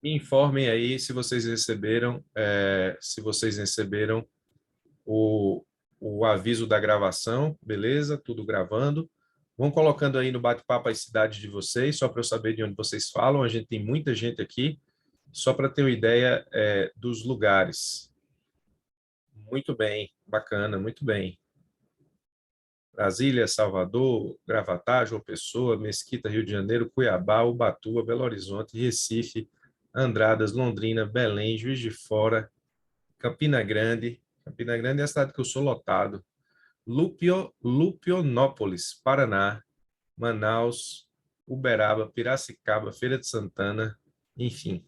Me informem aí se vocês receberam o, o aviso da gravação, beleza? Tudo gravando. Vão colocando aí no bate-papo as cidades de vocês, só para eu saber de onde vocês falam. A gente tem muita gente aqui, só para ter uma ideia dos lugares. Muito bem, bacana, muito bem. Brasília, Salvador, Gravatá, João Pessoa, Mesquita, Rio de Janeiro, Cuiabá, Ubatuba, Belo Horizonte, Recife, Andradas, Londrina, Belém, Juiz de Fora, Campina Grande. Campina Grande é a cidade que eu sou lotado. Lupionópolis, Paraná, Manaus, Uberaba, Piracicaba, Feira de Santana, enfim.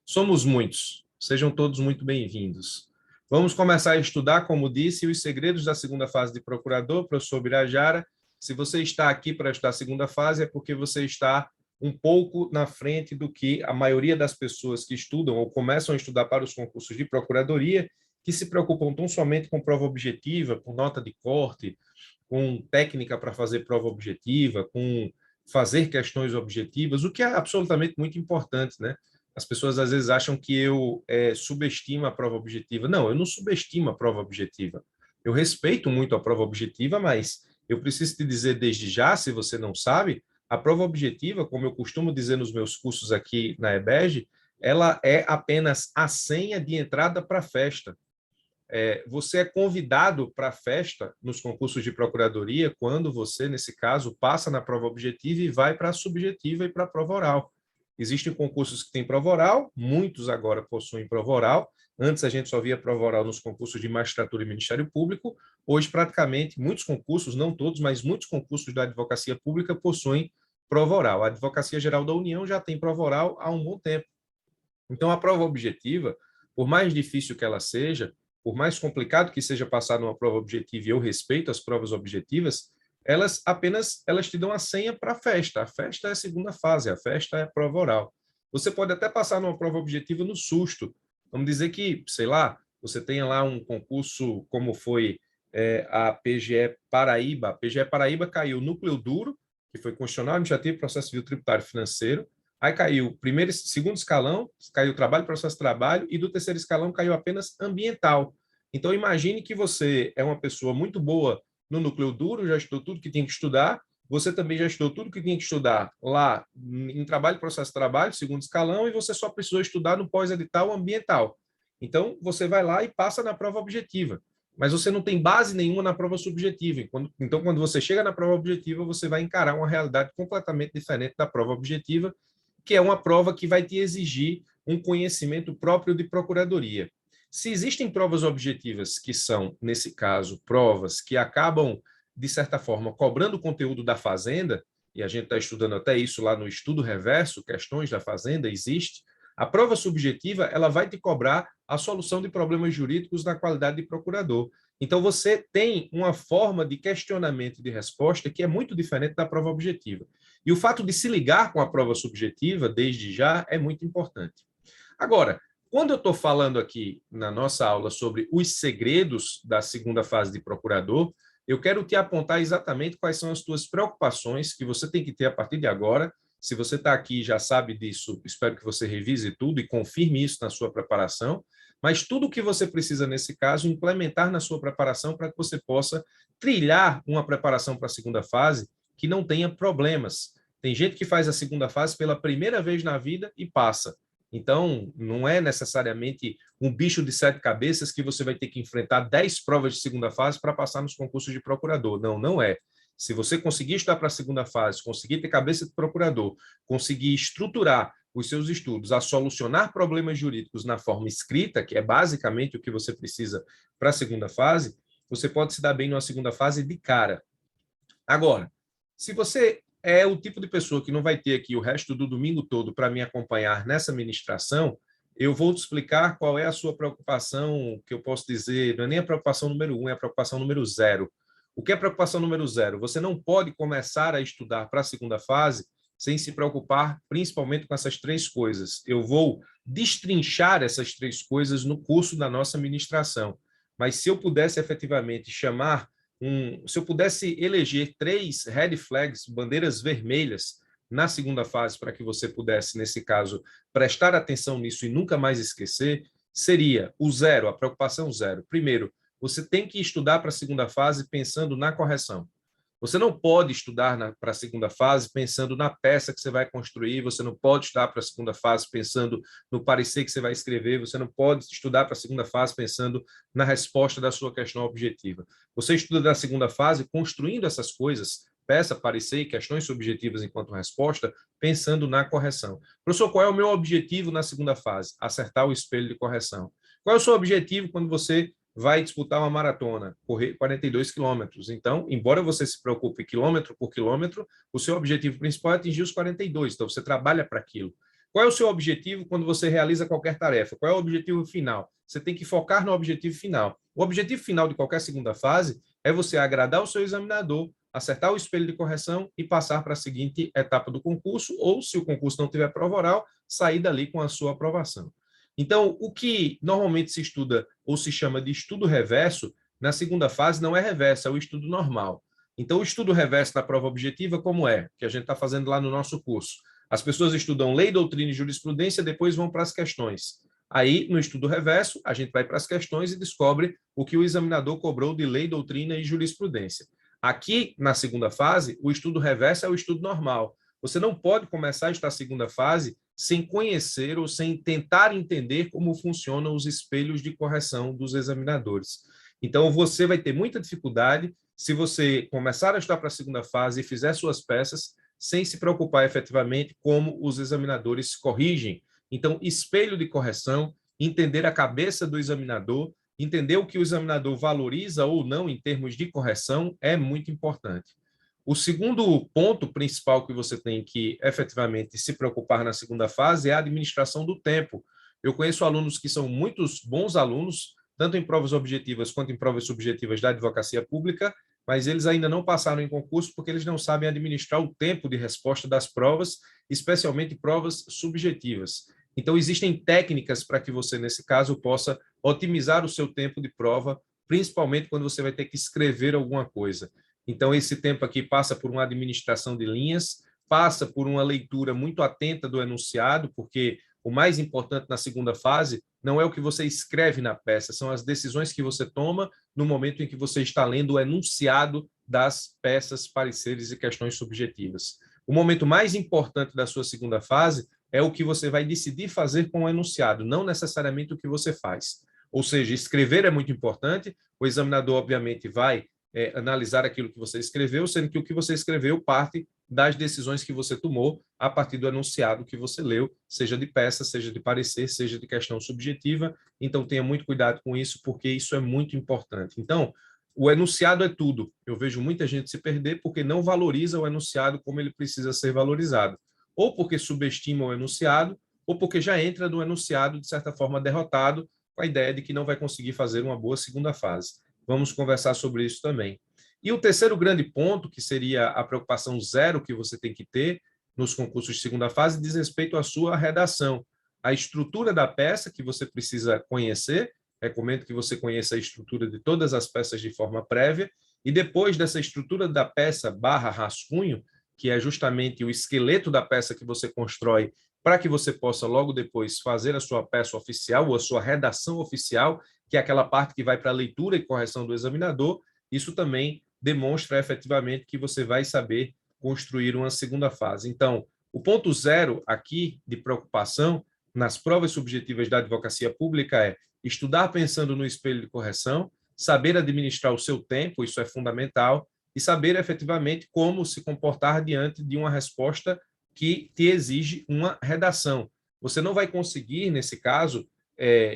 Somos muitos. Sejam todos muito bem-vindos. Vamos começar a estudar, como disse, os segredos da segunda fase de procurador, professor Birajara. Se você está aqui para estudar a segunda fase, é porque você está um pouco na frente do que a maioria das pessoas que estudam ou começam a estudar para os concursos de procuradoria, que se preocupam tão somente com prova objetiva, com nota de corte, com técnica para fazer prova objetiva, com fazer questões objetivas, o que é absolutamente muito importante, né? As pessoas às vezes acham que eu subestimo a prova objetiva. Não, eu não subestimo a prova objetiva. Eu respeito muito a prova objetiva, mas eu preciso te dizer desde já, se você não sabe, a prova objetiva, como eu costumo dizer nos meus cursos aqui na EBEG, ela é apenas a senha de entrada para a festa. Você é convidado para a festa nos concursos de procuradoria quando você, nesse caso, passa na prova objetiva e vai para a subjetiva e para a prova oral. Existem concursos que têm prova oral, muitos agora possuem prova oral. Antes a gente só via prova oral nos concursos de magistratura e Ministério Público. Hoje, praticamente, muitos concursos, não todos, mas muitos concursos da advocacia pública possuem prova oral. A Advocacia Geral da União já tem prova oral há um bom tempo. Então, a prova objetiva, por mais difícil que ela seja, por mais complicado que seja passar numa prova objetiva, e eu respeito as provas objetivas, elas te dão a senha para a festa. A festa é a segunda fase, a festa é a prova oral. Você pode até passar numa prova objetiva no susto. Vamos dizer que, sei lá, você tenha lá um concurso como foi a PGE Paraíba. A PGE Paraíba caiu núcleo duro, que foi constitucional, administrativo, processo civil, tributário e financeiro. Aí caiu primeiro, segundo escalão, caiu trabalho, processo de trabalho, e do terceiro escalão caiu apenas ambiental. Então, imagine que você é uma pessoa muito boa no núcleo duro, já estudou tudo que tinha que estudar, você também já estudou tudo que tinha que estudar lá em trabalho, processo de trabalho, segundo escalão, e você só precisou estudar no pós-edital ambiental. Então, você vai lá e passa na prova objetiva. Mas você não tem base nenhuma na prova subjetiva. Então, quando você chega na prova objetiva, você vai encarar uma realidade completamente diferente da prova objetiva, que é uma prova que vai te exigir um conhecimento próprio de procuradoria. Se existem provas objetivas que são, nesse caso, provas que acabam, de certa forma, cobrando o conteúdo da Fazenda, e a gente está estudando até isso lá no estudo reverso, questões da Fazenda, existe, a prova subjetiva ela vai te cobrar a solução de problemas jurídicos na qualidade de procurador. Então, você tem uma forma de questionamento de resposta que é muito diferente da prova objetiva. E o fato de se ligar com a prova subjetiva, desde já, é muito importante. Agora, quando eu estou falando aqui na nossa aula sobre os segredos da segunda fase de procurador, eu quero te apontar exatamente quais são as tuas preocupações que você tem que ter a partir de agora. Se você está aqui e já sabe disso, espero que você revise tudo e confirme isso na sua preparação. Mas tudo o que você precisa, nesse caso, implementar na sua preparação para que você possa trilhar uma preparação para a segunda fase que não tenha problemas. Tem gente que faz a segunda fase pela primeira vez na vida e passa. Então, não é necessariamente um bicho de sete cabeças que você vai ter que enfrentar 10 provas de segunda fase para passar nos concursos de procurador. Não, não é. Se você conseguir estudar para a segunda fase, conseguir ter cabeça de procurador, conseguir estruturar os seus estudos a solucionar problemas jurídicos na forma escrita, que é basicamente o que você precisa para a segunda fase, você pode se dar bem numa segunda fase de cara. Agora, se você é o tipo de pessoa que não vai ter aqui o resto do domingo todo para me acompanhar nessa ministração, eu vou te explicar qual é a sua preocupação, que eu posso dizer, não é nem a preocupação número 1, é a preocupação número 0. O que é a preocupação número 0? Você não pode começar a estudar para a segunda fase sem se preocupar principalmente com essas três coisas. Eu vou destrinchar essas três coisas no curso da nossa ministração. Mas se eu pudesse efetivamente se eu pudesse eleger 3 red flags, bandeiras vermelhas, na segunda fase, para que você pudesse, nesse caso, prestar atenção nisso e nunca mais esquecer, seria o zero, a preocupação zero. Primeiro, você tem que estudar para a segunda fase pensando na correção. Você não pode estudar para a segunda fase pensando na peça que você vai construir, você não pode estudar para a segunda fase pensando no parecer que você vai escrever, você não pode estudar para a segunda fase pensando na resposta da sua questão objetiva. Você estuda na segunda fase construindo essas coisas, peça, parecer e questões subjetivas enquanto resposta, pensando na correção. Professor, qual é o meu objetivo na segunda fase? Acertar o espelho de correção. Qual é o seu objetivo quando você vai disputar uma maratona, correr 42 quilômetros? Então, embora você se preocupe quilômetro por quilômetro, o seu objetivo principal é atingir os 42, então você trabalha para aquilo. Qual é o seu objetivo quando você realiza qualquer tarefa? Qual é o objetivo final? Você tem que focar no objetivo final. O objetivo final de qualquer segunda fase é você agradar o seu examinador, acertar o espelho de correção e passar para a seguinte etapa do concurso, ou, se o concurso não tiver prova oral, sair dali com a sua aprovação. Então, o que normalmente se estuda ou se chama de estudo reverso, na segunda fase não é reverso, é o estudo normal. Então, o estudo reverso da prova objetiva, como é? Que a gente está fazendo lá no nosso curso. As pessoas estudam lei, doutrina e jurisprudência, depois vão para as questões. Aí, no estudo reverso, a gente vai para as questões e descobre o que o examinador cobrou de lei, doutrina e jurisprudência. Aqui, na segunda fase, o estudo reverso é o estudo normal. Você não pode começar esta segunda fase sem conhecer ou sem tentar entender como funcionam os espelhos de correção dos examinadores. Então, você vai ter muita dificuldade se você começar a estudar para a segunda fase e fizer suas peças sem se preocupar efetivamente como os examinadores corrigem. Então, espelho de correção, entender a cabeça do examinador, entender o que o examinador valoriza ou não em termos de correção é muito importante. O segundo ponto principal que você tem que efetivamente se preocupar na segunda fase é a administração do tempo. Eu conheço alunos que são muitos bons alunos, tanto em provas objetivas quanto em provas subjetivas da advocacia pública, mas eles ainda não passaram em concurso porque eles não sabem administrar o tempo de resposta das provas, especialmente provas subjetivas. Então, existem técnicas para que você, nesse caso, possa otimizar o seu tempo de prova, principalmente quando você vai ter que escrever alguma coisa. Então, esse tempo aqui passa por uma administração de linhas, passa por uma leitura muito atenta do enunciado, porque o mais importante na segunda fase não é o que você escreve na peça, são as decisões que você toma no momento em que você está lendo o enunciado das peças, pareceres e questões subjetivas. O momento mais importante da sua segunda fase é o que você vai decidir fazer com o enunciado, não necessariamente o que você faz. Ou seja, escrever é muito importante, o examinador, obviamente, vai analisar aquilo que você escreveu, sendo que o que você escreveu parte das decisões que você tomou a partir do enunciado que você leu, seja de peça, seja de parecer, seja de questão subjetiva. Então, tenha muito cuidado com isso, porque isso é muito importante. Então, o enunciado é tudo. Eu vejo muita gente se perder porque não valoriza o enunciado como ele precisa ser valorizado. Ou porque subestima o enunciado, ou porque já entra no enunciado, de certa forma, derrotado, com a ideia de que não vai conseguir fazer uma boa segunda fase. Vamos conversar sobre isso também. E o terceiro grande ponto, que seria a preocupação zero que você tem que ter nos concursos de segunda fase, diz respeito à sua redação. A estrutura da peça que você precisa conhecer, recomendo que você conheça a estrutura de todas as peças de forma prévia, e depois dessa estrutura da peça barra rascunho, que é justamente o esqueleto da peça que você constrói para que você possa logo depois fazer a sua peça oficial ou a sua redação oficial, que é aquela parte que vai para a leitura e correção do examinador. Isso também demonstra efetivamente que você vai saber construir uma segunda fase. Então, o ponto zero aqui de preocupação nas provas subjetivas da advocacia pública é estudar pensando no espelho de correção, saber administrar o seu tempo, isso é fundamental, e saber efetivamente como se comportar diante de uma resposta que te exige uma redação. Você não vai conseguir, nesse caso,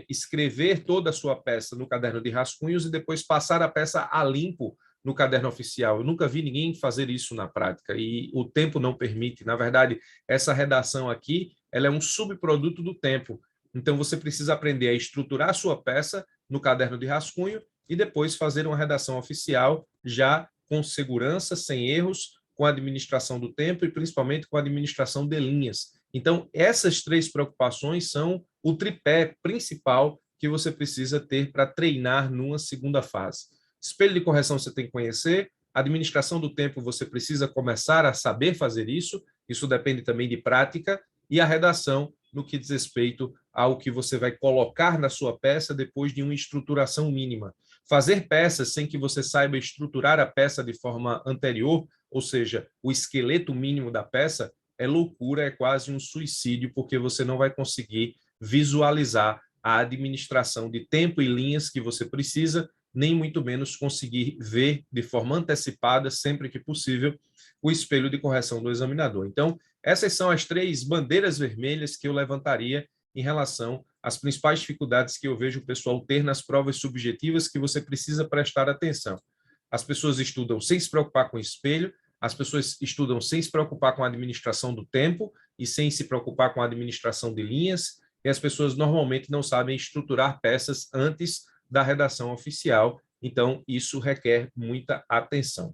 escrever toda a sua peça no caderno de rascunhos e depois passar a peça a limpo no caderno oficial. Eu nunca vi ninguém fazer isso na prática e o tempo não permite. Na verdade, essa redação aqui, ela é um subproduto do tempo. Então, você precisa aprender a estruturar a sua peça no caderno de rascunho e depois fazer uma redação oficial já com segurança, sem erros, com a administração do tempo e principalmente com a administração de linhas. Então, essas três preocupações são o tripé principal que você precisa ter para treinar numa segunda fase. Espelho de correção você tem que conhecer, administração do tempo você precisa começar a saber fazer isso, isso depende também de prática, e a redação no que diz respeito ao que você vai colocar na sua peça depois de uma estruturação mínima. Fazer peças sem que você saiba estruturar a peça de forma anterior, ou seja, o esqueleto mínimo da peça, é loucura, é quase um suicídio, porque você não vai conseguir visualizar a administração de tempo e linhas que você precisa, nem muito menos conseguir ver de forma antecipada, sempre que possível, o espelho de correção do examinador. Então, essas são as 3 bandeiras vermelhas que eu levantaria em relação às principais dificuldades que eu vejo o pessoal ter nas provas subjetivas que você precisa prestar atenção. As pessoas estudam sem se preocupar com o espelho, as pessoas estudam sem se preocupar com a administração do tempo e sem se preocupar com a administração de linhas, e as pessoas normalmente não sabem estruturar peças antes da redação oficial, então isso requer muita atenção.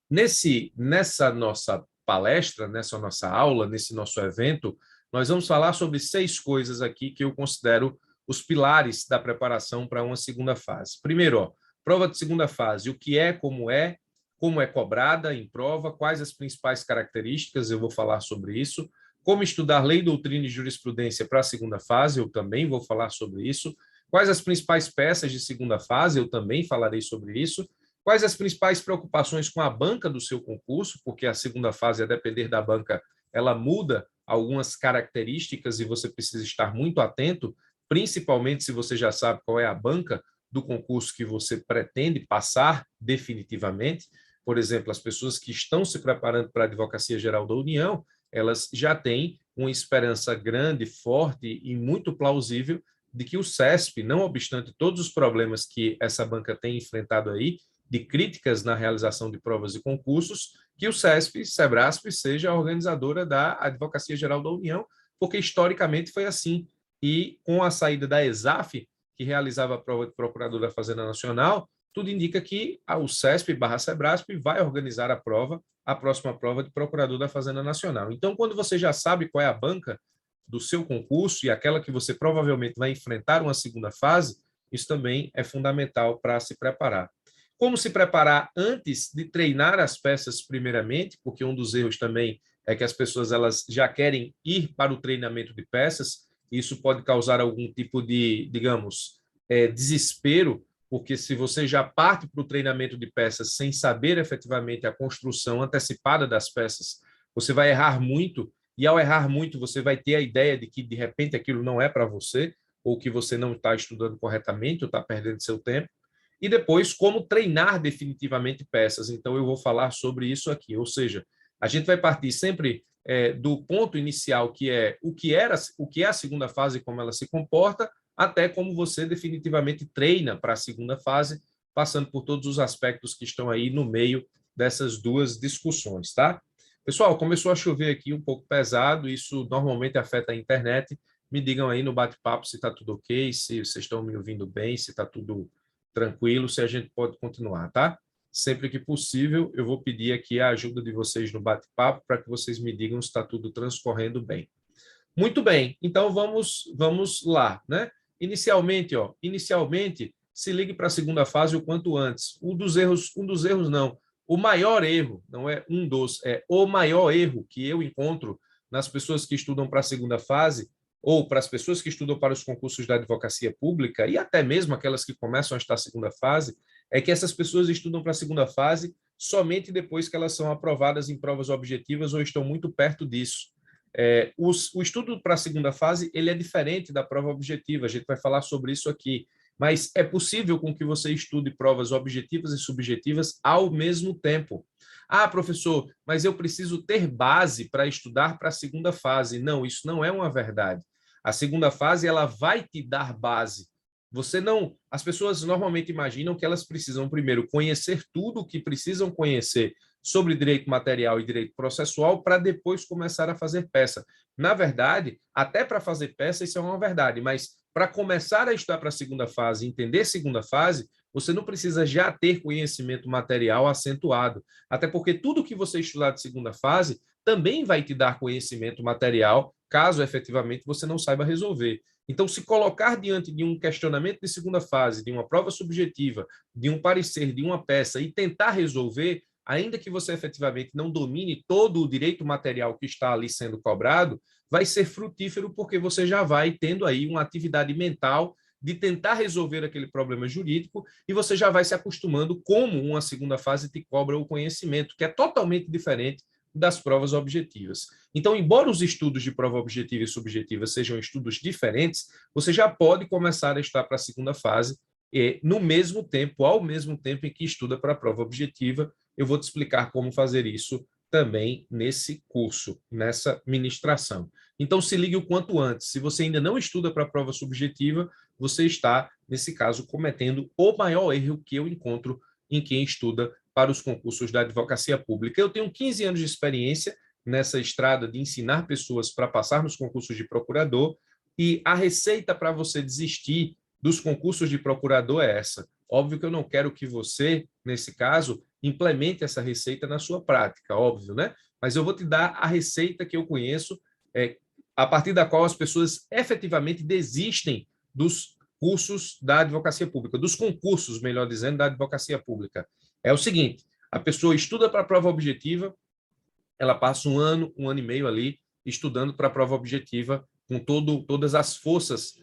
Nessa nossa palestra, nessa nossa aula, nesse nosso evento, nós vamos falar sobre 6 coisas aqui que eu considero os pilares da preparação para uma segunda fase. Primeiro, prova de segunda fase, o que é, como é cobrada em prova, quais as principais características, eu vou falar sobre isso. Como estudar lei, doutrina e jurisprudência para a segunda fase, eu também vou falar sobre isso. Quais as principais peças de segunda fase, eu também falarei sobre isso. Quais as principais preocupações com a banca do seu concurso, porque a segunda fase, a depender da banca, ela muda algumas características e você precisa estar muito atento, principalmente se você já sabe qual é a banca do concurso que você pretende passar definitivamente. Por exemplo, as pessoas que estão se preparando para a Advocacia Geral da União, elas já têm uma esperança grande, forte e muito plausível de que o CESP, não obstante todos os problemas que essa banca tem enfrentado aí, de críticas na realização de provas e concursos, que o CESP, Sebrasp, seja a organizadora da Advocacia Geral da União, porque historicamente foi assim. E com a saída da ESAF, que realizava a prova de procurador da Fazenda Nacional, tudo indica que o CESP/Sebrasp vai organizar a próxima prova de procurador da Fazenda Nacional. Então, quando você já sabe qual é a banca do seu concurso e aquela que você provavelmente vai enfrentar uma segunda fase, isso também é fundamental para se preparar. Como se preparar antes de treinar as peças primeiramente, porque um dos erros também é que as pessoas elas já querem ir para o treinamento de peças, e isso pode causar algum tipo de, digamos, desespero, porque se você já parte para o treinamento de peças sem saber efetivamente a construção antecipada das peças, você vai errar muito, e ao errar muito você vai ter a ideia de que de repente aquilo não é para você, ou que você não está estudando corretamente, ou está perdendo seu tempo. E depois, como treinar definitivamente peças. Então, eu vou falar sobre isso aqui. Ou seja, a gente vai partir sempre do ponto inicial, que é o que é a segunda fase e como ela se comporta, até como você definitivamente treina para a segunda fase, passando por todos os aspectos que estão aí no meio dessas 2 discussões, tá? Pessoal, começou a chover aqui um pouco pesado, isso normalmente afeta a internet. Me digam aí no bate-papo se está tudo ok, se vocês estão me ouvindo bem, se está tudo tranquilo, se a gente pode continuar, tá? Sempre que possível, eu vou pedir aqui a ajuda de vocês no bate-papo para que vocês me digam se está tudo transcorrendo bem. Muito bem, então vamos lá, né? Inicialmente, se ligue para a segunda fase o quanto antes. Um dos erros não, o maior erro, não é um dos, é o maior erro que eu encontro nas pessoas que estudam para a segunda fase ou para as pessoas que estudam para os concursos da advocacia pública, e até mesmo aquelas que começam a estar segunda fase, é que essas pessoas estudam para a segunda fase somente depois que elas são aprovadas em provas objetivas ou estão muito perto disso. O estudo para a segunda fase ele é diferente da prova objetiva, a gente vai falar sobre isso aqui, mas é possível com que você estude provas objetivas e subjetivas ao mesmo tempo. Ah, professor, mas eu preciso ter base para estudar para a segunda fase. Não, isso não é uma verdade. A segunda fase ela vai te dar base. Você não, as pessoas normalmente imaginam que elas precisam primeiro conhecer tudo o que precisam conhecer sobre direito material e direito processual para depois começar a fazer peça. Na verdade, até para fazer peça isso é uma verdade, mas para começar a estudar para a segunda fase, entender a segunda fase, você não precisa já ter conhecimento material acentuado, até porque tudo que você estudar de segunda fase também vai te dar conhecimento material, caso efetivamente você não saiba resolver. Então, se colocar diante de um questionamento de segunda fase, de uma prova subjetiva, de um parecer, de uma peça e tentar resolver, ainda que você efetivamente não domine todo o direito material que está ali sendo cobrado, vai ser frutífero porque você já vai tendo aí uma atividade mental de tentar resolver aquele problema jurídico e você já vai se acostumando como uma segunda fase te cobra o conhecimento, que é totalmente diferente das provas objetivas. Então, embora os estudos de prova objetiva e subjetiva sejam estudos diferentes, você já pode começar a estudar para a segunda fase no mesmo tempo, ao mesmo tempo em que estuda para a prova objetiva. Eu vou te explicar como fazer isso também nesse curso, nessa ministração. Então, se ligue o quanto antes. Se você ainda não estuda para a prova subjetiva, você está, nesse caso, cometendo o maior erro que eu encontro em quem estuda para os concursos da advocacia pública. Eu tenho 15 anos de experiência nessa estrada de ensinar pessoas para passar nos concursos de procurador, e a receita para você desistir dos concursos de procurador é essa. Óbvio que eu não quero que você, nesse caso, implemente essa receita na sua prática, óbvio, né? Mas eu vou te dar a receita que eu conheço, a partir da qual as pessoas efetivamente desistem dos cursos da advocacia pública, dos concursos, melhor dizendo, da advocacia pública. É o seguinte, a pessoa estuda para a prova objetiva, ela passa um ano e meio ali estudando para a prova objetiva com todas as forças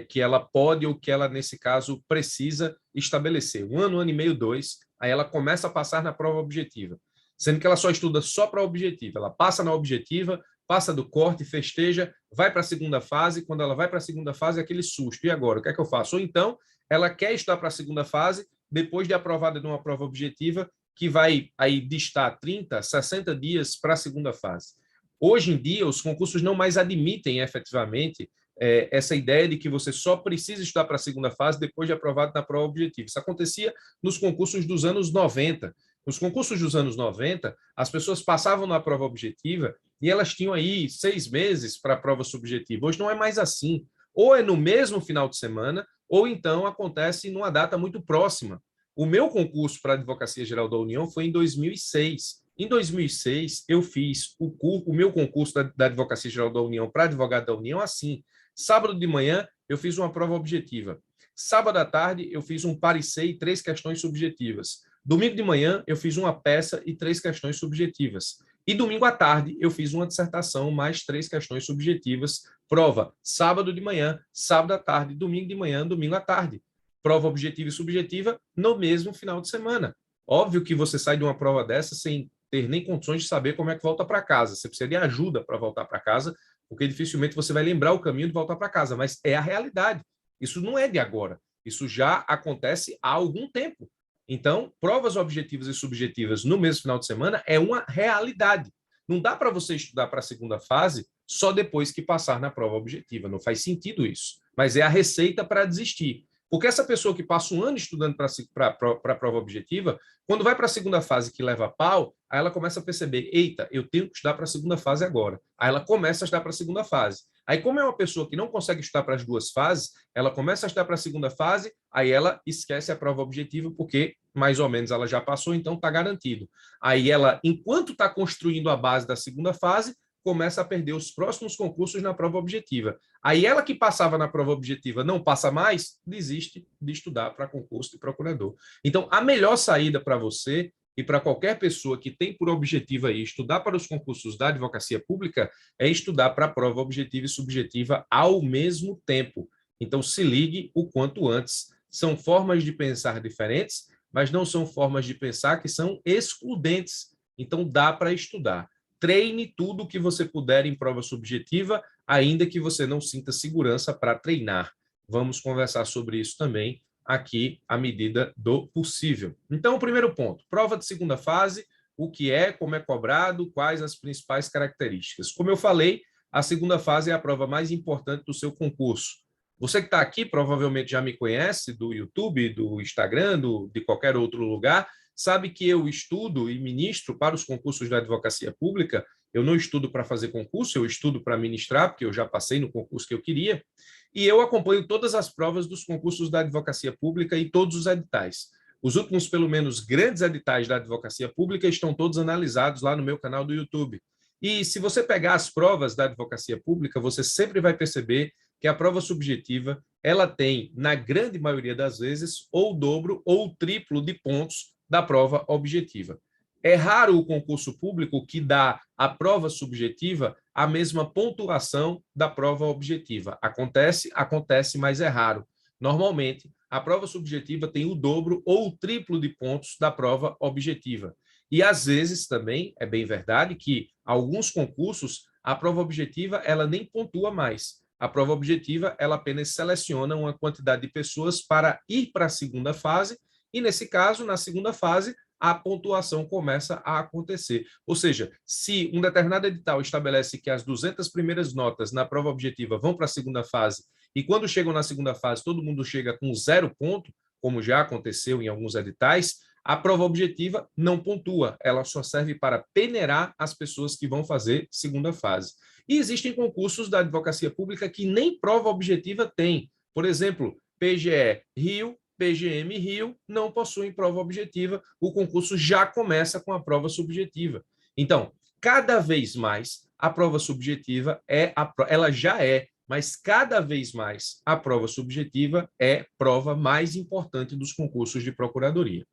que ela pode ou que ela, nesse caso, precisa estabelecer. Um ano e meio, 2, aí ela começa a passar na prova objetiva, sendo que ela só estuda só para a objetiva. Ela passa na objetiva, passa do corte, festeja, vai para a segunda fase. Quando ela vai para a segunda fase, é aquele susto. E agora, o que é que eu faço? Ou então, ela quer estudar para a segunda fase, depois de aprovada numa prova objetiva, que vai aí distar 30, 60 dias para a segunda fase. Hoje em dia, os concursos não mais admitem efetivamente essa ideia de que você só precisa estudar para a segunda fase depois de aprovado na prova objetiva. Isso acontecia nos concursos dos anos 90. Nos concursos dos anos 90, as pessoas passavam na prova objetiva e elas tinham aí 6 meses para a prova subjetiva. Hoje não é mais assim. Ou é no mesmo final de semana, ou então acontece numa data muito próxima. O meu concurso para a Advocacia Geral da União foi em 2006. Em 2006, eu fiz o meu concurso da Advocacia Geral da União para advogado da União assim. Sábado de manhã, eu fiz uma prova objetiva. Sábado à tarde, eu fiz um parecer e 3 questões subjetivas. Domingo de manhã, eu fiz uma peça e 3 questões subjetivas. E domingo à tarde, eu fiz uma dissertação mais 3 questões subjetivas. Prova sábado de manhã, sábado à tarde, domingo de manhã, domingo à tarde. Prova objetiva e subjetiva no mesmo final de semana. Óbvio que você sai de uma prova dessa sem ter nem condições de saber como é que volta para casa. Você precisa de ajuda para voltar para casa, porque dificilmente você vai lembrar o caminho de voltar para casa, mas é a realidade. Isso não é de agora. Isso já acontece há algum tempo. Então, provas objetivas e subjetivas no mesmo final de semana é uma realidade. Não dá para você estudar para a segunda fase só depois que passar na prova objetiva. Não faz sentido isso. Mas é a receita para desistir. Porque essa pessoa que passa um ano estudando para a prova objetiva, quando vai para a segunda fase que leva pau, aí ela começa a perceber, eita, eu tenho que estudar para a segunda fase agora. Aí ela começa a estudar para a segunda fase. Aí, como é uma pessoa que não consegue estudar para as duas fases, ela começa a estudar para a segunda fase, aí ela esquece a prova objetiva, porque mais ou menos ela já passou, então está garantido. Aí ela, enquanto está construindo a base da segunda fase, começa a perder os próximos concursos na prova objetiva. Aí ela que passava na prova objetiva não passa mais, desiste de estudar para concurso de procurador. Então, a melhor saída para você e para qualquer pessoa que tem por objetivo aí estudar para os concursos da advocacia pública é estudar para a prova objetiva e subjetiva ao mesmo tempo. Então, se ligue o quanto antes. São formas de pensar diferentes, mas não são formas de pensar que são excludentes. Então, dá para estudar. Treine tudo o que você puder em prova subjetiva, ainda que você não sinta segurança para treinar. Vamos conversar sobre isso também aqui à medida do possível. Então, o primeiro ponto, prova de segunda fase, o que é, como é cobrado, quais as principais características. Como eu falei, a segunda fase é a prova mais importante do seu concurso. Você que está aqui provavelmente já me conhece do YouTube, do Instagram, de qualquer outro lugar, sabe que eu estudo e ministro para os concursos da advocacia pública. Eu não estudo para fazer concurso, eu estudo para ministrar, porque eu já passei no concurso que eu queria, e eu acompanho todas as provas dos concursos da advocacia pública e todos os editais. Os últimos, pelo menos, grandes editais da advocacia pública estão todos analisados lá no meu canal do YouTube. E se você pegar as provas da advocacia pública, você sempre vai perceber que a prova subjetiva ela tem, na grande maioria das vezes, ou o dobro ou o triplo de pontos da prova objetiva. É raro o concurso público que dá à prova subjetiva a mesma pontuação da prova objetiva. Acontece, mas é raro. Normalmente, a prova subjetiva tem o dobro ou o triplo de pontos da prova objetiva. E, às vezes, também, é bem verdade que alguns concursos, a prova objetiva ela nem pontua mais. A prova objetiva ela apenas seleciona uma quantidade de pessoas para ir para a segunda fase, e, nesse caso, na segunda fase, a pontuação começa a acontecer. Ou seja, se um determinado edital estabelece que as 200 primeiras notas na prova objetiva vão para a segunda fase, e quando chegam na segunda fase, todo mundo chega com 0 ponto, como já aconteceu em alguns editais, a prova objetiva não pontua, ela só serve para peneirar as pessoas que vão fazer segunda fase. E existem concursos da advocacia pública que nem prova objetiva tem. Por exemplo, PGE Rio, PGM Rio não possuem prova objetiva, o concurso já começa com a prova subjetiva. Então, cada vez mais, a prova subjetiva ela já é, mas cada vez mais a prova subjetiva é prova mais importante dos concursos de procuradoria.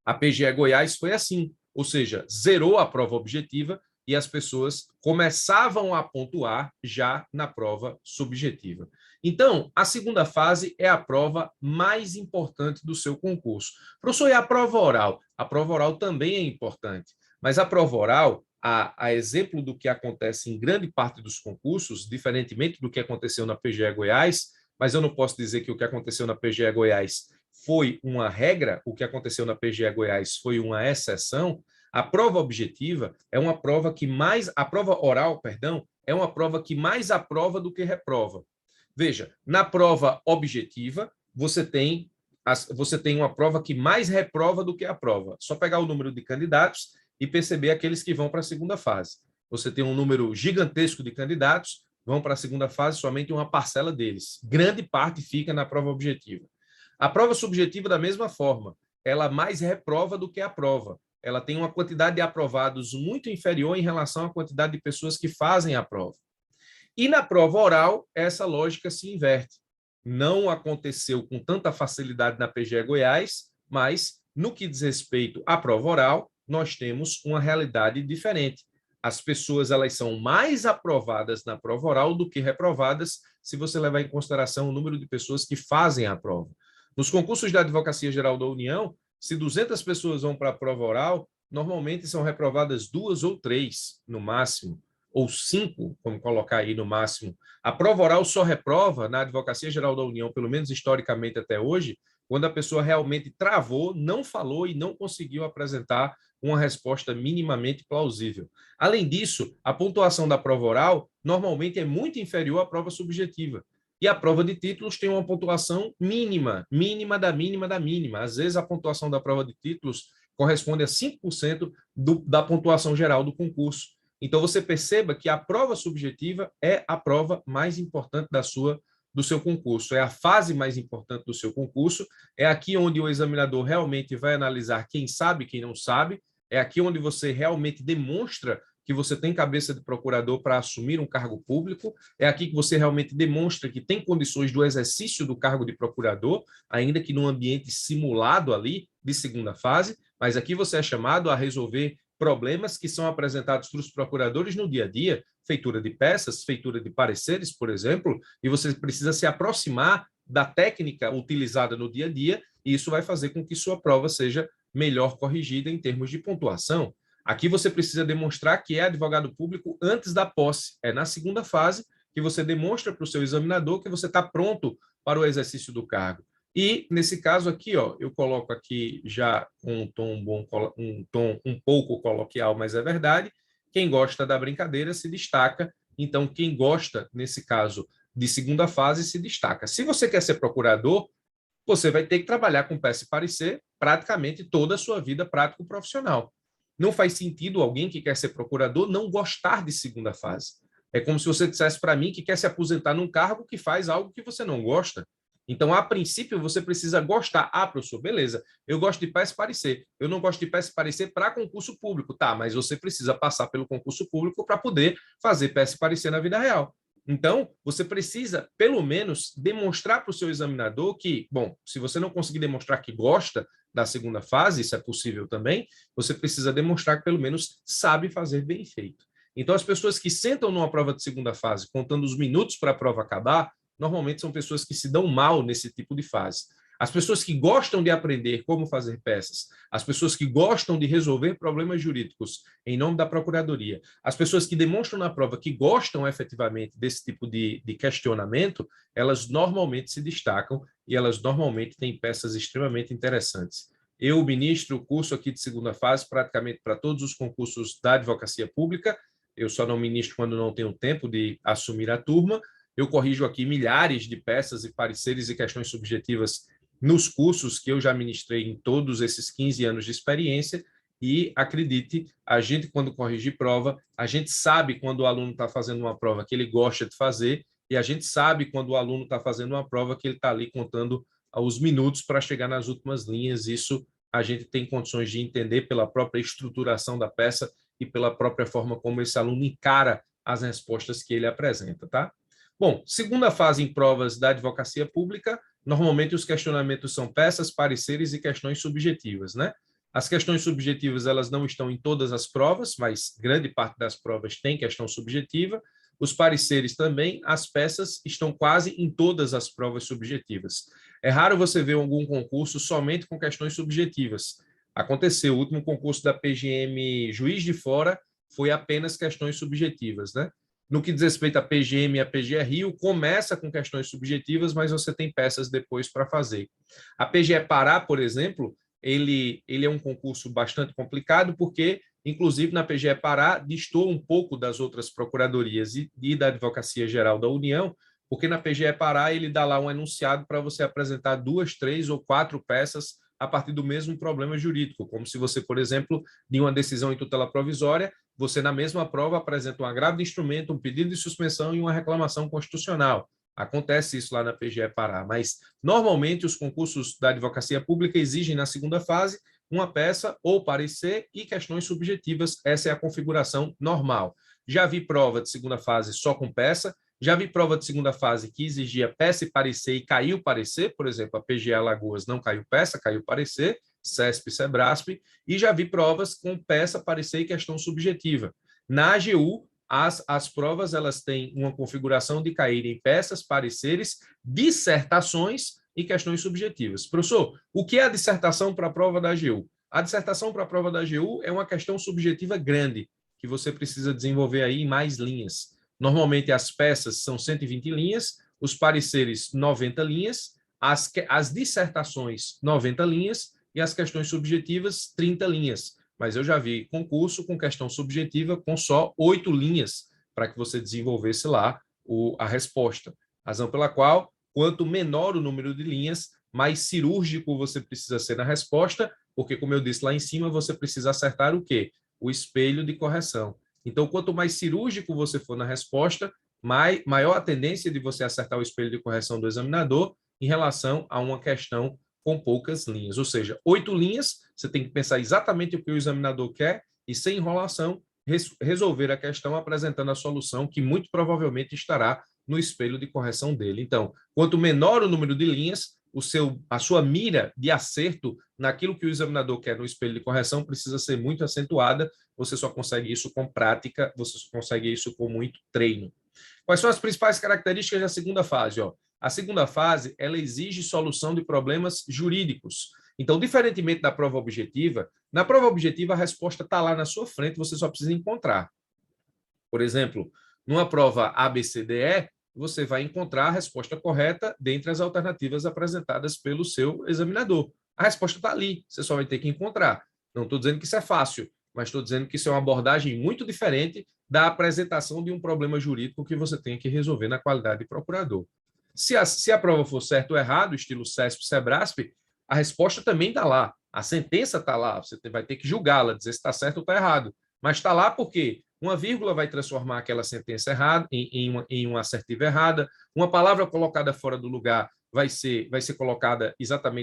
A PGE Goiás foi assim, ou seja, zerou a prova objetiva e as pessoas começavam a pontuar já na prova subjetiva. Então, a segunda fase é a prova mais importante do seu concurso. Professor, e a prova oral? A prova oral também é importante, mas a prova oral, a exemplo do que acontece em grande parte dos concursos, diferentemente do que aconteceu na PGE Goiás, mas eu não posso dizer que o que aconteceu na PGE Goiás foi uma regra, o que aconteceu na PGE Goiás foi uma exceção. A prova objetiva é uma prova que mais, a prova oral, perdão, é uma prova que mais aprova do que reprova. Veja, na prova objetiva, você tem uma prova que mais reprova do que aprova. Só pegar o número de candidatos e perceber aqueles que vão para a segunda fase. Você tem um número gigantesco de candidatos, vão para a segunda fase, somente uma parcela deles. Grande parte fica na prova objetiva. A prova subjetiva, da mesma forma, ela mais reprova do que aprova. Ela tem uma quantidade de aprovados muito inferior em relação à quantidade de pessoas que fazem a prova. E na prova oral, essa lógica se inverte. Não aconteceu com tanta facilidade na PGE Goiás, mas no que diz respeito à prova oral, nós temos uma realidade diferente. As pessoas elas são mais aprovadas na prova oral do que reprovadas, se você levar em consideração o número de pessoas que fazem a prova. Nos concursos da Advocacia Geral da União, se 200 pessoas vão para a prova oral, normalmente são reprovadas 2 ou 3, no máximo, ou 5, vamos colocar aí no máximo. A prova oral só reprova na Advocacia Geral da União, pelo menos historicamente até hoje, quando a pessoa realmente travou, não falou e não conseguiu apresentar uma resposta minimamente plausível. Além disso, a pontuação da prova oral normalmente é muito inferior à prova subjetiva. E a prova de títulos tem uma pontuação mínima, mínima da mínima da mínima. Às vezes, a pontuação da prova de títulos corresponde a 5% da pontuação geral do concurso. Então, você perceba que a prova subjetiva é a prova mais importante do seu concurso, é a fase mais importante do seu concurso, é aqui onde o examinador realmente vai analisar quem sabe e quem não sabe, é aqui onde você realmente demonstra que você tem cabeça de procurador para assumir um cargo público, é aqui que você realmente demonstra que tem condições do exercício do cargo de procurador, ainda que num ambiente simulado ali, de segunda fase, mas aqui você é chamado a resolver problemas que são apresentados para os procuradores no dia a dia, feitura de peças, feitura de pareceres, por exemplo, e você precisa se aproximar da técnica utilizada no dia a dia, e isso vai fazer com que sua prova seja melhor corrigida em termos de pontuação. Aqui você precisa demonstrar que é advogado público antes da posse. É na segunda fase que você demonstra para o seu examinador que você está pronto para o exercício do cargo. E, nesse caso aqui, ó, eu coloco aqui já um tom um pouco coloquial, mas é verdade. Quem gosta da brincadeira se destaca. Então, quem gosta, nesse caso, de segunda fase, se destaca. Se você quer ser procurador, você vai ter que trabalhar com peça e parecer praticamente toda a sua vida prático-profissional. Não faz sentido alguém que quer ser procurador não gostar de segunda fase. É como se você dissesse para mim que quer se aposentar num cargo que faz algo que você não gosta. Então, a princípio, você precisa gostar. Ah, professor, beleza, eu gosto de peça e parecer. Eu não gosto de peça e parecer para concurso público. Tá, mas você precisa passar pelo concurso público para poder fazer peça e parecer na vida real. Então, você precisa, pelo menos, demonstrar para o seu examinador que, bom, se você não conseguir demonstrar que gosta, da segunda fase, isso é possível também, você precisa demonstrar que pelo menos sabe fazer bem feito. Então, as pessoas que sentam numa prova de segunda fase, contando os minutos para a prova acabar, normalmente são pessoas que se dão mal nesse tipo de fase. As pessoas que gostam de aprender como fazer peças, as pessoas que gostam de resolver problemas jurídicos em nome da Procuradoria, as pessoas que demonstram na prova que gostam efetivamente desse tipo de questionamento, elas normalmente se destacam e elas normalmente têm peças extremamente interessantes. Eu ministro o curso aqui de segunda fase praticamente para todos os concursos da advocacia pública. Eu só não ministro quando não tenho tempo de assumir a turma. Eu corrijo aqui milhares de peças e pareceres e questões subjetivas nos cursos que eu já ministrei em todos esses 15 anos de experiência. E, acredite, a gente, quando corrige prova, a gente sabe quando o aluno está fazendo uma prova que ele gosta de fazer e a gente sabe quando o aluno está fazendo uma prova que ele está ali contando os minutos para chegar nas últimas linhas. Isso a gente tem condições de entender pela própria estruturação da peça e pela própria forma como esse aluno encara as respostas que ele apresenta, tá? Bom, segunda fase em provas da advocacia pública, normalmente os questionamentos são peças, pareceres e questões subjetivas, né? As questões subjetivas, elas não estão em todas as provas, mas grande parte das provas tem questão subjetiva. Os pareceres também, as peças estão quase em todas as provas subjetivas. É raro você ver algum concurso somente com questões subjetivas. Aconteceu, o último concurso da PGM Juiz de Fora foi apenas questões subjetivas, né? No que diz respeito à PGM e à PGE Rio, começa com questões subjetivas, mas você tem peças depois para fazer. A PGE Pará, por exemplo, ele é um concurso bastante complicado, porque, inclusive, na PGE Pará, distou um pouco das outras procuradorias e da Advocacia Geral da União, porque na PGE Pará ele dá lá um enunciado para você apresentar 2, 3 ou 4 peças a partir do mesmo problema jurídico, como se você, por exemplo, de uma decisão em tutela provisória, você na mesma prova apresenta um agravo de instrumento, um pedido de suspensão e uma reclamação constitucional. Acontece isso lá na PGE Pará, mas normalmente os concursos da advocacia pública exigem na segunda fase uma peça ou parecer e questões subjetivas. Essa é a configuração normal. Já vi prova de segunda fase só com peça, já vi prova de segunda fase que exigia peça e parecer e caiu parecer, por exemplo, a PGE Alagoas não caiu peça, caiu parecer, CESP e SEBRASP, e já vi provas com peça, parecer e questão subjetiva. Na AGU, as provas elas têm uma configuração de cair em peças, pareceres, dissertações e questões subjetivas. Professor, o que é a dissertação para a prova da AGU? A dissertação para a prova da AGU é uma questão subjetiva grande, que você precisa desenvolver aí em mais linhas. Normalmente as peças são 120 linhas, os pareceres 90 linhas, as dissertações 90 linhas e as questões subjetivas 30 linhas. Mas eu já vi concurso com questão subjetiva com só 8 linhas para que você desenvolvesse lá a resposta. Razão pela qual, quanto menor o número de linhas, mais cirúrgico você precisa ser na resposta, porque, como eu disse lá em cima, você precisa acertar o quê? O espelho de correção. Então, quanto mais cirúrgico você for na resposta, maior a tendência de você acertar o espelho de correção do examinador em relação a uma questão com poucas linhas. Ou seja, 8 linhas, você tem que pensar exatamente o que o examinador quer e, sem enrolação, resolver a questão apresentando a solução que muito provavelmente estará no espelho de correção dele. Então, quanto menor o número de linhas, a sua mira de acerto naquilo que o examinador quer no espelho de correção precisa ser muito acentuada. Você só consegue isso com prática, você só consegue isso com muito treino. Quais são as principais características da segunda fase? A segunda fase, ela exige solução de problemas jurídicos. Então, diferentemente da prova objetiva, na prova objetiva a resposta está lá na sua frente, você só precisa encontrar. Por exemplo, numa prova ABCDE, você vai encontrar a resposta correta dentre as alternativas apresentadas pelo seu examinador. A resposta está ali, você só vai ter que encontrar. Não estou dizendo que isso é fácil, mas estou dizendo que isso é uma abordagem muito diferente da apresentação de um problema jurídico que você tem que resolver na qualidade de procurador. Se a prova for certo ou errado, estilo CESP, SEBRASP, a resposta também está lá. A sentença está lá, você vai ter que julgá-la, dizer se está certo ou está errado. Mas está lá porque uma vírgula vai transformar aquela sentença errada em uma assertiva errada, uma palavra colocada fora do lugar vai ser colocada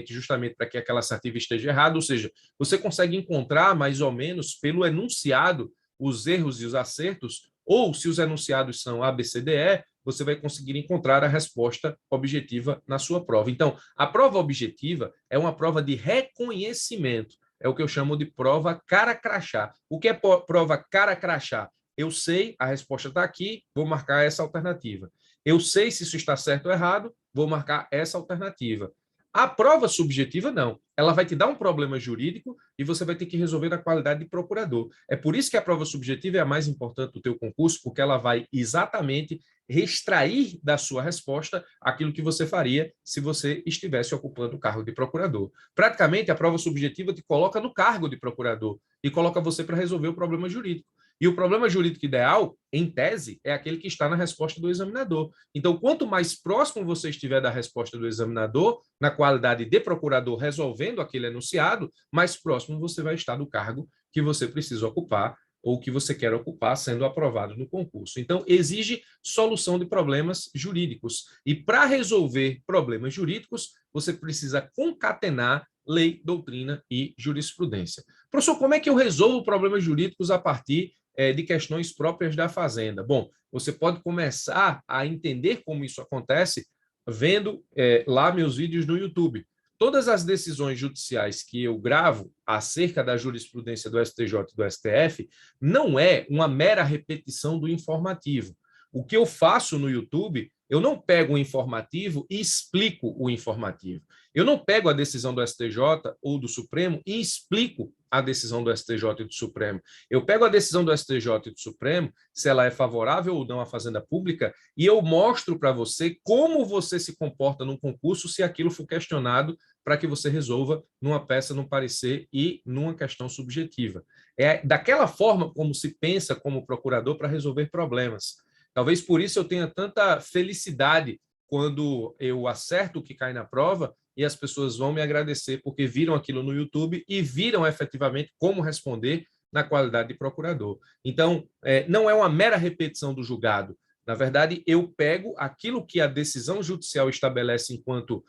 justamente para que aquela assertiva esteja errada, ou seja, você consegue encontrar mais ou menos pelo enunciado os erros e os acertos ou se os enunciados são A, B, C, D, E, você vai conseguir encontrar a resposta objetiva na sua prova. Então, a prova objetiva é uma prova de reconhecimento. É o que eu chamo de prova cara-crachá. O que é prova cara-crachá? Eu sei, a resposta está aqui, vou marcar essa alternativa. Eu sei se isso está certo ou errado, vou marcar essa alternativa. A prova subjetiva, não. Ela vai te dar um problema jurídico e você vai ter que resolver na qualidade de procurador. É por isso que a prova subjetiva é a mais importante do teu concurso, porque ela vai exatamente extrair da sua resposta aquilo que você faria se você estivesse ocupando o cargo de procurador. Praticamente, a prova subjetiva te coloca no cargo de procurador e coloca você para resolver o problema jurídico. E o problema jurídico ideal, em tese, é aquele que está na resposta do examinador. Então, quanto mais próximo você estiver da resposta do examinador, na qualidade de procurador resolvendo aquele enunciado, mais próximo você vai estar do cargo que você precisa ocupar ou que você quer ocupar sendo aprovado no concurso. Então, exige solução de problemas jurídicos. E para resolver problemas jurídicos, você precisa concatenar lei, doutrina e jurisprudência. Professor, como é que eu resolvo problemas jurídicos a partir de questões próprias da Fazenda? Bom, você pode começar a entender como isso acontece vendo lá meus vídeos no YouTube. Todas as decisões judiciais que eu gravo acerca da jurisprudência do STJ e do STF não é uma mera repetição do informativo. O que eu faço no YouTube, eu não pego o informativo e explico o informativo. Eu não pego a decisão do STJ ou do Supremo e explico a decisão do STJ e do Supremo. Eu pego a decisão do STJ e do Supremo, se ela é favorável ou não à fazenda pública, e eu mostro para você como você se comporta num concurso se aquilo for questionado para que você resolva numa peça, num parecer e numa questão subjetiva. É daquela forma como se pensa como procurador para resolver problemas. Talvez por isso eu tenha tanta felicidade quando eu acerto o que cai na prova e as pessoas vão me agradecer porque viram aquilo no YouTube e viram efetivamente como responder na qualidade de procurador. Então, não é uma mera repetição do julgado. Na verdade, eu pego aquilo que a decisão judicial estabelece enquanto,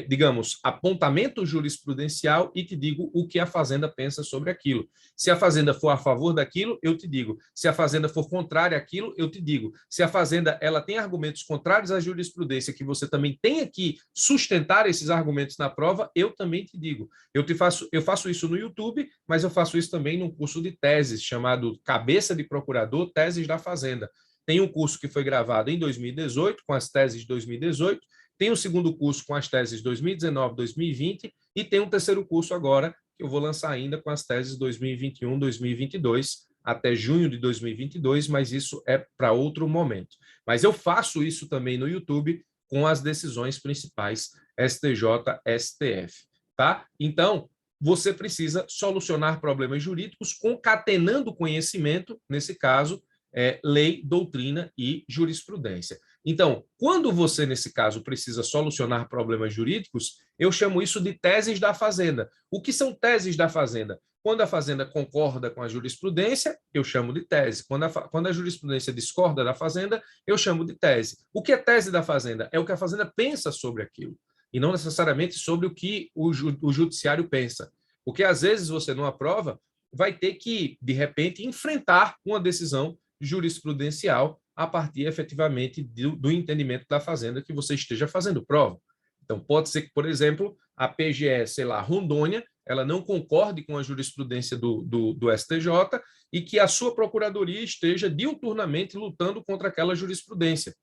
digamos, apontamento jurisprudencial e te digo o que a Fazenda pensa sobre aquilo. Se a Fazenda for a favor daquilo, eu te digo. Se a Fazenda for contrária àquilo, eu te digo. Se a Fazenda ela tem argumentos contrários à jurisprudência, que você também tenha que sustentar esses argumentos na prova, eu também te digo. Eu faço isso no YouTube, mas eu faço isso também num curso de teses chamado Cabeça de Procurador, Teses da Fazenda. Tem um curso que foi gravado em 2018, com as teses de 2018, tem um segundo curso com as teses de 2019, 2020, e tem um terceiro curso agora, que eu vou lançar ainda com as teses 2021, 2022, até junho de 2022, mas isso é para outro momento. Mas eu faço isso também no YouTube com as decisões principais STJ, STF, tá? Então, você precisa solucionar problemas jurídicos concatenando conhecimento, nesse caso, lei, doutrina e jurisprudência. Então, quando você, nesse caso, precisa solucionar problemas jurídicos, eu chamo isso de teses da Fazenda. O que são teses da Fazenda? Quando a Fazenda concorda com a jurisprudência, eu chamo de tese. Quando a jurisprudência discorda da Fazenda, eu chamo de tese. O que é tese da Fazenda? É o que a Fazenda pensa sobre aquilo, e não necessariamente sobre o que o judiciário pensa. Porque, às vezes, você, numa prova, vai ter que, de repente, enfrentar uma decisão jurisprudencial a partir, efetivamente, do entendimento da Fazenda que você esteja fazendo prova. Então, pode ser que, por exemplo, a PGE, sei lá, Rondônia, ela não concorde com a jurisprudência do STJ e que a sua procuradoria esteja diuturnamente lutando contra aquela jurisprudência.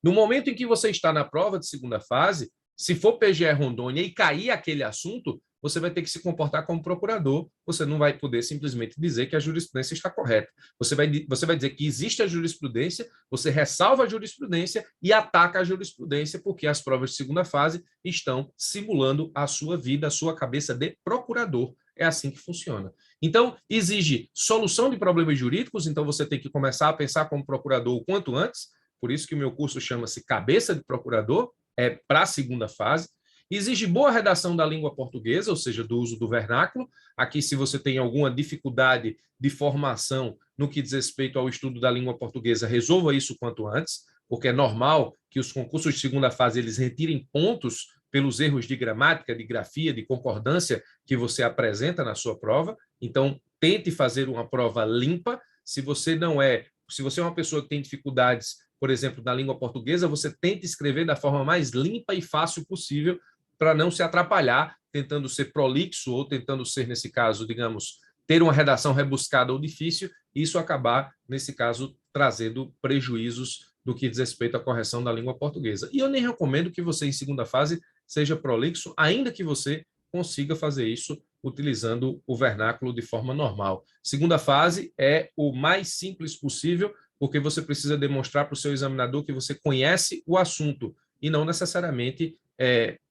No momento em que você está na prova de segunda fase, se for PGE Rondônia e cair aquele assunto, você vai ter que se comportar como procurador, você não vai poder simplesmente dizer que a jurisprudência está correta. Você vai dizer que existe a jurisprudência, você ressalva a jurisprudência e ataca a jurisprudência, porque as provas de segunda fase estão simulando a sua vida, a sua cabeça de procurador. É assim que funciona. Então, exige solução de problemas jurídicos, então você tem que começar a pensar como procurador o quanto antes, por isso que o meu curso chama-se Cabeça de Procurador, é para a segunda fase. Exige boa redação da língua portuguesa, ou seja, do uso do vernáculo. Aqui, se você tem alguma dificuldade de formação no que diz respeito ao estudo da língua portuguesa, resolva isso quanto antes, porque é normal que os concursos de segunda fase eles retirem pontos pelos erros de gramática, de grafia, de concordância que você apresenta na sua prova. Então, tente fazer uma prova limpa. Se você não é Se você é uma pessoa que tem dificuldades, por exemplo, na língua portuguesa, você tenta escrever da forma mais limpa e fácil possível para não se atrapalhar, tentando ser prolixo ou tentando ser, nesse caso, digamos, ter uma redação rebuscada ou difícil, e isso acabar, nesse caso, trazendo prejuízos do que diz respeito à correção da língua portuguesa. E eu nem recomendo que você, em segunda fase, seja prolixo, ainda que você consiga fazer isso utilizando o vernáculo de forma normal. Segunda fase é o mais simples possível, porque você precisa demonstrar para o seu examinador que você conhece o assunto e não necessariamente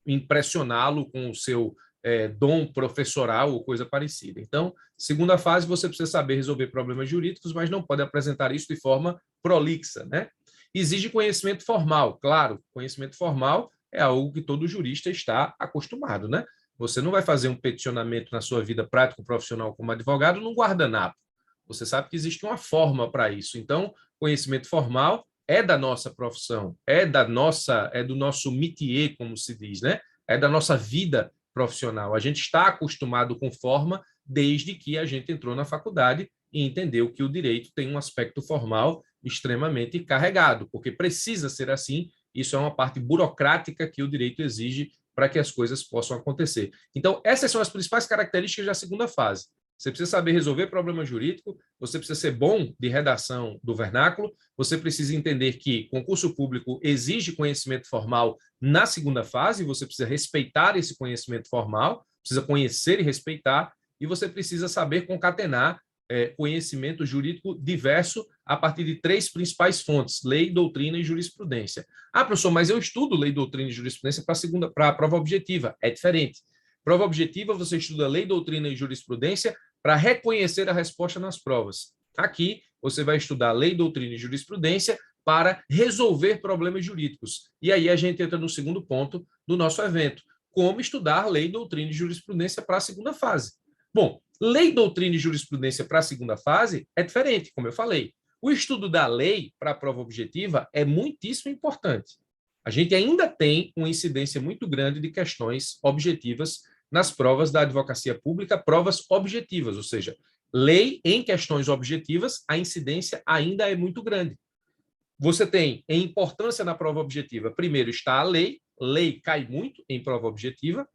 impressioná-lo com o seu dom professoral ou coisa parecida. Então, segunda fase, você precisa saber resolver problemas jurídicos, mas não pode apresentar isso de forma prolixa, né? Exige conhecimento formal, claro, conhecimento formal é algo que todo jurista está acostumado, né? Você não vai fazer um peticionamento na sua vida prático-profissional como advogado num guardanapo. Você sabe que existe uma forma para isso. Então, conhecimento formal é da nossa profissão, é do nosso métier, como se diz, né? É da nossa vida profissional. A gente está acostumado com forma desde que a gente entrou na faculdade e entendeu que o direito tem um aspecto formal extremamente carregado, porque precisa ser assim. Isso é uma parte burocrática que o direito exige para que as coisas possam acontecer. Então, essas são as principais características da segunda fase. Você precisa saber resolver problema jurídico, você precisa ser bom de redação do vernáculo, você precisa entender que concurso público exige conhecimento formal na segunda fase, você precisa respeitar esse conhecimento formal, precisa conhecer e respeitar, e você precisa saber concatenar conhecimento jurídico diverso a partir de 3 principais fontes: lei, doutrina e jurisprudência. Ah, professor, mas eu estudo lei, doutrina e jurisprudência para a prova objetiva. É diferente. Prova objetiva, você estuda lei, doutrina e jurisprudência para reconhecer a resposta nas provas. Aqui, você vai estudar lei, doutrina e jurisprudência para resolver problemas jurídicos. E aí a gente entra no segundo ponto do nosso evento: como estudar lei, doutrina e jurisprudência para a segunda fase. Bom, lei, doutrina e jurisprudência para a segunda fase é diferente, como eu falei. O estudo da lei para a prova objetiva é muitíssimo importante. A gente ainda tem uma incidência muito grande de questões objetivas nas provas da advocacia pública, provas objetivas, ou seja, lei em questões objetivas, a incidência ainda é muito grande. Você tem em importância na prova objetiva, primeiro está a lei cai muito em prova objetiva,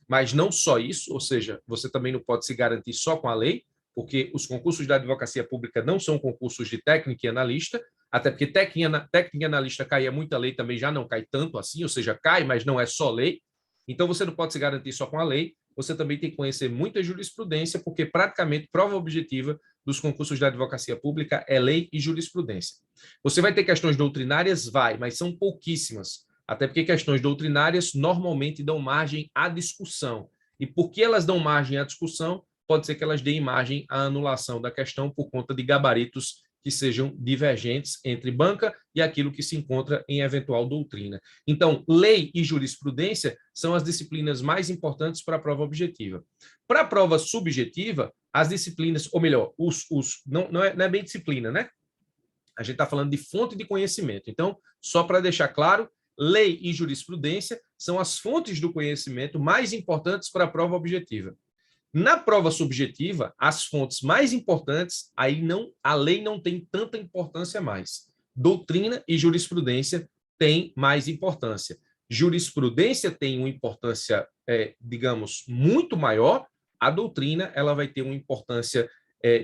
mas não só isso, ou seja, você também não pode se garantir só com a lei, porque os concursos da advocacia pública não são concursos de técnico e analista, até porque técnico e analista caia muita lei, também já não cai tanto assim, ou seja, cai, mas não é só lei. Então, você não pode se garantir só com a lei, você também tem que conhecer muita jurisprudência, porque praticamente prova objetiva dos concursos da advocacia pública é lei e jurisprudência. Você vai ter questões doutrinárias? Vai, mas são pouquíssimas. Até porque questões doutrinárias normalmente dão margem à discussão. E porque elas dão margem à discussão, pode ser que elas deem margem à anulação da questão por conta de gabaritos que sejam divergentes entre banca e aquilo que se encontra em eventual doutrina. Então, lei e jurisprudência são as disciplinas mais importantes para a prova objetiva. Para a prova subjetiva, as disciplinas, ou melhor, não é bem disciplina, né? A gente está falando de fonte de conhecimento. Então, só para deixar claro, lei e jurisprudência são as fontes do conhecimento mais importantes para a prova objetiva. Na prova subjetiva, as fontes mais importantes, aí não, a lei não tem tanta importância mais. Doutrina e jurisprudência têm mais importância. Jurisprudência tem uma importância, digamos, muito maior. A doutrina ela vai ter uma importância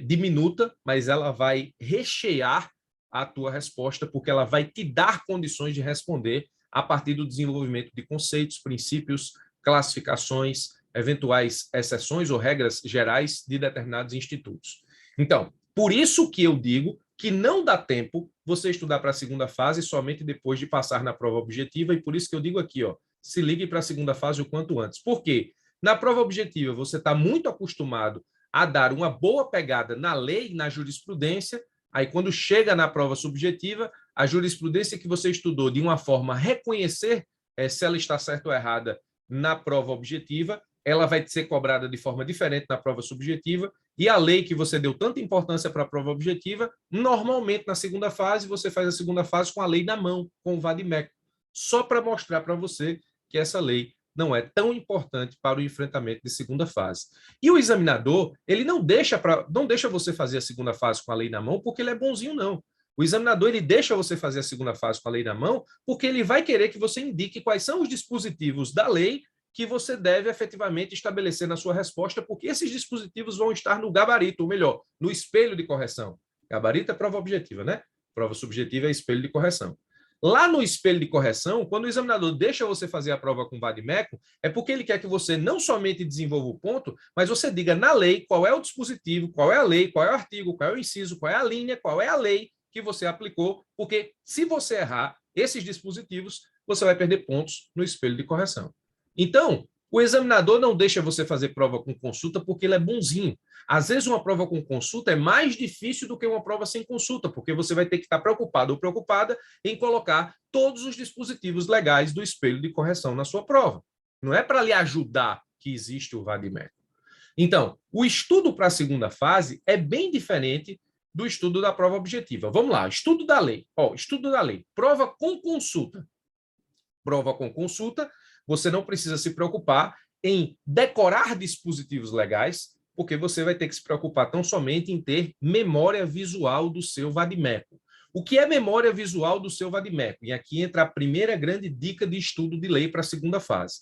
diminuta, mas ela vai rechear a tua resposta, porque ela vai te dar condições de responder a partir do desenvolvimento de conceitos, princípios, classificações, eventuais exceções ou regras gerais de determinados institutos. Então, por isso que eu digo que não dá tempo você estudar para a segunda fase somente depois de passar na prova objetiva, e por isso que eu digo aqui, ó, se ligue para a segunda fase o quanto antes. Por quê? Na prova objetiva, você está muito acostumado a dar uma boa pegada na lei e na jurisprudência. Aí, quando chega na prova subjetiva, a jurisprudência que você estudou de uma forma a reconhecer se ela está certa ou errada na prova objetiva, ela vai ser cobrada de forma diferente na prova subjetiva, e a lei que você deu tanta importância para a prova objetiva, normalmente na segunda fase, você faz a segunda fase com a lei na mão, com o vade-mecum, só para mostrar para você que essa lei não é tão importante para o enfrentamento de segunda fase. E o examinador, ele não deixa você fazer a segunda fase com a lei na mão porque ele é bonzinho, não. O examinador ele deixa você fazer a segunda fase com a lei na mão, porque ele vai querer que você indique quais são os dispositivos da lei que você deve efetivamente estabelecer na sua resposta, porque esses dispositivos vão estar no gabarito, ou melhor, no espelho de correção. Gabarito é prova objetiva, né? Prova subjetiva é espelho de correção. Lá no espelho de correção, quando o examinador deixa você fazer a prova com vade-mecum, é porque ele quer que você não somente desenvolva o ponto, mas você diga na lei qual é o dispositivo, qual é a lei, qual é o artigo, qual é o inciso, qual é a linha, qual é a lei que você aplicou, porque se você errar esses dispositivos, você vai perder pontos no espelho de correção. Então, o examinador não deixa você fazer prova com consulta porque ele é bonzinho. Às vezes, uma prova com consulta é mais difícil do que uma prova sem consulta, porque você vai ter que estar preocupado ou preocupada em colocar todos os dispositivos legais do espelho de correção na sua prova. Não é para lhe ajudar que existe o vade-mecum. Então, o estudo para a segunda fase é bem diferente do estudo da prova objetiva. Vamos lá, estudo da lei. Estudo da lei. Prova com consulta. Prova com consulta, você não precisa se preocupar em decorar dispositivos legais, porque você vai ter que se preocupar tão somente em ter memória visual do seu vade-mecum. O que é memória visual do seu vade-mecum? E aqui entra a primeira grande dica de estudo de lei para a segunda fase.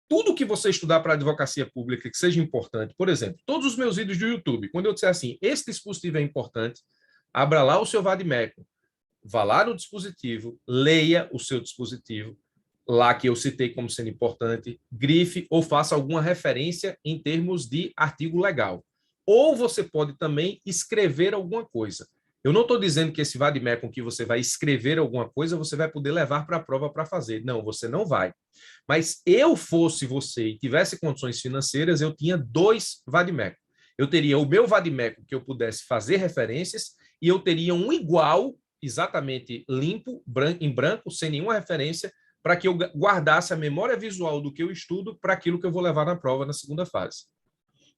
Tudo que você estudar para a advocacia pública que seja importante, por exemplo, todos os meus vídeos do YouTube, quando eu disser assim, esse dispositivo é importante, abra lá o seu vade-mecum, vá lá no dispositivo, leia o seu dispositivo, lá que eu citei como sendo importante, grife ou faça alguma referência em termos de artigo legal. Ou você pode também escrever alguma coisa. Eu não estou dizendo que esse vade-mecum que você vai escrever alguma coisa, você vai poder levar para a prova para fazer. Não, você não vai. Mas eu fosse você e tivesse condições financeiras, eu tinha 2 vade-mecum. Eu teria o meu vade-mecum que eu pudesse fazer referências e eu teria um igual, exatamente limpo, em branco, sem nenhuma referência, para que eu guardasse a memória visual do que eu estudo para aquilo que eu vou levar na prova na segunda fase.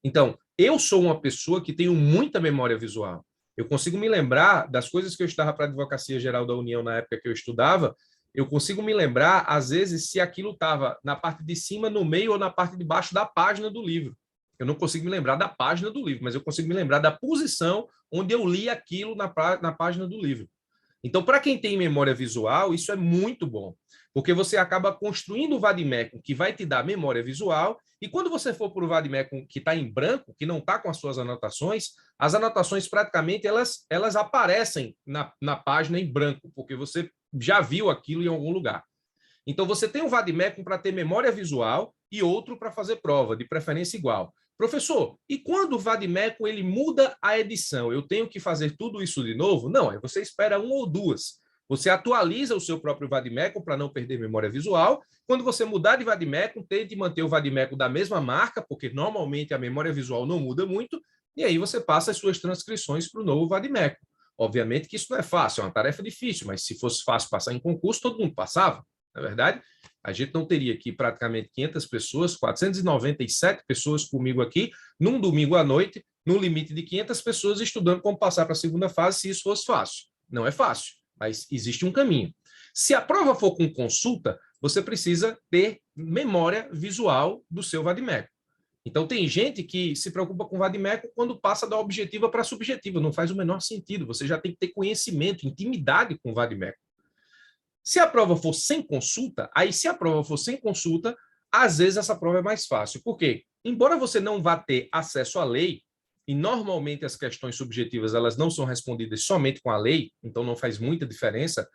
Então, eu sou uma pessoa que tenho muita memória visual. Eu consigo me lembrar das coisas que eu estava para a Advocacia Geral da União na época que eu estudava, eu consigo me lembrar, às vezes, se aquilo estava na parte de cima, no meio ou na parte de baixo da página do livro. Eu não consigo me lembrar da página do livro, mas eu consigo me lembrar da posição onde eu li aquilo na página do livro. Então, para quem tem memória visual, isso é muito bom, porque você acaba construindo o vade-mecum que vai te dar memória visual, e quando você for para o vade-mecum que está em branco, que não está com as suas anotações, as anotações praticamente elas aparecem na página em branco, porque você já viu aquilo em algum lugar. Então, você tem um vade-mecum para ter memória visual e outro para fazer prova, de preferência igual. Professor, e quando o vade-mecum ele muda a edição, eu tenho que fazer tudo isso de novo? Não, aí você espera 1 ou 2. Você atualiza o seu próprio vade-mecum para não perder memória visual. Quando você mudar de vade-mecum, tente manter o vade-mecum da mesma marca, porque normalmente a memória visual não muda muito, e aí você passa as suas transcrições para o novo vade-mecum. Obviamente que isso não é fácil, é uma tarefa difícil, mas se fosse fácil passar em concurso, todo mundo passava. Na verdade, a gente não teria aqui praticamente 500 pessoas, 497 pessoas comigo aqui, num domingo à noite, no limite de 500 pessoas estudando como passar para a segunda fase, se isso fosse fácil. Não é fácil, mas existe um caminho. Se a prova for com consulta, você precisa ter memória visual do seu vade-mecum. Então, tem gente que se preocupa com vade-mecum quando passa da objetiva para a subjetiva. Não faz o menor sentido. Você já tem que ter conhecimento, intimidade com o vade-mecum. Se a prova for sem consulta, às vezes essa prova é mais fácil. Por quê? Embora você não vá ter acesso à lei, e normalmente as questões subjetivas elas não são respondidas somente com a lei, então não faz muita diferença,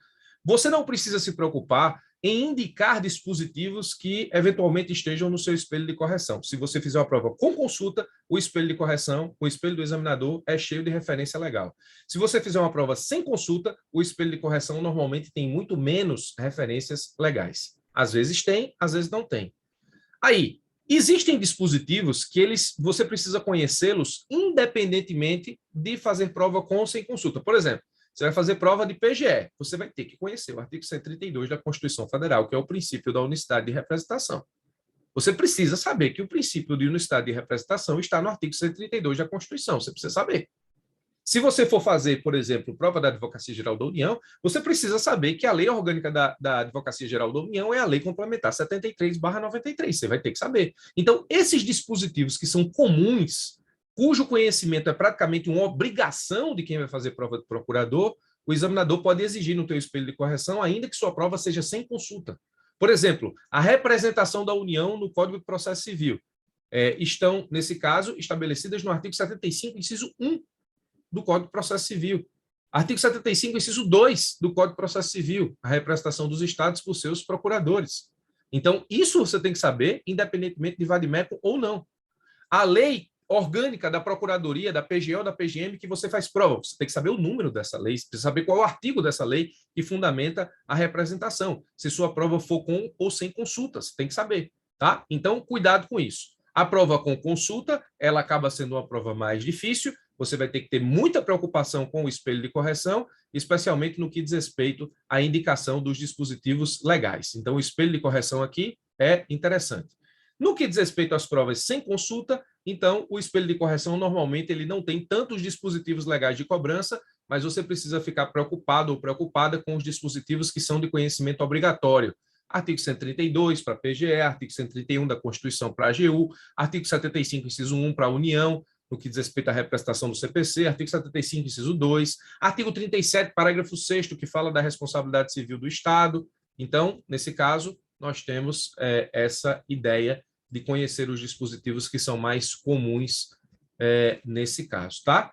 você não precisa se preocupar em indicar dispositivos que eventualmente estejam no seu espelho de correção. Se você fizer uma prova com consulta, o espelho de correção, o espelho do examinador é cheio de referência legal. Se você fizer uma prova sem consulta, o espelho de correção normalmente tem muito menos referências legais. Às vezes tem, às vezes não tem. Aí, existem dispositivos que você precisa conhecê-los independentemente de fazer prova com ou sem consulta. Por exemplo, você vai fazer prova de PGE, você vai ter que conhecer o artigo 132 da Constituição Federal, que é o princípio da unicidade de representação. Você precisa saber que o princípio de unicidade de representação está no artigo 132 da Constituição, você precisa saber. Se você for fazer, por exemplo, prova da Advocacia Geral da União, você precisa saber que a lei orgânica da Advocacia Geral da União é a lei complementar 73/93, você vai ter que saber. Então, esses dispositivos que são comuns cujo conhecimento é praticamente uma obrigação de quem vai fazer prova de procurador, o examinador pode exigir no teu espelho de correção, ainda que sua prova seja sem consulta. Por exemplo, a representação da União no Código de Processo Civil estão, nesse caso, estabelecidas no artigo 75, inciso 1 do Código de Processo Civil. Artigo 75, inciso 2 do Código de Processo Civil, a representação dos estados por seus procuradores. Então, isso você tem que saber, independentemente de vadimécum ou não. A lei orgânica da Procuradoria, da PGE ou da PGM, que você faz prova. Você tem que saber o número dessa lei, você precisa saber qual é o artigo dessa lei que fundamenta a representação. Se sua prova for com ou sem consulta, você tem que saber, tá? Então, cuidado com isso. A prova com consulta, ela acaba sendo uma prova mais difícil, você vai ter que ter muita preocupação com o espelho de correção, especialmente no que diz respeito à indicação dos dispositivos legais. Então, o espelho de correção aqui é interessante. No que diz respeito às provas sem consulta, então, o espelho de correção, normalmente, ele não tem tantos dispositivos legais de cobrança, mas você precisa ficar preocupado ou preocupada com os dispositivos que são de conhecimento obrigatório. Artigo 132 para a PGE, artigo 131 da Constituição para a AGU, artigo 75, inciso 1 para a União, no que diz respeito à representação do CPC, artigo 75, inciso 2, artigo 37, parágrafo 6º, que fala da responsabilidade civil do Estado. Então, nesse caso, nós temos essa ideia de conhecer os dispositivos que são mais comuns nesse caso, tá?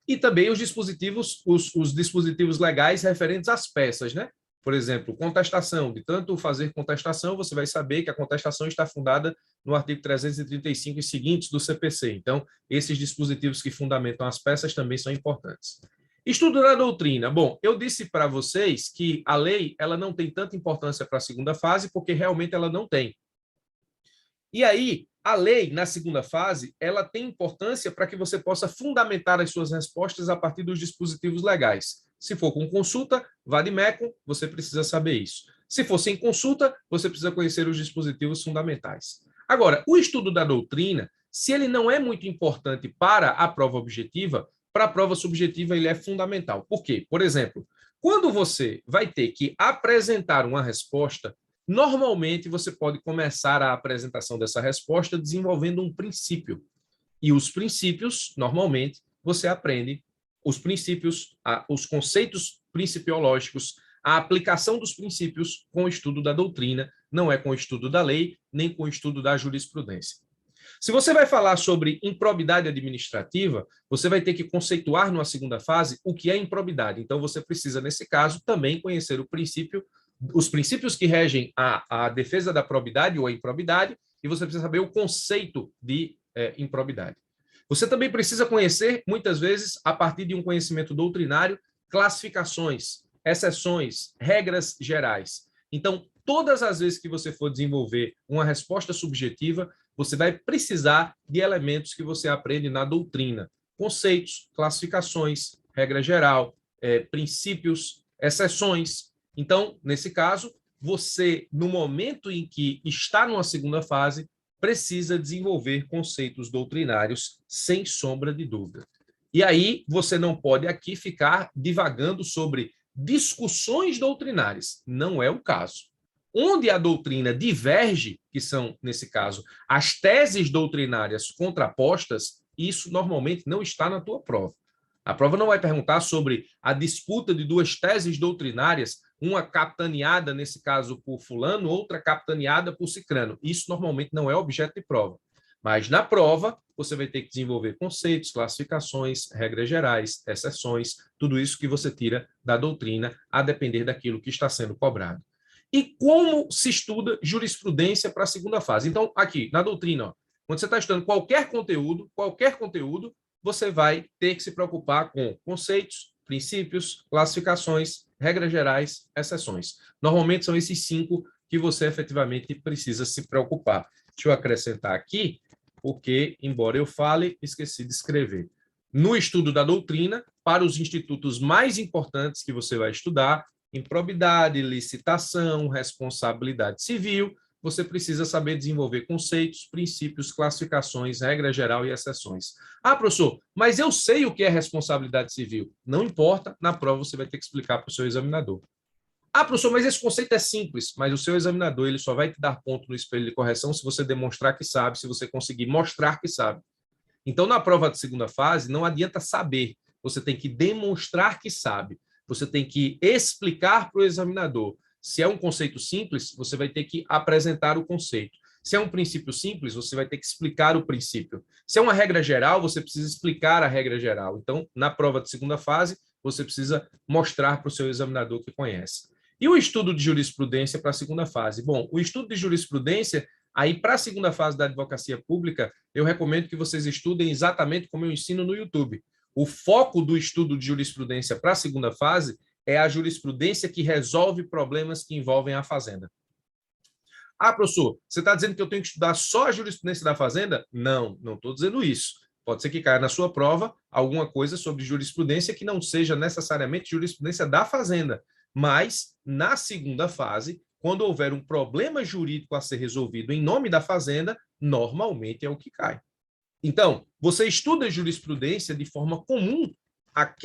E também os dispositivos, os dispositivos legais referentes às peças, né? Por exemplo, contestação. De tanto fazer contestação, você vai saber que a contestação está fundada no artigo 335 e seguintes do CPC. Então, esses dispositivos que fundamentam as peças também são importantes. Estudo da doutrina. Bom, eu disse para vocês que a lei ela não tem tanta importância para a segunda fase, porque realmente ela não tem. E aí, a lei, na segunda fase, ela tem importância para que você possa fundamentar as suas respostas a partir dos dispositivos legais. Se for com consulta, vadimécum, você precisa saber isso. Se for sem consulta, você precisa conhecer os dispositivos fundamentais. Agora, o estudo da doutrina, se ele não é muito importante para a prova objetiva, para a prova subjetiva ele é fundamental. Por quê? Por exemplo, quando você vai ter que apresentar uma resposta, normalmente você pode começar a apresentação dessa resposta desenvolvendo um princípio. E os princípios, normalmente, você aprende os princípios, os conceitos principiológicos, a aplicação dos princípios com o estudo da doutrina, não é com o estudo da lei, nem com o estudo da jurisprudência. Se você vai falar sobre improbidade administrativa, você vai ter que conceituar numa segunda fase o que é improbidade. Então, você precisa, nesse caso, também conhecer o princípio, os princípios que regem a defesa da probidade ou a improbidade, e você precisa saber o conceito de improbidade. Você também precisa conhecer, muitas vezes, a partir de um conhecimento doutrinário, classificações, exceções, regras gerais. Então, todas as vezes que você for desenvolver uma resposta subjetiva, você vai precisar de elementos que você aprende na doutrina. Conceitos, classificações, regra geral, princípios, exceções. Então, nesse caso, você, no momento em que está numa segunda fase, precisa desenvolver conceitos doutrinários sem sombra de dúvida. E aí, você não pode aqui ficar divagando sobre discussões doutrinárias. Não é o caso. Onde a doutrina diverge, que são, nesse caso, as teses doutrinárias contrapostas, isso normalmente não está na tua prova. A prova não vai perguntar sobre a disputa de duas teses doutrinárias, uma capitaneada, nesse caso, por fulano, outra capitaneada por cicrano. Isso normalmente não é objeto de prova. Mas na prova, você vai ter que desenvolver conceitos, classificações, regras gerais, exceções, tudo isso que você tira da doutrina, a depender daquilo que está sendo cobrado. E como se estuda jurisprudência para a segunda fase? Então, aqui, na doutrina, quando você está estudando qualquer conteúdo, você vai ter que se preocupar com conceitos, princípios, classificações, regras gerais, exceções. Normalmente são esses 5 que você efetivamente precisa se preocupar. Deixa eu acrescentar aqui, porque, embora eu fale, esqueci de escrever. No estudo da doutrina, para os institutos mais importantes que você vai estudar, improbidade, licitação, responsabilidade civil, você precisa saber desenvolver conceitos, princípios, classificações, regra geral e exceções. Ah, professor, mas eu sei o que é responsabilidade civil. Não importa, na prova você vai ter que explicar para o seu examinador. Ah, professor, mas esse conceito é simples, mas o seu examinador ele só vai te dar ponto no espelho de correção se você demonstrar que sabe, se você conseguir mostrar que sabe. Então, na prova de segunda fase, não adianta saber, você tem que demonstrar que sabe, você tem que explicar para o examinador. Se é um conceito simples, você vai ter que apresentar o conceito. Se é um princípio simples, você vai ter que explicar o princípio. Se é uma regra geral, você precisa explicar a regra geral. Então, na prova de segunda fase, você precisa mostrar para o seu examinador que conhece. E o estudo de jurisprudência para a segunda fase? Bom, o estudo de jurisprudência, aí para a segunda fase da advocacia pública, eu recomendo que vocês estudem exatamente como eu ensino no YouTube. O foco do estudo de jurisprudência para a segunda fase é a jurisprudência que resolve problemas que envolvem a fazenda. Ah, professor, você está dizendo que eu tenho que estudar só a jurisprudência da fazenda? Não, não estou dizendo isso. Pode ser que caia na sua prova alguma coisa sobre jurisprudência que não seja necessariamente jurisprudência da fazenda. Mas, na segunda fase, quando houver um problema jurídico a ser resolvido em nome da fazenda, normalmente é o que cai. Então, você estuda jurisprudência de forma comum.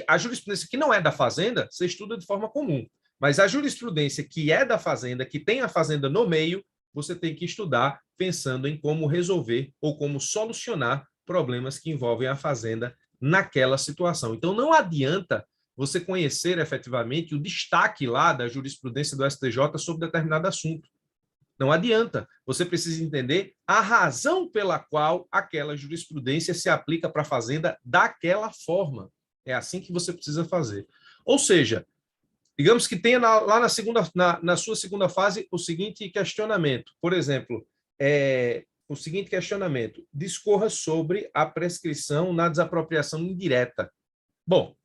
A jurisprudência que não é da fazenda, você estuda de forma comum. Mas a jurisprudência que é da fazenda, que tem a fazenda no meio, você tem que estudar pensando em como resolver ou como solucionar problemas que envolvem a fazenda naquela situação. Então, não adianta você conhecer efetivamente o destaque lá da jurisprudência do STJ sobre determinado assunto. Não adianta. Você precisa entender a razão pela qual aquela jurisprudência se aplica para a fazenda daquela forma. É assim que você precisa fazer. Ou seja, digamos que tenha lá na sua segunda fase o seguinte questionamento. Por exemplo, o seguinte questionamento. Discorra sobre a prescrição na desapropriação indireta. Bom,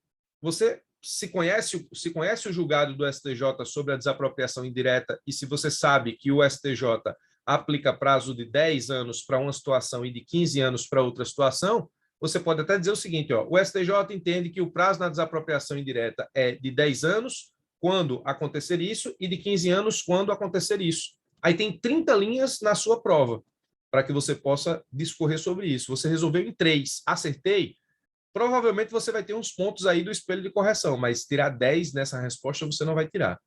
você se conhece o julgado do STJ sobre a desapropriação indireta e se você sabe que o STJ aplica prazo de 10 anos para uma situação e de 15 anos para outra situação, você pode até dizer o seguinte, ó, o STJ entende que o prazo na desapropriação indireta é de 10 anos quando acontecer isso e de 15 anos quando acontecer isso. Aí tem 30 linhas na sua prova para que você possa discorrer sobre isso. Você resolveu em 3, acertei? Provavelmente você vai ter uns pontos aí do espelho de correção, mas tirar 10 nessa resposta você não vai tirar.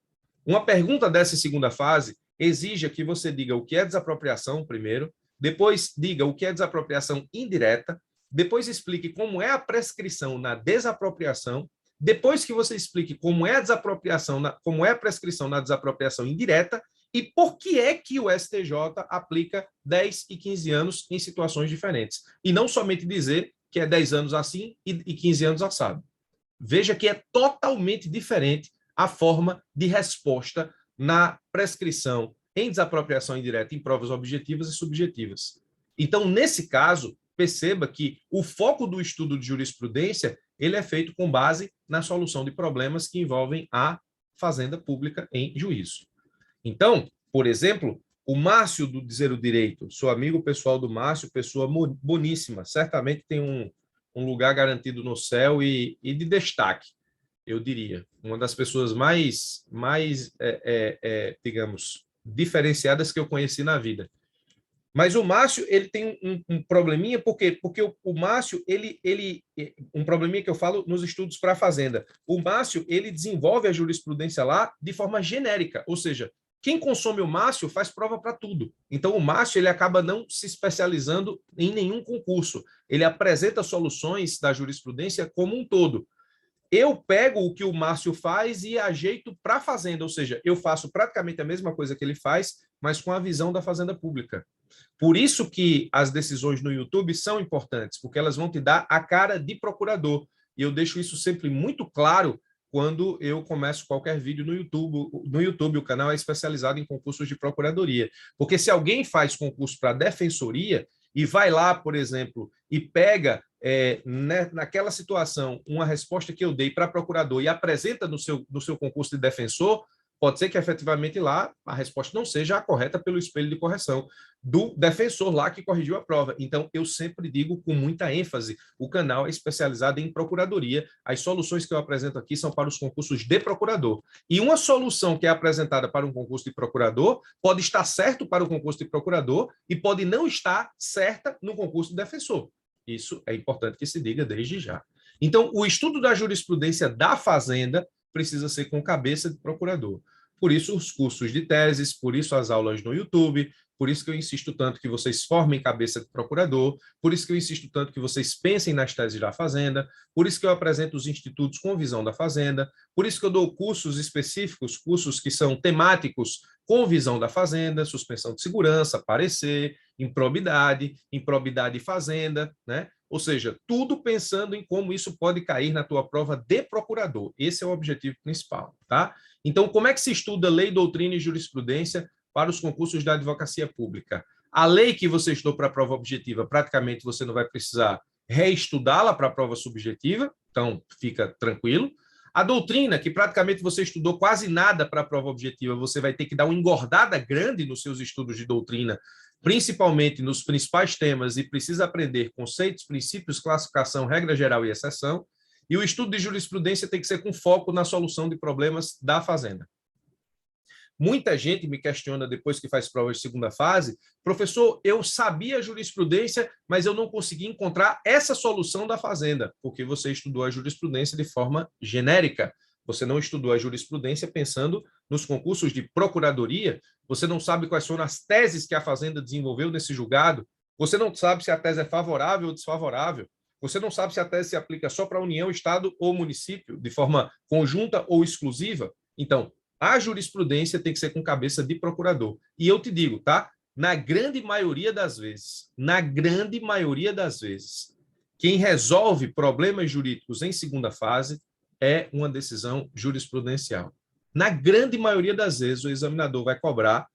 Uma pergunta dessa segunda fase exige que você diga o que é desapropriação primeiro, depois diga o que é desapropriação indireta, depois explique como é a prescrição na desapropriação, depois que você explique como é a desapropriação, como é a prescrição na desapropriação indireta e por que é que o STJ aplica 10 e 15 anos em situações diferentes. E não somente dizer que é 10 anos assim e 15 anos assado. Veja que é totalmente diferente a forma de resposta na prescrição em desapropriação indireta em provas objetivas e subjetivas. Então, nesse caso, perceba que o foco do estudo de jurisprudência ele é feito com base na solução de problemas que envolvem a fazenda pública em juízo. Então, por exemplo, o Márcio do Dizer o Direito, sou amigo pessoal do Márcio, pessoa boníssima, certamente tem um lugar garantido no céu e de destaque, eu diria. Uma das pessoas mais digamos, diferenciadas que eu conheci na vida. Mas o Márcio, ele tem um probleminha, por quê? Porque o Márcio, um probleminha que eu falo nos estudos para a Fazenda. O Márcio, ele desenvolve a jurisprudência lá de forma genérica, ou seja, quem consome o Márcio faz prova para tudo. Então, o Márcio ele acaba não se especializando em nenhum concurso. Ele apresenta soluções da jurisprudência como um todo. Eu pego o que o Márcio faz e ajeito para a Fazenda, ou seja, eu faço praticamente a mesma coisa que ele faz, mas com a visão da Fazenda Pública. Por isso que as decisões no YouTube são importantes, porque elas vão te dar a cara de procurador. E eu deixo isso sempre muito claro quando eu começo qualquer vídeo no YouTube. No YouTube, o canal é especializado em concursos de procuradoria. Porque se alguém faz concurso para defensoria e vai lá, por exemplo, e pega naquela situação uma resposta que eu dei para procurador e apresenta no seu concurso de defensor, pode ser que efetivamente lá a resposta não seja a correta pelo espelho de correção do defensor lá que corrigiu a prova. Então, eu sempre digo com muita ênfase, o canal é especializado em procuradoria, as soluções que eu apresento aqui são para os concursos de procurador. E uma solução que é apresentada para um concurso de procurador pode estar certo para o concurso de procurador e pode não estar certa no concurso de defensor. Isso é importante que se diga desde já. Então, o estudo da jurisprudência da Fazenda precisa ser com cabeça de procurador. Por isso os cursos de teses, por isso as aulas no YouTube, por isso que eu insisto tanto que vocês formem cabeça de procurador, por isso que eu insisto tanto que vocês pensem nas teses da Fazenda, por isso que eu apresento os institutos com visão da Fazenda, por isso que eu dou cursos específicos, cursos que são temáticos com visão da Fazenda, suspensão de segurança, parecer, improbidade, improbidade e Fazenda, né? Ou seja, tudo pensando em como isso pode cair na tua prova de procurador. Esse é o objetivo principal, tá? Então, como é que se estuda lei, doutrina e jurisprudência para os concursos da advocacia pública? A lei que você estudou para a prova objetiva, praticamente você não vai precisar reestudá-la para a prova subjetiva, então fica tranquilo. A doutrina, que praticamente você estudou quase nada para a prova objetiva, você vai ter que dar uma engordada grande nos seus estudos de doutrina, principalmente nos principais temas, e precisa aprender conceitos, princípios, classificação, regra geral e exceção. E o estudo de jurisprudência tem que ser com foco na solução de problemas da Fazenda. Muita gente me questiona depois que faz prova de segunda fase, professor, eu sabia a jurisprudência, mas eu não consegui encontrar essa solução da Fazenda, porque você estudou a jurisprudência de forma genérica. Você não estudou a jurisprudência pensando nos concursos de procuradoria, você não sabe quais foram as teses que a Fazenda desenvolveu nesse julgado, você não sabe se a tese é favorável ou desfavorável, você não sabe se a tese se aplica só para a União, Estado ou município, de forma conjunta ou exclusiva. Então, a jurisprudência tem que ser com cabeça de procurador. E eu te digo, tá? Na grande maioria das vezes, quem resolve problemas jurídicos em segunda fase é uma decisão jurisprudencial. Na grande maioria das vezes, o examinador vai cobrar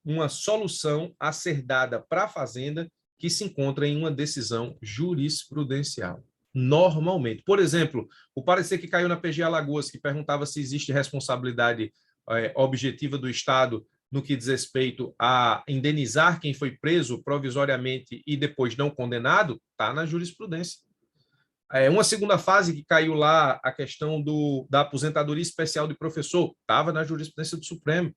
uma solução a ser dada para a Fazenda que se encontra em uma decisão jurisprudencial. Normalmente. Por exemplo, o parecer que caiu na PG Alagoas, que perguntava se existe responsabilidade objetiva do Estado no que diz respeito a indenizar quem foi preso provisoriamente e depois não condenado, está na jurisprudência. Uma segunda fase que caiu lá, a questão da aposentadoria especial de professor, estava na jurisprudência do Supremo.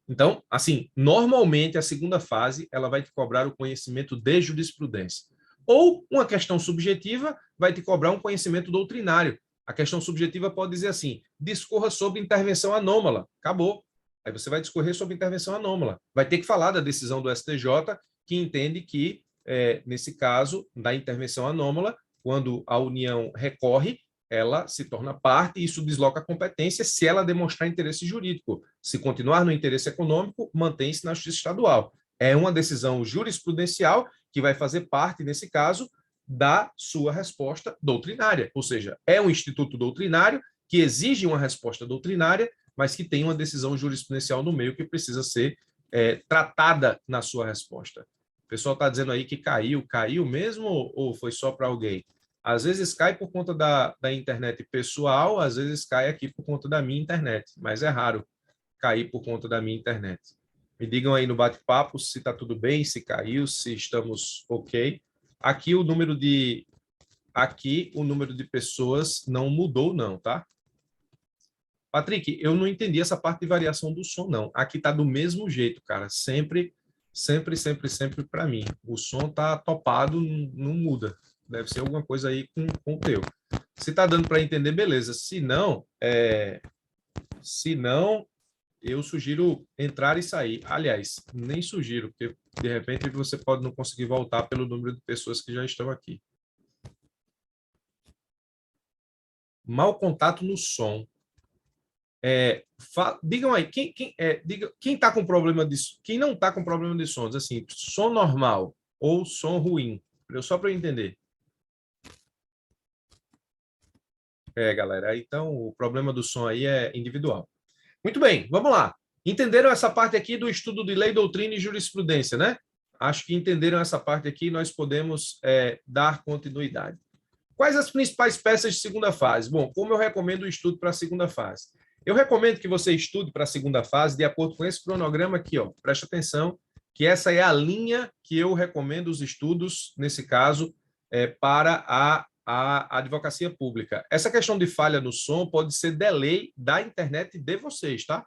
Então, assim, normalmente a segunda fase ela vai te cobrar o conhecimento de jurisprudência. Ou uma questão subjetiva vai te cobrar um conhecimento doutrinário. A questão subjetiva pode dizer assim, discorra sobre intervenção anômala. Acabou. Aí você vai discorrer sobre intervenção anômala. Vai ter que falar da decisão do STJ, que entende que, nesse caso, da intervenção anômala, quando a União recorre, ela se torna parte e isso desloca a competência se ela demonstrar interesse jurídico. Se continuar no interesse econômico, mantém-se na justiça estadual. É uma decisão jurisprudencial que vai fazer parte, nesse caso, da sua resposta doutrinária. Ou seja, é um instituto doutrinário que exige uma resposta doutrinária, mas que tem uma decisão jurisprudencial no meio que precisa ser tratada na sua resposta. O pessoal está dizendo aí que caiu mesmo ou foi só para alguém? Às vezes cai por conta da internet pessoal, às vezes cai aqui por conta da minha internet, mas é raro cair por conta da minha internet. Me digam aí no bate-papo se está tudo bem, se caiu, se estamos ok. Aqui o número de pessoas não mudou não, tá? Patrick, eu não entendi essa parte de variação do som não. Aqui está do mesmo jeito, cara, sempre para mim. O som tá topado, não muda. Deve ser alguma coisa aí com o teu. Se está dando para entender, beleza. Se não, eu sugiro entrar e sair. Aliás, nem sugiro, porque de repente você pode não conseguir voltar pelo número de pessoas que já estão aqui. Mau contato no som. Digam aí, quem tá com problema de, quem não está com problema de sons, assim, som normal ou som ruim, só para eu entender. Galera, então o problema do som aí é individual. Muito bem, vamos lá. Entenderam essa parte aqui do estudo de lei, doutrina e jurisprudência, né? Acho que entenderam essa parte aqui, nós podemos dar continuidade. Quais as principais peças de segunda fase? Bom, como eu recomendo o estudo para a segunda fase? Eu recomendo que você estude para a segunda fase de acordo com esse cronograma aqui, ó. Preste atenção, que essa é a linha que eu recomendo os estudos, nesse caso, para a advocacia pública. Essa questão de falha no som pode ser delay da internet de vocês, tá?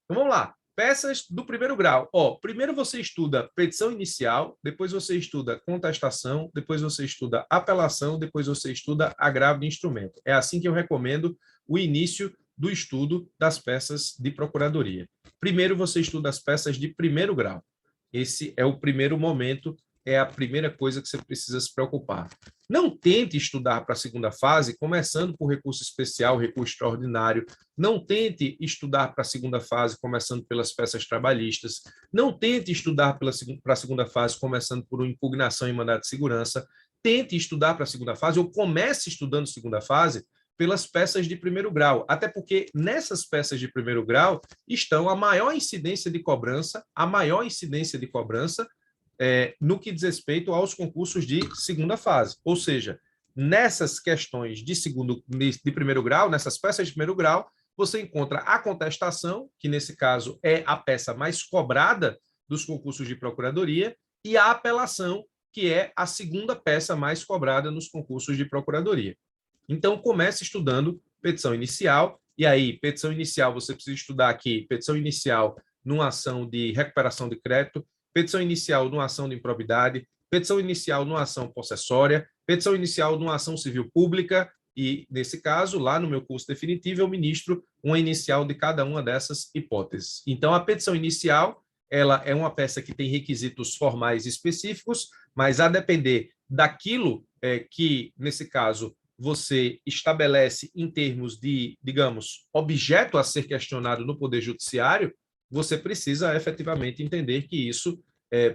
Então, vamos lá. Peças do primeiro grau. Primeiro você estuda petição inicial, depois você estuda contestação, depois você estuda apelação, depois você estuda agravo de instrumento. É assim que eu recomendo o início do estudo das peças de procuradoria. Primeiro, você estuda as peças de primeiro grau. Esse é o primeiro momento, é a primeira coisa que você precisa se preocupar. Não tente estudar para a segunda fase, começando por recurso especial, recurso extraordinário. Não tente estudar para a segunda fase, começando pelas peças trabalhistas. Não tente estudar para a segunda fase, começando por uma impugnação em mandado de segurança. Tente estudar para a segunda fase, ou comece estudando segunda fase, pelas peças de primeiro grau, até porque nessas peças de primeiro grau estão a maior incidência de cobrança, no que diz respeito aos concursos de segunda fase. Ou seja, nessas questões de primeiro grau, nessas peças de primeiro grau, você encontra a contestação, que nesse caso é a peça mais cobrada dos concursos de procuradoria, e a apelação, que é a segunda peça mais cobrada nos concursos de procuradoria. Então, comece estudando petição inicial, e aí, petição inicial, você precisa estudar aqui, petição inicial numa ação de recuperação de crédito, petição inicial numa ação de improbidade, petição inicial numa ação possessória, petição inicial numa ação civil pública, e, nesse caso, lá no meu curso definitivo, eu ministro uma inicial de cada uma dessas hipóteses. Então, a petição inicial, ela é uma peça que tem requisitos formais específicos, mas a depender daquilo que, nesse caso, você estabelece em termos de, digamos, objeto a ser questionado no Poder Judiciário, você precisa efetivamente entender que isso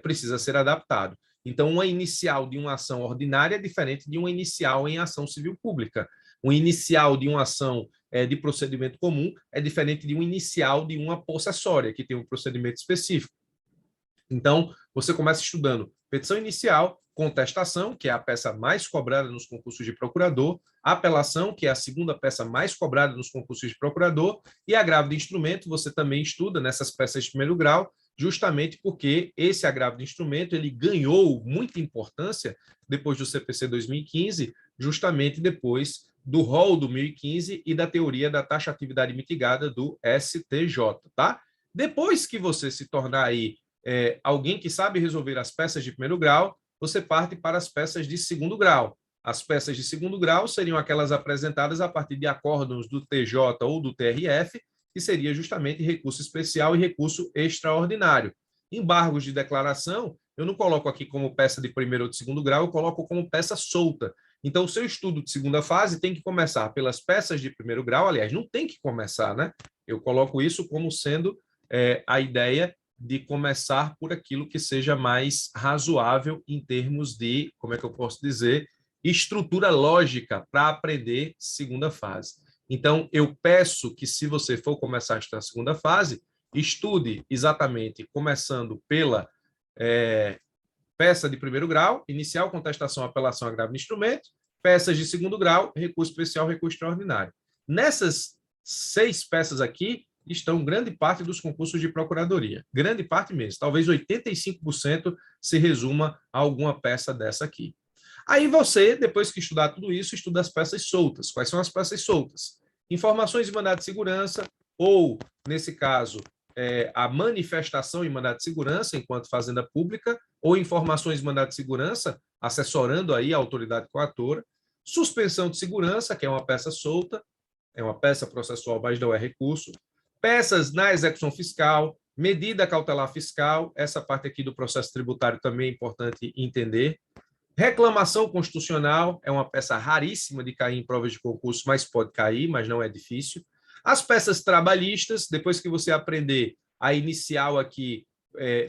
precisa ser adaptado. Então, uma inicial de uma ação ordinária é diferente de uma inicial em ação civil pública. Uma inicial de uma ação de procedimento comum é diferente de uma inicial de uma possessória, que tem um procedimento específico. Então, você começa estudando petição inicial, contestação, que é a peça mais cobrada nos concursos de procurador, apelação, que é a segunda peça mais cobrada nos concursos de procurador, e agravo de instrumento, você também estuda nessas peças de primeiro grau, justamente porque esse agravo de instrumento ele ganhou muita importância depois do CPC 2015, justamente depois do rol do 1015 e da teoria da taxatividade mitigada do STJ, tá? Depois que você se tornar aí alguém que sabe resolver as peças de primeiro grau, você parte para as peças de segundo grau. As peças de segundo grau seriam aquelas apresentadas a partir de acórdãos do TJ ou do TRF, que seria justamente recurso especial e recurso extraordinário. Embargos de declaração, eu não coloco aqui como peça de primeiro ou de segundo grau, eu coloco como peça solta. Então, o seu estudo de segunda fase tem que começar pelas peças de primeiro grau, aliás, não tem que começar, né? Eu coloco isso como sendo a ideia de começar por aquilo que seja mais razoável em termos de, como é que eu posso dizer, estrutura lógica para aprender segunda fase. Então, eu peço que, se você for começar a estudar a segunda fase, estude exatamente começando pela peça de primeiro grau, inicial, contestação, apelação, agravo de instrumento, peças de segundo grau, recurso especial, recurso extraordinário. Nessas 6 peças aqui, estão grande parte dos concursos de procuradoria. Grande parte mesmo. Talvez 85% se resuma a alguma peça dessa aqui. Aí você, depois que estudar tudo isso, estuda as peças soltas. Quais são as peças soltas? Informações de mandado de segurança, ou, nesse caso, a manifestação em mandado de segurança enquanto fazenda pública, ou informações de mandado de segurança, assessorando aí a autoridade coatora. Suspensão de segurança, que é uma peça solta, é uma peça processual, mas não é recurso. Peças na execução fiscal, medida cautelar fiscal, essa parte aqui do processo tributário também é importante entender. Reclamação constitucional, é uma peça raríssima de cair em provas de concurso, mas pode cair, mas não é difícil. As peças trabalhistas, depois que você aprender a inicial aqui,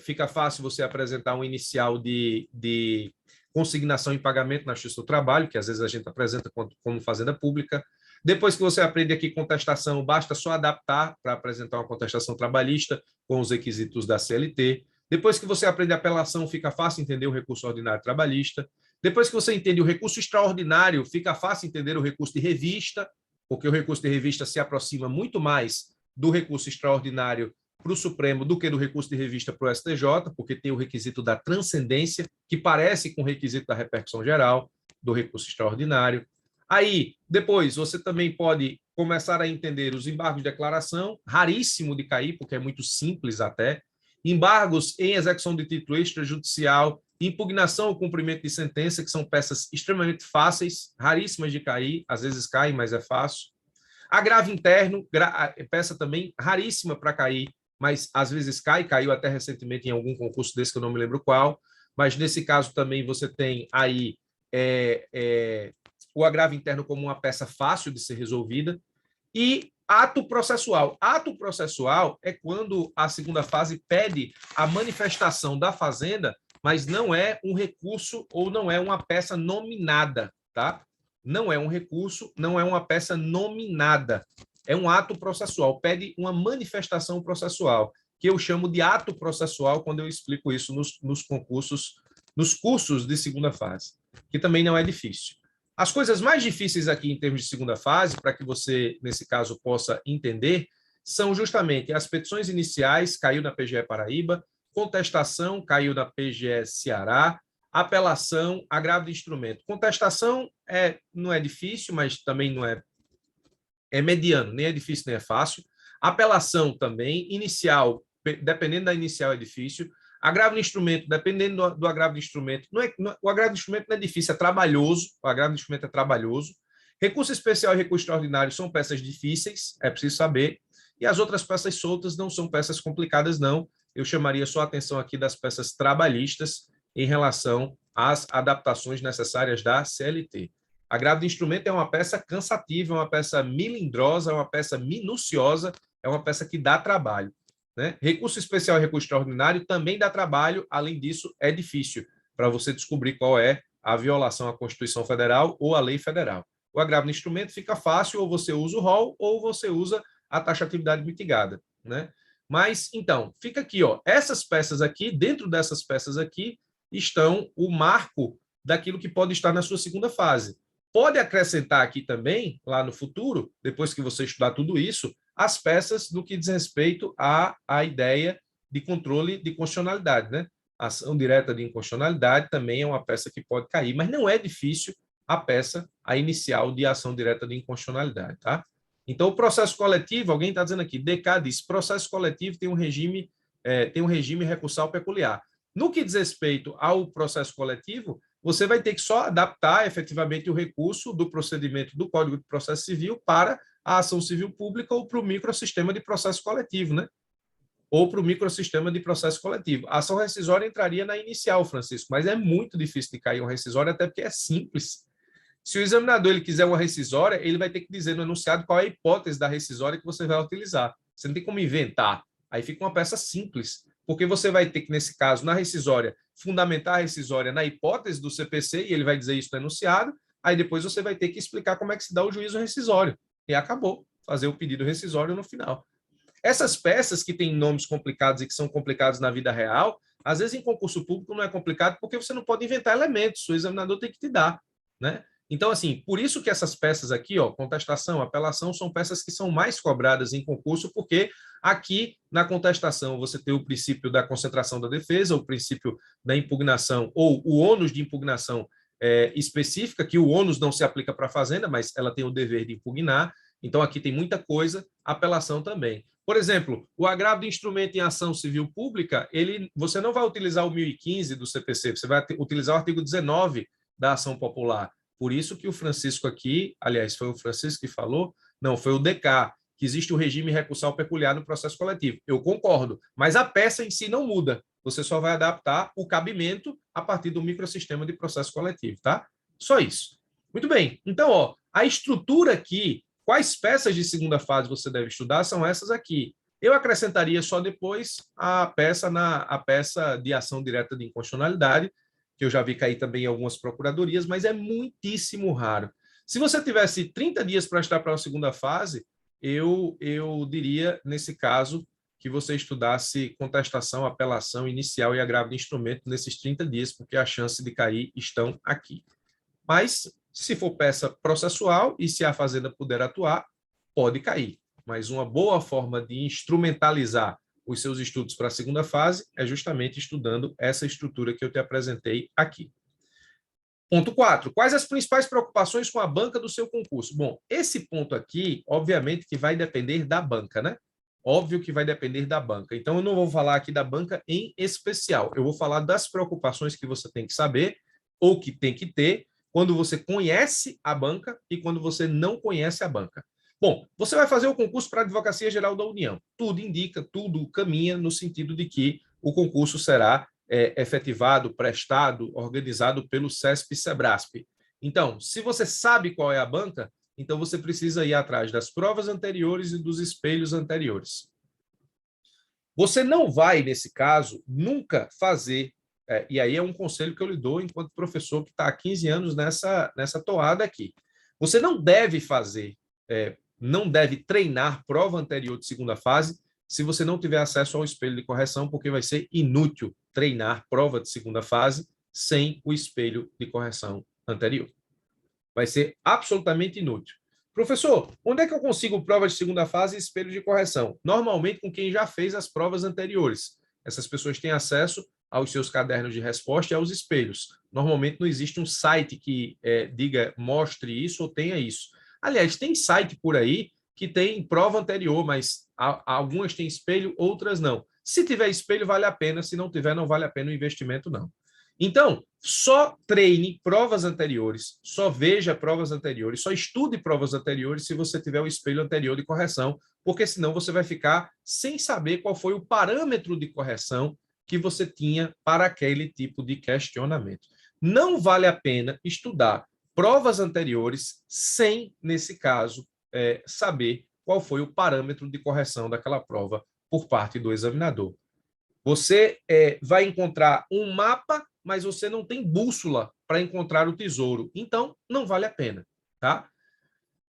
fica fácil você apresentar um inicial de consignação em pagamento na Justiça do Trabalho, que às vezes a gente apresenta como fazenda pública. Depois que você aprende aqui contestação, basta só adaptar para apresentar uma contestação trabalhista com os requisitos da CLT. Depois que você aprende a apelação, fica fácil entender o recurso ordinário trabalhista. Depois que você entende o recurso extraordinário, fica fácil entender o recurso de revista, porque o recurso de revista se aproxima muito mais do recurso extraordinário para o Supremo do que do recurso de revista para o STJ, porque tem o requisito da transcendência, que parece com o requisito da repercussão geral do recurso extraordinário. Aí, depois, você também pode começar a entender os embargos de declaração, raríssimo de cair, porque é muito simples até, embargos em execução de título extrajudicial, impugnação ou cumprimento de sentença, que são peças extremamente fáceis, raríssimas de cair, às vezes caem, mas é fácil. Agravo interno, peça também raríssima para cair, mas às vezes caiu até recentemente em algum concurso desse que eu não me lembro qual, mas nesse caso também você tem aí o agravo interno como uma peça fácil de ser resolvida. E ato processual. Ato processual é quando a segunda fase pede a manifestação da fazenda, mas não é um recurso ou não é uma peça nominada, tá? Não é um recurso, não é uma peça nominada. É um ato processual, pede uma manifestação processual, que eu chamo de ato processual quando eu explico isso nos concursos, nos cursos de segunda fase, que também não é difícil. As coisas mais difíceis aqui em termos de segunda fase, para que você, nesse caso, possa entender, são justamente as petições iniciais, caiu na PGE Paraíba, contestação, caiu na PGE Ceará, apelação, agravo de instrumento. Contestação não é difícil, mas também não é mediano, nem é difícil, nem é fácil. Apelação também, inicial, dependendo da inicial é difícil. Agravo de instrumento, dependendo do agravo de instrumento, o agravo de instrumento não é difícil, é trabalhoso, o agravo de instrumento é trabalhoso. Recurso especial e recurso extraordinário são peças difíceis, é preciso saber, e as outras peças soltas não são peças complicadas, não. Eu chamaria só a atenção aqui das peças trabalhistas em relação às adaptações necessárias da CLT. Agravo de instrumento é uma peça cansativa, é uma peça melindrosa, é uma peça minuciosa, é uma peça que dá trabalho. Né? Recurso especial e recurso extraordinário também dá trabalho, além disso, é difícil para você descobrir qual é a violação à Constituição Federal ou à lei federal. O agravo de instrumento fica fácil, ou você usa o rol, ou você usa a taxatividade mitigada. Né? Mas, então, fica aqui, ó, essas peças aqui, dentro dessas peças aqui, estão o marco daquilo que pode estar na sua segunda fase. Pode acrescentar aqui também, lá no futuro, depois que você estudar tudo isso, as peças do que diz respeito à ideia de controle de constitucionalidade. Né? A ação direta de inconstitucionalidade também é uma peça que pode cair, mas não é difícil a peça, a inicial de ação direta de inconstitucionalidade. Tá? Então, o processo coletivo, alguém está dizendo aqui, DK diz, processo coletivo tem um regime recursal peculiar. No que diz respeito ao processo coletivo, você vai ter que só adaptar efetivamente o recurso do procedimento do Código de Processo Civil para a ação civil pública ou para o microsistema de processo coletivo, né? Ou para o microsistema de processo coletivo. A ação rescisória entraria na inicial, Francisco, mas é muito difícil de cair uma rescisória, até porque é simples. Se o examinador ele quiser uma rescisória, ele vai ter que dizer no enunciado qual é a hipótese da rescisória que você vai utilizar. Você não tem como inventar. Aí fica uma peça simples, porque você vai ter que, nesse caso, na rescisória, fundamentar a rescisória na hipótese do CPC, e ele vai dizer isso no enunciado, aí depois você vai ter que explicar como é que se dá o juízo rescisório. E acabou, fazer o pedido rescisório no final. Essas peças que têm nomes complicados e que são complicados na vida real, às vezes em concurso público não é complicado porque você não pode inventar elementos, o examinador tem que te dar, né? Então, assim, por isso que essas peças aqui, ó, contestação, apelação, são peças que são mais cobradas em concurso, porque aqui, na contestação, você tem o princípio da concentração da defesa, o princípio da impugnação, ou o ônus de impugnação específica, que o ônus não se aplica para a fazenda, mas ela tem o dever de impugnar. Então, aqui tem muita coisa, apelação também. Por exemplo, o agravo de instrumento em ação civil pública, você não vai utilizar o 1015 do CPC, você vai utilizar o artigo 19 da ação popular. Por isso que o Francisco aqui, aliás, foi o Francisco que falou, não, foi o DK, que existe o regime recursal peculiar no processo coletivo. Eu concordo, mas a peça em si não muda. Você só vai adaptar o cabimento a partir do microsistema de processo coletivo, tá? Só isso. Muito bem. Então, ó, a estrutura aqui, quais peças de segunda fase você deve estudar são essas aqui. Eu acrescentaria só depois a peça de ação direta de inconstitucionalidade, que eu já vi cair também em algumas procuradorias, mas é muitíssimo raro. Se você tivesse 30 dias para estar para a segunda fase, eu diria, nesse caso, que você estudasse contestação, apelação inicial e agravo de instrumento nesses 30 dias, porque a chance de cair estão aqui. Mas, se for peça processual e se a fazenda puder atuar, pode cair. Mas uma boa forma de instrumentalizar os seus estudos para a segunda fase é justamente estudando essa estrutura que eu te apresentei aqui. Ponto 4. Quais as principais preocupações com a banca do seu concurso? Bom, esse ponto aqui, obviamente, que vai depender da banca, né? Óbvio que vai depender da banca. Então, eu não vou falar aqui da banca em especial. Eu vou falar das preocupações que você tem que saber ou que tem que ter quando você conhece a banca e quando você não conhece a banca. Bom, você vai fazer o concurso para a Advocacia Geral da União. Tudo indica, tudo caminha no sentido de que o concurso será efetivado, prestado, organizado pelo CESP-SEBRASP. Então, se você sabe qual é a banca, então você precisa ir atrás das provas anteriores e dos espelhos anteriores. Você não vai, nesse caso, nunca fazer, e aí é um conselho que eu lhe dou enquanto professor que está há 15 anos nessa toada aqui. Você não deve fazer, não deve treinar prova anterior de segunda fase se você não tiver acesso ao espelho de correção, porque vai ser inútil treinar prova de segunda fase sem o espelho de correção anterior. Vai ser absolutamente inútil. Professor, onde é que eu consigo prova de segunda fase e espelho de correção? Normalmente com quem já fez as provas anteriores. Essas pessoas têm acesso aos seus cadernos de resposta e aos espelhos. Normalmente não existe um site que diga, mostre isso ou tenha isso. Aliás, tem site por aí que tem prova anterior, mas algumas têm espelho, outras não. Se tiver espelho, vale a pena. Se não tiver, não vale a pena o investimento, não. Então, só treine provas anteriores, só veja provas anteriores, só estude provas anteriores se você tiver o espelho anterior de correção, porque senão você vai ficar sem saber qual foi o parâmetro de correção que você tinha para aquele tipo de questionamento. Não vale a pena estudar provas anteriores sem, nesse caso, saber qual foi o parâmetro de correção daquela prova por parte do examinador. Você vai encontrar um mapa, mas você não tem bússola para encontrar o tesouro. Então, não vale a pena, tá?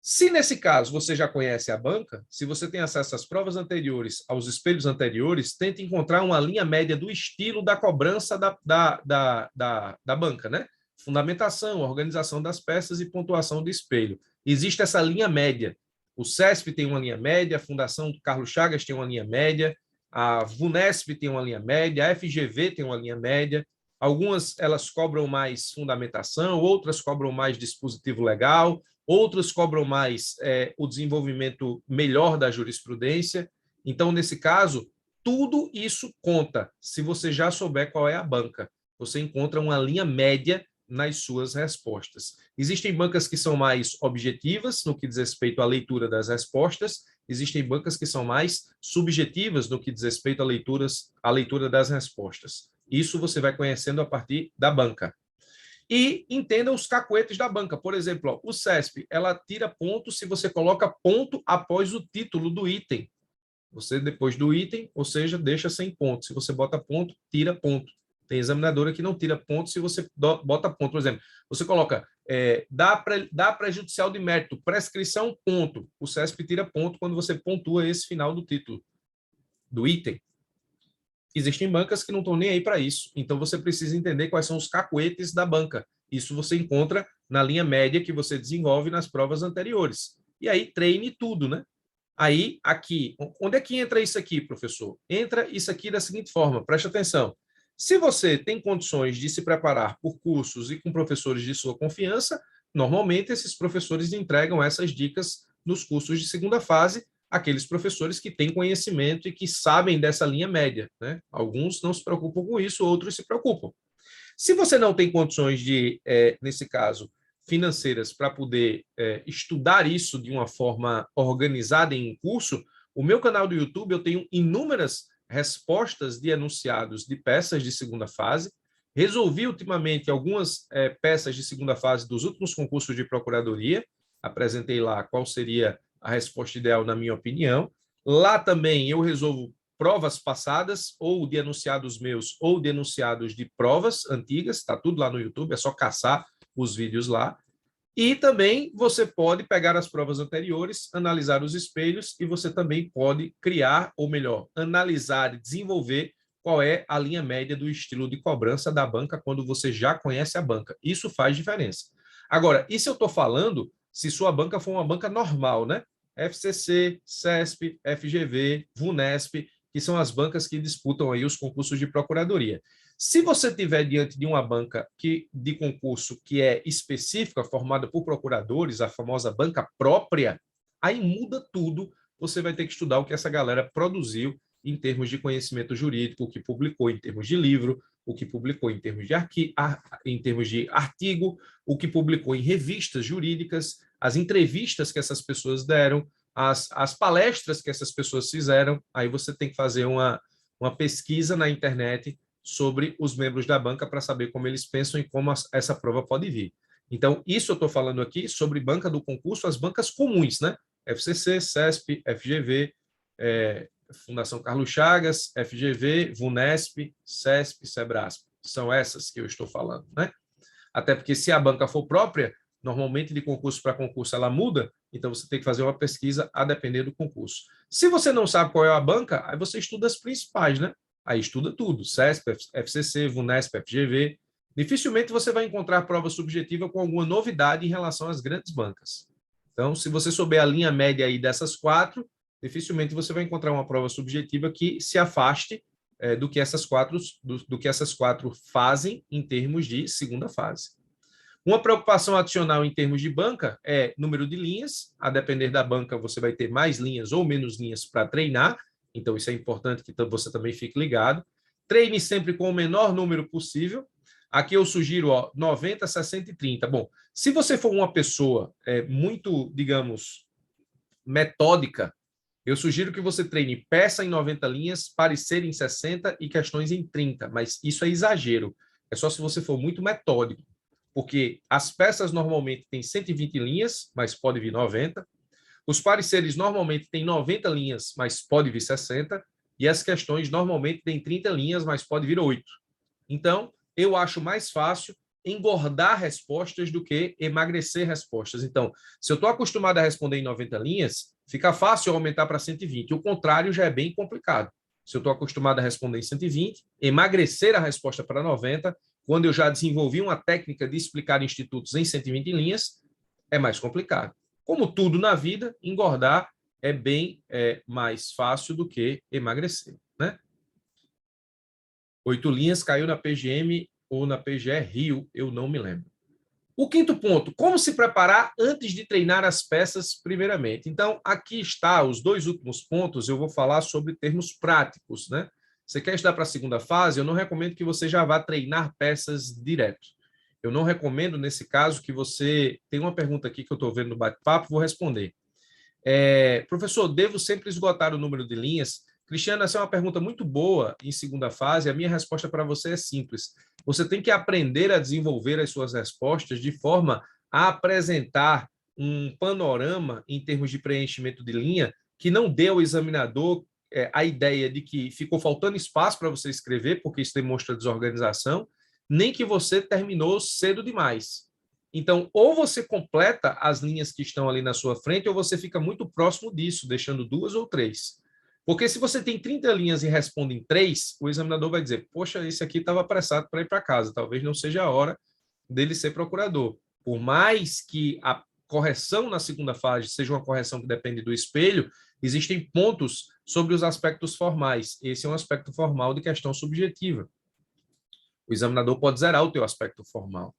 Se nesse caso você já conhece a banca, se você tem acesso às provas anteriores, aos espelhos anteriores, tente encontrar uma linha média do estilo da cobrança da banca, né? Fundamentação, organização das peças e pontuação do espelho. Existe essa linha média. O CESP tem uma linha média, a Fundação Carlos Chagas tem uma linha média, a VUNESP tem uma linha média, a FGV tem uma linha média. Algumas elas cobram mais fundamentação, outras cobram mais dispositivo legal, outras cobram mais o desenvolvimento melhor da jurisprudência. Então, nesse caso, tudo isso conta. Se você já souber qual é a banca, você encontra uma linha média nas suas respostas. Existem bancas que são mais objetivas no que diz respeito à leitura das respostas, existem bancas que são mais subjetivas no que diz respeito à leitura das respostas. Isso você vai conhecendo a partir da banca. E entenda os cacuetes da banca. Por exemplo, ó, o CESP, ela tira ponto se você coloca ponto após o título do item. Você, depois do item, ou seja, deixa sem ponto. Se você bota ponto, tira ponto. Tem examinadora que não tira ponto se você bota ponto. Por exemplo, você coloca dá prejudicial de mérito, prescrição, ponto. O CESP tira ponto quando você pontua esse final do título, do item. Existem bancas que não estão nem aí para isso. Então, você precisa entender quais são os cacuetes da banca. Isso você encontra na linha média que você desenvolve nas provas anteriores. E aí, treine tudo, né? Aí, aqui, onde é que entra isso aqui, professor? Entra isso aqui da seguinte forma, preste atenção. Se você tem condições de se preparar por cursos e com professores de sua confiança, normalmente esses professores entregam essas dicas nos cursos de segunda fase, aqueles professores que têm conhecimento e que sabem dessa linha média, né? Alguns não se preocupam com isso, outros se preocupam. Se você não tem condições de, nesse caso, financeiras para poder estudar isso de uma forma organizada em um curso, o meu canal do YouTube eu tenho inúmeras respostas de enunciados de peças de segunda fase. Resolvi ultimamente algumas peças de segunda fase dos últimos concursos de procuradoria. Apresentei lá qual seria a resposta ideal, na minha opinião. Lá também eu resolvo provas passadas, ou de enunciados meus, ou de enunciados de provas antigas, está tudo lá no YouTube, é só caçar os vídeos lá. E também você pode pegar as provas anteriores, analisar os espelhos, e você também pode criar, ou melhor, analisar e desenvolver qual é a linha média do estilo de cobrança da banca quando você já conhece a banca. Isso faz diferença. Agora, isso eu estou falando se sua banca for uma banca normal, né? FCC, CESP, FGV, VUNESP, que são as bancas que disputam aí os concursos de procuradoria. Se você tiver diante de uma banca de concurso que é específica, formada por procuradores, a famosa banca própria, aí muda tudo. Você vai ter que estudar o que essa galera produziu em termos de conhecimento jurídico, o que publicou em termos de livro, o que publicou em termos de artigo, o que publicou em revistas jurídicas, as entrevistas que essas pessoas deram, as palestras que essas pessoas fizeram. Aí você tem que fazer uma pesquisa na internet sobre os membros da banca para saber como eles pensam e como essa prova pode vir. Então, isso eu estou falando aqui sobre banca do concurso, as bancas comuns, né? FCC, CESP, FGV, Fundação Carlos Chagas, FGV, VUNESP, CESP, SEBRASP. São essas que eu estou falando, né? Até porque se a banca for própria, normalmente de concurso para concurso ela muda, então você tem que fazer uma pesquisa a depender do concurso. Se você não sabe qual é a banca, aí você estuda as principais, né? Aí estuda tudo, CESP, FCC, VUNESP, FGV. Dificilmente você vai encontrar prova subjetiva com alguma novidade em relação às grandes bancas. Então, se você souber a linha média aí dessas quatro, dificilmente você vai encontrar uma prova subjetiva que se afaste do que essas quatro fazem em termos de segunda fase. Uma preocupação adicional em termos de banca é número de linhas. A depender da banca, você vai ter mais linhas ou menos linhas para treinar. Então, isso é importante que você também fique ligado. Treine sempre com o menor número possível. Aqui eu sugiro 90, 60 e 30. Bom, se você for uma pessoa muito, digamos, metódica, eu sugiro que você treine peça em 90 linhas, parecer em 60 e questões em 30. Mas isso é exagero. É só se você for muito metódico. Porque as peças normalmente têm 120 linhas, mas pode vir 90. Os pareceres normalmente têm 90 linhas, mas pode vir 60. E as questões normalmente têm 30 linhas, mas pode vir 8. Então, eu acho mais fácil engordar respostas do que emagrecer respostas. Então, se eu estou acostumado a responder em 90 linhas, fica fácil aumentar para 120. O contrário já é bem complicado. Se eu estou acostumado a responder em 120, emagrecer a resposta para 90, quando eu já desenvolvi uma técnica de explicar institutos em 120 linhas, é mais complicado. Como tudo na vida, engordar é bem mais fácil do que emagrecer, né? 8 linhas caiu na PGM ou na PGE Rio, eu não me lembro. O quinto ponto, como se preparar antes de treinar as peças primeiramente. Então, aqui está os dois últimos pontos, eu vou falar sobre termos práticos, né? Você quer estudar para a segunda fase? Eu não recomendo que você já vá treinar peças direto. Eu não recomendo, nesse caso, que você... Tem uma pergunta aqui que eu estou vendo no bate-papo, vou responder. Professor, devo sempre esgotar o número de linhas? Cristiano, essa é uma pergunta muito boa em segunda fase. A minha resposta para você é simples. Você tem que aprender a desenvolver as suas respostas de forma a apresentar um panorama em termos de preenchimento de linha que não dê ao examinador a ideia de que ficou faltando espaço para você escrever, porque isso demonstra desorganização, nem que você terminou cedo demais. Então, ou você completa as linhas que estão ali na sua frente, ou você fica muito próximo disso, deixando 2 ou 3. Porque se você tem 30 linhas e responde em 3, o examinador vai dizer, poxa, esse aqui estava apressado para ir para casa, talvez não seja a hora dele ser procurador. Por mais que a correção na segunda fase seja uma correção que depende do espelho, existem pontos sobre os aspectos formais. Esse é um aspecto formal de questão subjetiva. O examinador pode zerar o teu aspecto formal.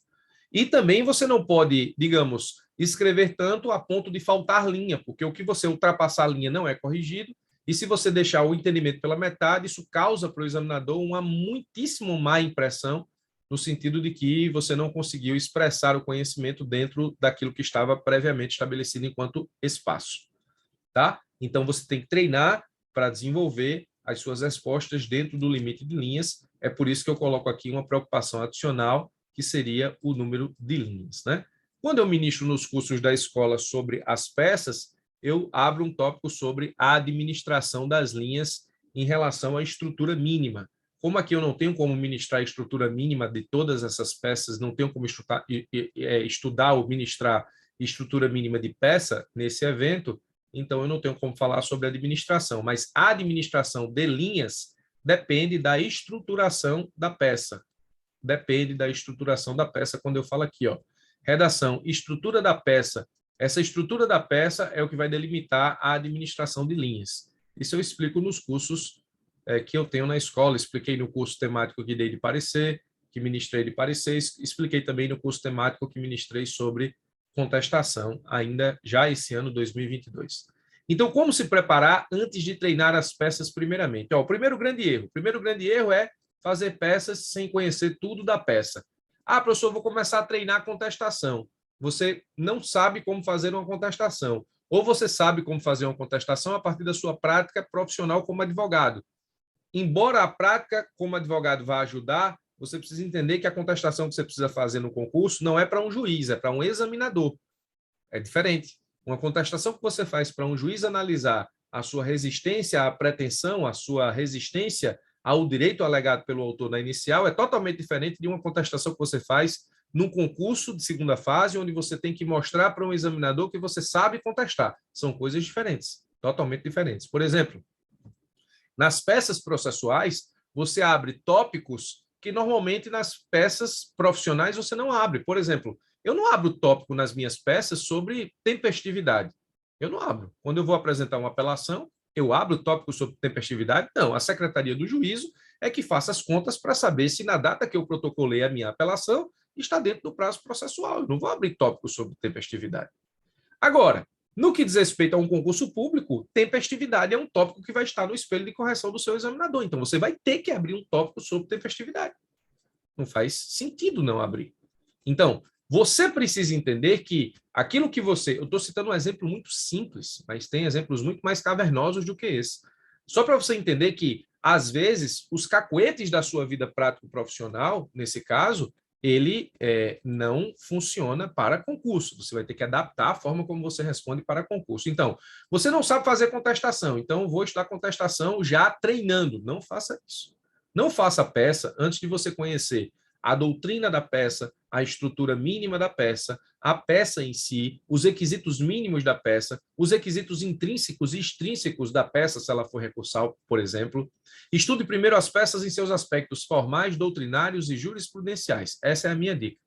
E também você não pode, digamos, escrever tanto a ponto de faltar linha, porque o que você ultrapassar a linha não é corrigido, e se você deixar o entendimento pela metade, isso causa para o examinador uma muitíssimo má impressão, no sentido de que você não conseguiu expressar o conhecimento dentro daquilo que estava previamente estabelecido enquanto espaço. Tá? Então, você tem que treinar para desenvolver as suas respostas dentro do limite de linhas. É por isso que eu coloco aqui uma preocupação adicional, que seria o número de linhas, né? Quando eu ministro nos cursos da escola sobre as peças, eu abro um tópico sobre a administração das linhas em relação à estrutura mínima. Como aqui eu não tenho como ministrar a estrutura mínima de todas essas peças, não tenho como estudar ou ministrar estrutura mínima de peça nesse evento, então eu não tenho como falar sobre administração, mas a administração de linhas depende da estruturação da peça. Depende da estruturação da peça, quando eu falo aqui, ó, redação, estrutura da peça. Essa estrutura da peça é o que vai delimitar a administração de linhas. Isso eu explico nos cursos que eu tenho na escola. Expliquei no curso temático que dei de parecer, que ministrei de parecer, expliquei também no curso temático que ministrei sobre contestação, ainda já esse ano, 2022. Então, como se preparar antes de treinar as peças primeiramente? Ó, o primeiro grande erro é fazer peças sem conhecer tudo da peça. Ah, professor, vou começar a treinar contestação. você não sabe como fazer uma contestação. Ou você sabe como fazer uma contestação a partir da sua prática profissional como advogado. Embora a prática como advogado vá ajudar, você precisa entender que a contestação que você precisa fazer no concurso não é para um juiz, é para um examinador. É diferente. Uma contestação que você faz para um juiz analisar a sua resistência à pretensão, a sua resistência ao direito alegado pelo autor na inicial, é totalmente diferente de uma contestação que você faz num concurso de segunda fase, onde você tem que mostrar para um examinador que você sabe contestar. São coisas diferentes, totalmente diferentes. Por exemplo, nas peças processuais, você abre tópicos que normalmente nas peças profissionais você não abre. Por exemplo, eu não abro tópico nas minhas peças sobre tempestividade. Eu não abro. Quando eu vou apresentar uma apelação, eu abro tópico sobre tempestividade? Não, a Secretaria do Juízo é que faça as contas para saber se na data que eu protocolei a minha apelação está dentro do prazo processual. Eu não vou abrir tópico sobre tempestividade. Agora, no que diz respeito a um concurso público, tempestividade é um tópico que vai estar no espelho de correção do seu examinador. Então, você vai ter que abrir um tópico sobre tempestividade. Não faz sentido não abrir. Então, você precisa entender que aquilo que você... Eu estou citando um exemplo muito simples, mas tem exemplos muito mais cavernosos do que esse. Só para você entender que, às vezes, os cacuetes da sua vida prático-profissional, nesse caso, ele não funciona para concurso. Você vai ter que adaptar a forma como você responde para concurso. Então, você não sabe fazer contestação, então vou estudar contestação já treinando. Não faça isso. Não faça peça antes de você conhecer a doutrina da peça, a estrutura mínima da peça, a peça em si, os requisitos mínimos da peça, os requisitos intrínsecos e extrínsecos da peça, se ela for recursal, por exemplo. Estude primeiro as peças em seus aspectos formais, doutrinários e jurisprudenciais. Essa é a minha dica.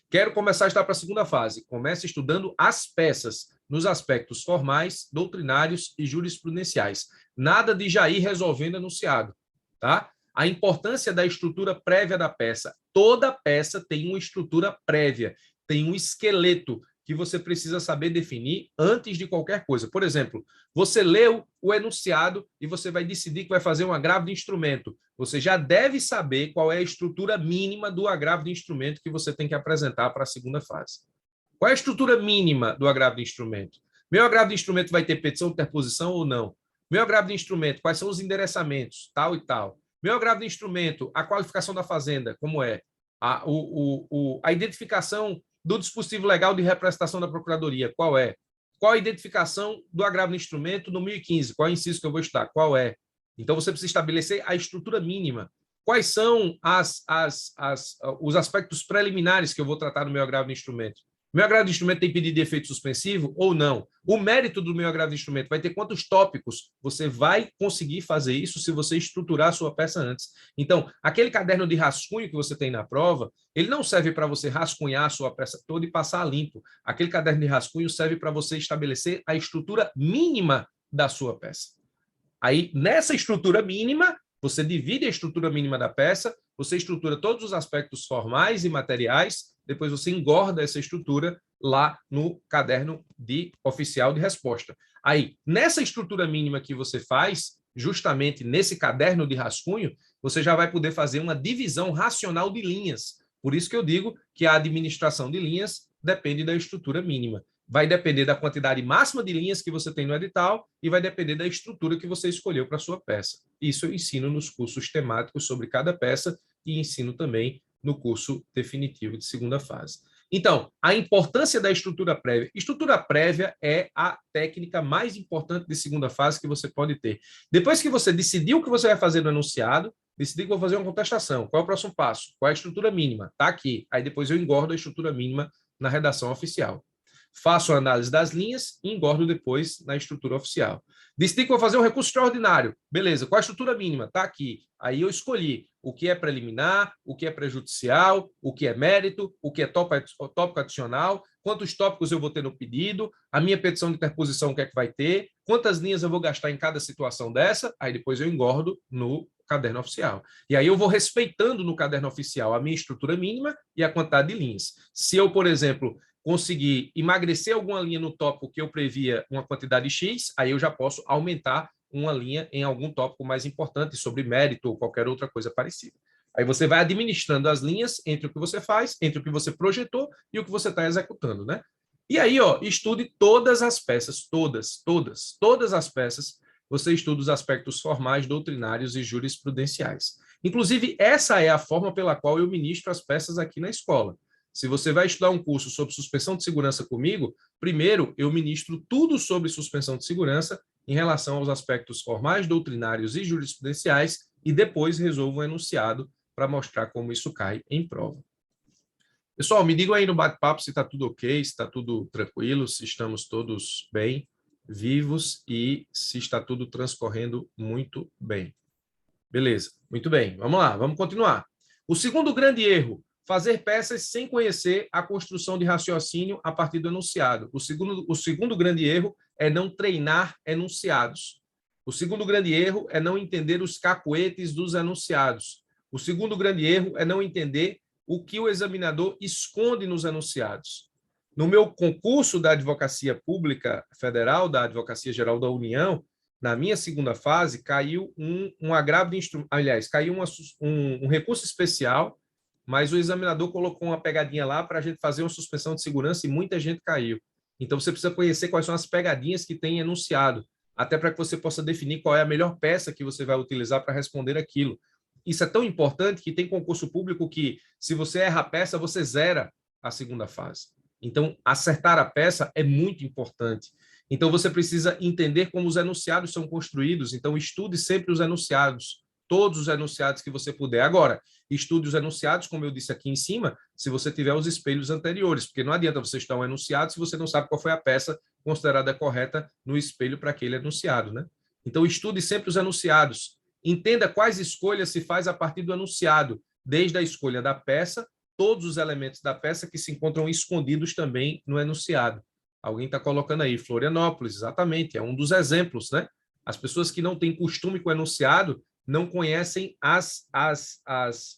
Quero começar a estudar para a segunda fase. Comece estudando as peças nos aspectos formais, doutrinários e jurisprudenciais. Nada de já ir resolvendo enunciado, tá? A importância da estrutura prévia da peça. Toda peça tem uma estrutura prévia, tem um esqueleto que você precisa saber definir antes de qualquer coisa. Por exemplo, você leu o enunciado e você vai decidir que vai fazer um agravo de instrumento. Você já deve saber qual é a estrutura mínima do agravo de instrumento que você tem que apresentar para a segunda fase. Qual é a estrutura mínima do agravo de instrumento? Meu agravo de instrumento vai ter petição de interposição ou não? Meu agravo de instrumento, quais são os endereçamentos, tal e tal? Meu agravo de instrumento, a qualificação da fazenda, como é? A identificação do dispositivo legal de representação da Procuradoria, qual é? Qual a identificação do agravo de instrumento no 1015? Qual é o inciso que eu vou estudar? Qual é? Então, você precisa estabelecer a estrutura mínima. Quais são os aspectos preliminares que eu vou tratar no meu agravo de instrumento? Meu agravo de instrumento tem pedido de efeito suspensivo ou não? O mérito do meu agravo de instrumento vai ter quantos tópicos? Você vai conseguir fazer isso se você estruturar a sua peça antes. Então, aquele caderno de rascunho que você tem na prova, ele não serve para você rascunhar a sua peça toda e passar limpo. Aquele caderno de rascunho serve para você estabelecer a estrutura mínima da sua peça. Aí, nessa estrutura mínima, você divide a estrutura mínima da peça, você estrutura todos os aspectos formais e materiais, depois você engorda essa estrutura lá no caderno oficial de resposta. Aí, nessa estrutura mínima que você faz, justamente nesse caderno de rascunho, você já vai poder fazer uma divisão racional de linhas. Por isso que eu digo que a administração de linhas depende da estrutura mínima. Vai depender da quantidade máxima de linhas que você tem no edital e vai depender da estrutura que você escolheu para a sua peça. Isso eu ensino nos cursos temáticos sobre cada peça e ensino também no curso definitivo de segunda fase. Então, a importância da estrutura prévia. Estrutura prévia é a técnica mais importante de segunda fase que você pode ter. Depois que você decidiu o que você vai fazer no enunciado, decidi que vou fazer uma contestação. Qual é o próximo passo? Qual é a estrutura mínima? Está aqui. Aí depois eu engordo a estrutura mínima na redação oficial. Faço a análise das linhas e engordo depois na estrutura oficial. Decidi que vou fazer um recurso extraordinário. Beleza, qual a estrutura mínima? Está aqui. Aí eu escolhi o que é preliminar, o que é prejudicial, o que é mérito, o que é tópico adicional, quantos tópicos eu vou ter no pedido, a minha petição de interposição, o que é que vai ter, quantas linhas eu vou gastar em cada situação dessa, aí depois eu engordo no caderno oficial. E aí eu vou respeitando no caderno oficial a minha estrutura mínima e a quantidade de linhas. Se eu, por exemplo, conseguir emagrecer alguma linha no tópico que eu previa uma quantidade X, aí eu já posso aumentar uma linha em algum tópico mais importante sobre mérito ou qualquer outra coisa parecida. Aí você vai administrando as linhas entre o que você faz, entre o que você projetou e o que você está executando, né? E aí, ó, estude todas as peças, todas as peças. Você estuda os aspectos formais, doutrinários e jurisprudenciais. Inclusive, essa é a forma pela qual eu ministro as peças aqui na escola. Se você vai estudar um curso sobre suspensão de segurança comigo, primeiro eu ministro tudo sobre suspensão de segurança em relação aos aspectos formais, doutrinários e jurisprudenciais e depois resolvo um enunciado para mostrar como isso cai em prova. Pessoal, me digam aí no bate-papo se está tudo ok, se está tudo tranquilo, se estamos todos bem, vivos e se está tudo transcorrendo muito bem. Beleza, muito bem. Vamos lá, vamos continuar. O segundo grande erro, fazer peças sem conhecer a construção de raciocínio a partir do enunciado. O segundo grande erro é não treinar enunciados. O segundo grande erro é não entender os cacoetes dos enunciados. O segundo grande erro é não entender o que o examinador esconde nos enunciados. No meu concurso da Advocacia Pública Federal, da Advocacia Geral da União, na minha segunda fase, caiu um agravo de instrumento, aliás, caiu um recurso especial, mas o examinador colocou uma pegadinha lá para a gente fazer uma suspensão de segurança e muita gente caiu. Então, você precisa conhecer quais são as pegadinhas que tem enunciado, até para que você possa definir qual é a melhor peça que você vai utilizar para responder aquilo. Isso é tão importante que tem concurso público que, se você erra a peça, você zera a segunda fase. Então, acertar a peça é muito importante. Então, você precisa entender como os enunciados são construídos. Então, estude sempre os enunciados, todos os enunciados que você puder. Agora, estude os enunciados, como eu disse aqui em cima, se você tiver os espelhos anteriores, porque não adianta você estudar um enunciado se você não sabe qual foi a peça considerada correta no espelho para aquele enunciado, né? Então, estude sempre os enunciados. Entenda quais escolhas se faz a partir do enunciado, desde a escolha da peça, todos os elementos da peça que se encontram escondidos também no enunciado. Alguém está colocando aí, Florianópolis, exatamente, é um dos exemplos, né? As pessoas que não têm costume com o enunciado não conhecem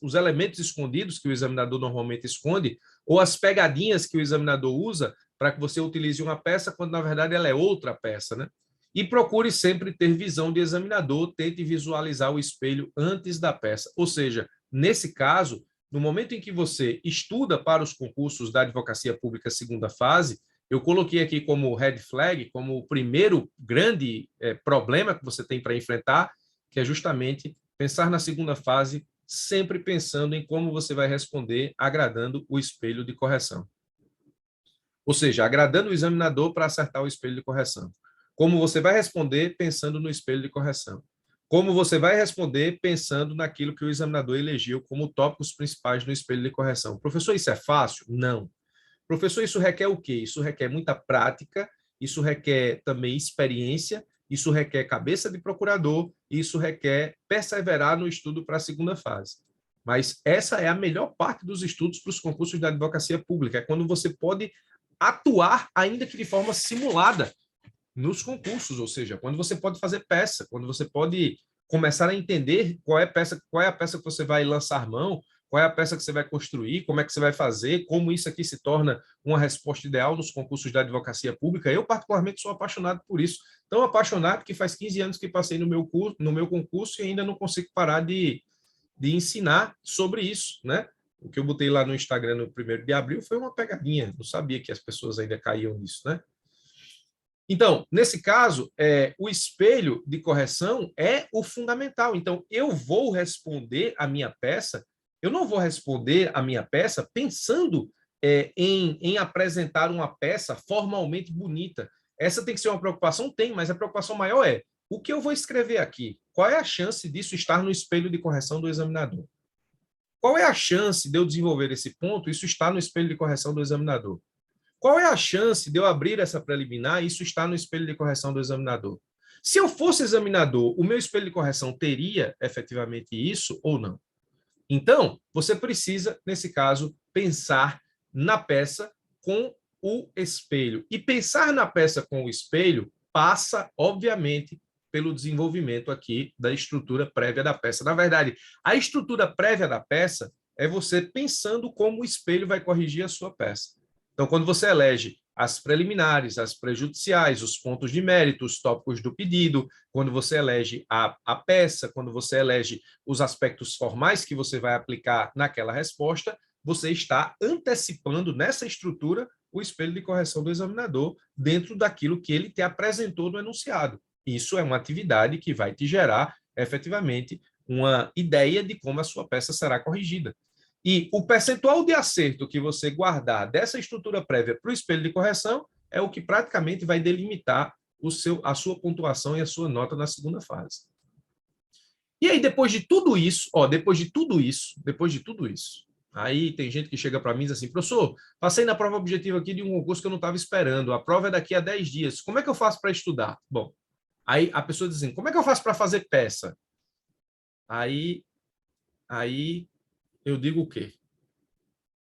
os elementos escondidos que o examinador normalmente esconde, ou as pegadinhas que o examinador usa para que você utilize uma peça, quando, na verdade, ela é outra peça, né? E procure sempre ter visão de examinador, tente visualizar o espelho antes da peça. Ou seja, nesse caso, no momento em que você estuda para os concursos da Advocacia Pública segunda fase, eu coloquei aqui como red flag, como o primeiro grande problema que você tem para enfrentar, que é justamente pensar na segunda fase, sempre pensando em como você vai responder, agradando o espelho de correção. Ou seja, agradando o examinador para acertar o espelho de correção. Como você vai responder pensando no espelho de correção. Como você vai responder pensando naquilo que o examinador elegeu como tópicos principais no espelho de correção. Professor, isso é fácil? Não. Professor, isso requer o quê? Isso requer muita prática, isso requer também experiência, isso requer cabeça de procurador, isso requer perseverar no estudo para a segunda fase. Mas essa é a melhor parte dos estudos para os concursos da advocacia pública, é quando você pode atuar, ainda que de forma simulada, nos concursos, ou seja, quando você pode fazer peça, quando você pode começar a entender qual é a peça que você vai lançar mão, qual é a peça que você vai construir, como é que você vai fazer, como isso aqui se torna uma resposta ideal nos concursos da advocacia pública. Eu, particularmente, sou apaixonado por isso. Tão apaixonado que faz 15 anos que passei no meu concurso e ainda não consigo parar de ensinar sobre isso, né? O que eu botei lá no Instagram no 1º de abril foi uma pegadinha, não sabia que as pessoas ainda caíam nisso, né? Então, nesse caso, o espelho de correção é o fundamental. Então, eu vou responder a minha peça, eu não vou responder a minha peça pensando em apresentar uma peça formalmente bonita. Essa tem que ser uma preocupação? Tem, mas a preocupação maior é o que eu vou escrever aqui? Qual é a chance disso estar no espelho de correção do examinador? Qual é a chance de eu desenvolver esse ponto e isso estar no espelho de correção do examinador? Qual é a chance de eu abrir essa preliminar e isso está no espelho de correção do examinador? Se eu fosse examinador, o meu espelho de correção teria efetivamente isso ou não? Então, você precisa, nesse caso, pensar na peça com o espelho. E pensar na peça com o espelho passa, obviamente, pelo desenvolvimento aqui da estrutura prévia da peça. Na verdade, a estrutura prévia da peça é você pensando como o espelho vai corrigir a sua peça. Então, quando você elege as preliminares, as prejudiciais, os pontos de mérito, os tópicos do pedido, quando você elege a peça, quando você elege os aspectos formais que você vai aplicar naquela resposta, você está antecipando nessa estrutura o espelho de correção do examinador dentro daquilo que ele te apresentou no enunciado. Isso é uma atividade que vai te gerar, efetivamente, uma ideia de como a sua peça será corrigida. E o percentual de acerto que você guardar dessa estrutura prévia para o espelho de correção é o que praticamente vai delimitar a sua pontuação e a sua nota na segunda fase. E aí, depois de tudo isso, aí tem gente que chega para mim e diz assim, professor, passei na prova objetiva aqui de um concurso que eu não estava esperando, a prova é daqui a 10 dias, como é que eu faço para estudar? Bom, aí a pessoa diz assim, como é que eu faço para fazer peça? Aí eu digo o quê?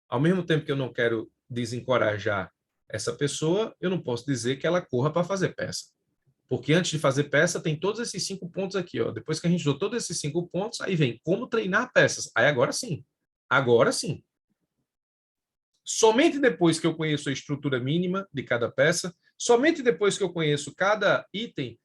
Ao mesmo tempo que eu não quero desencorajar essa pessoa, eu não posso dizer que ela corra para fazer peça. Porque antes de fazer peça, tem todos esses 5 pontos aqui. Ó. Depois que a gente usou todos esses 5 pontos, aí vem como treinar peças. Aí agora sim. Agora sim. Somente depois que eu conheço a estrutura mínima de cada peça, somente depois que eu conheço cada item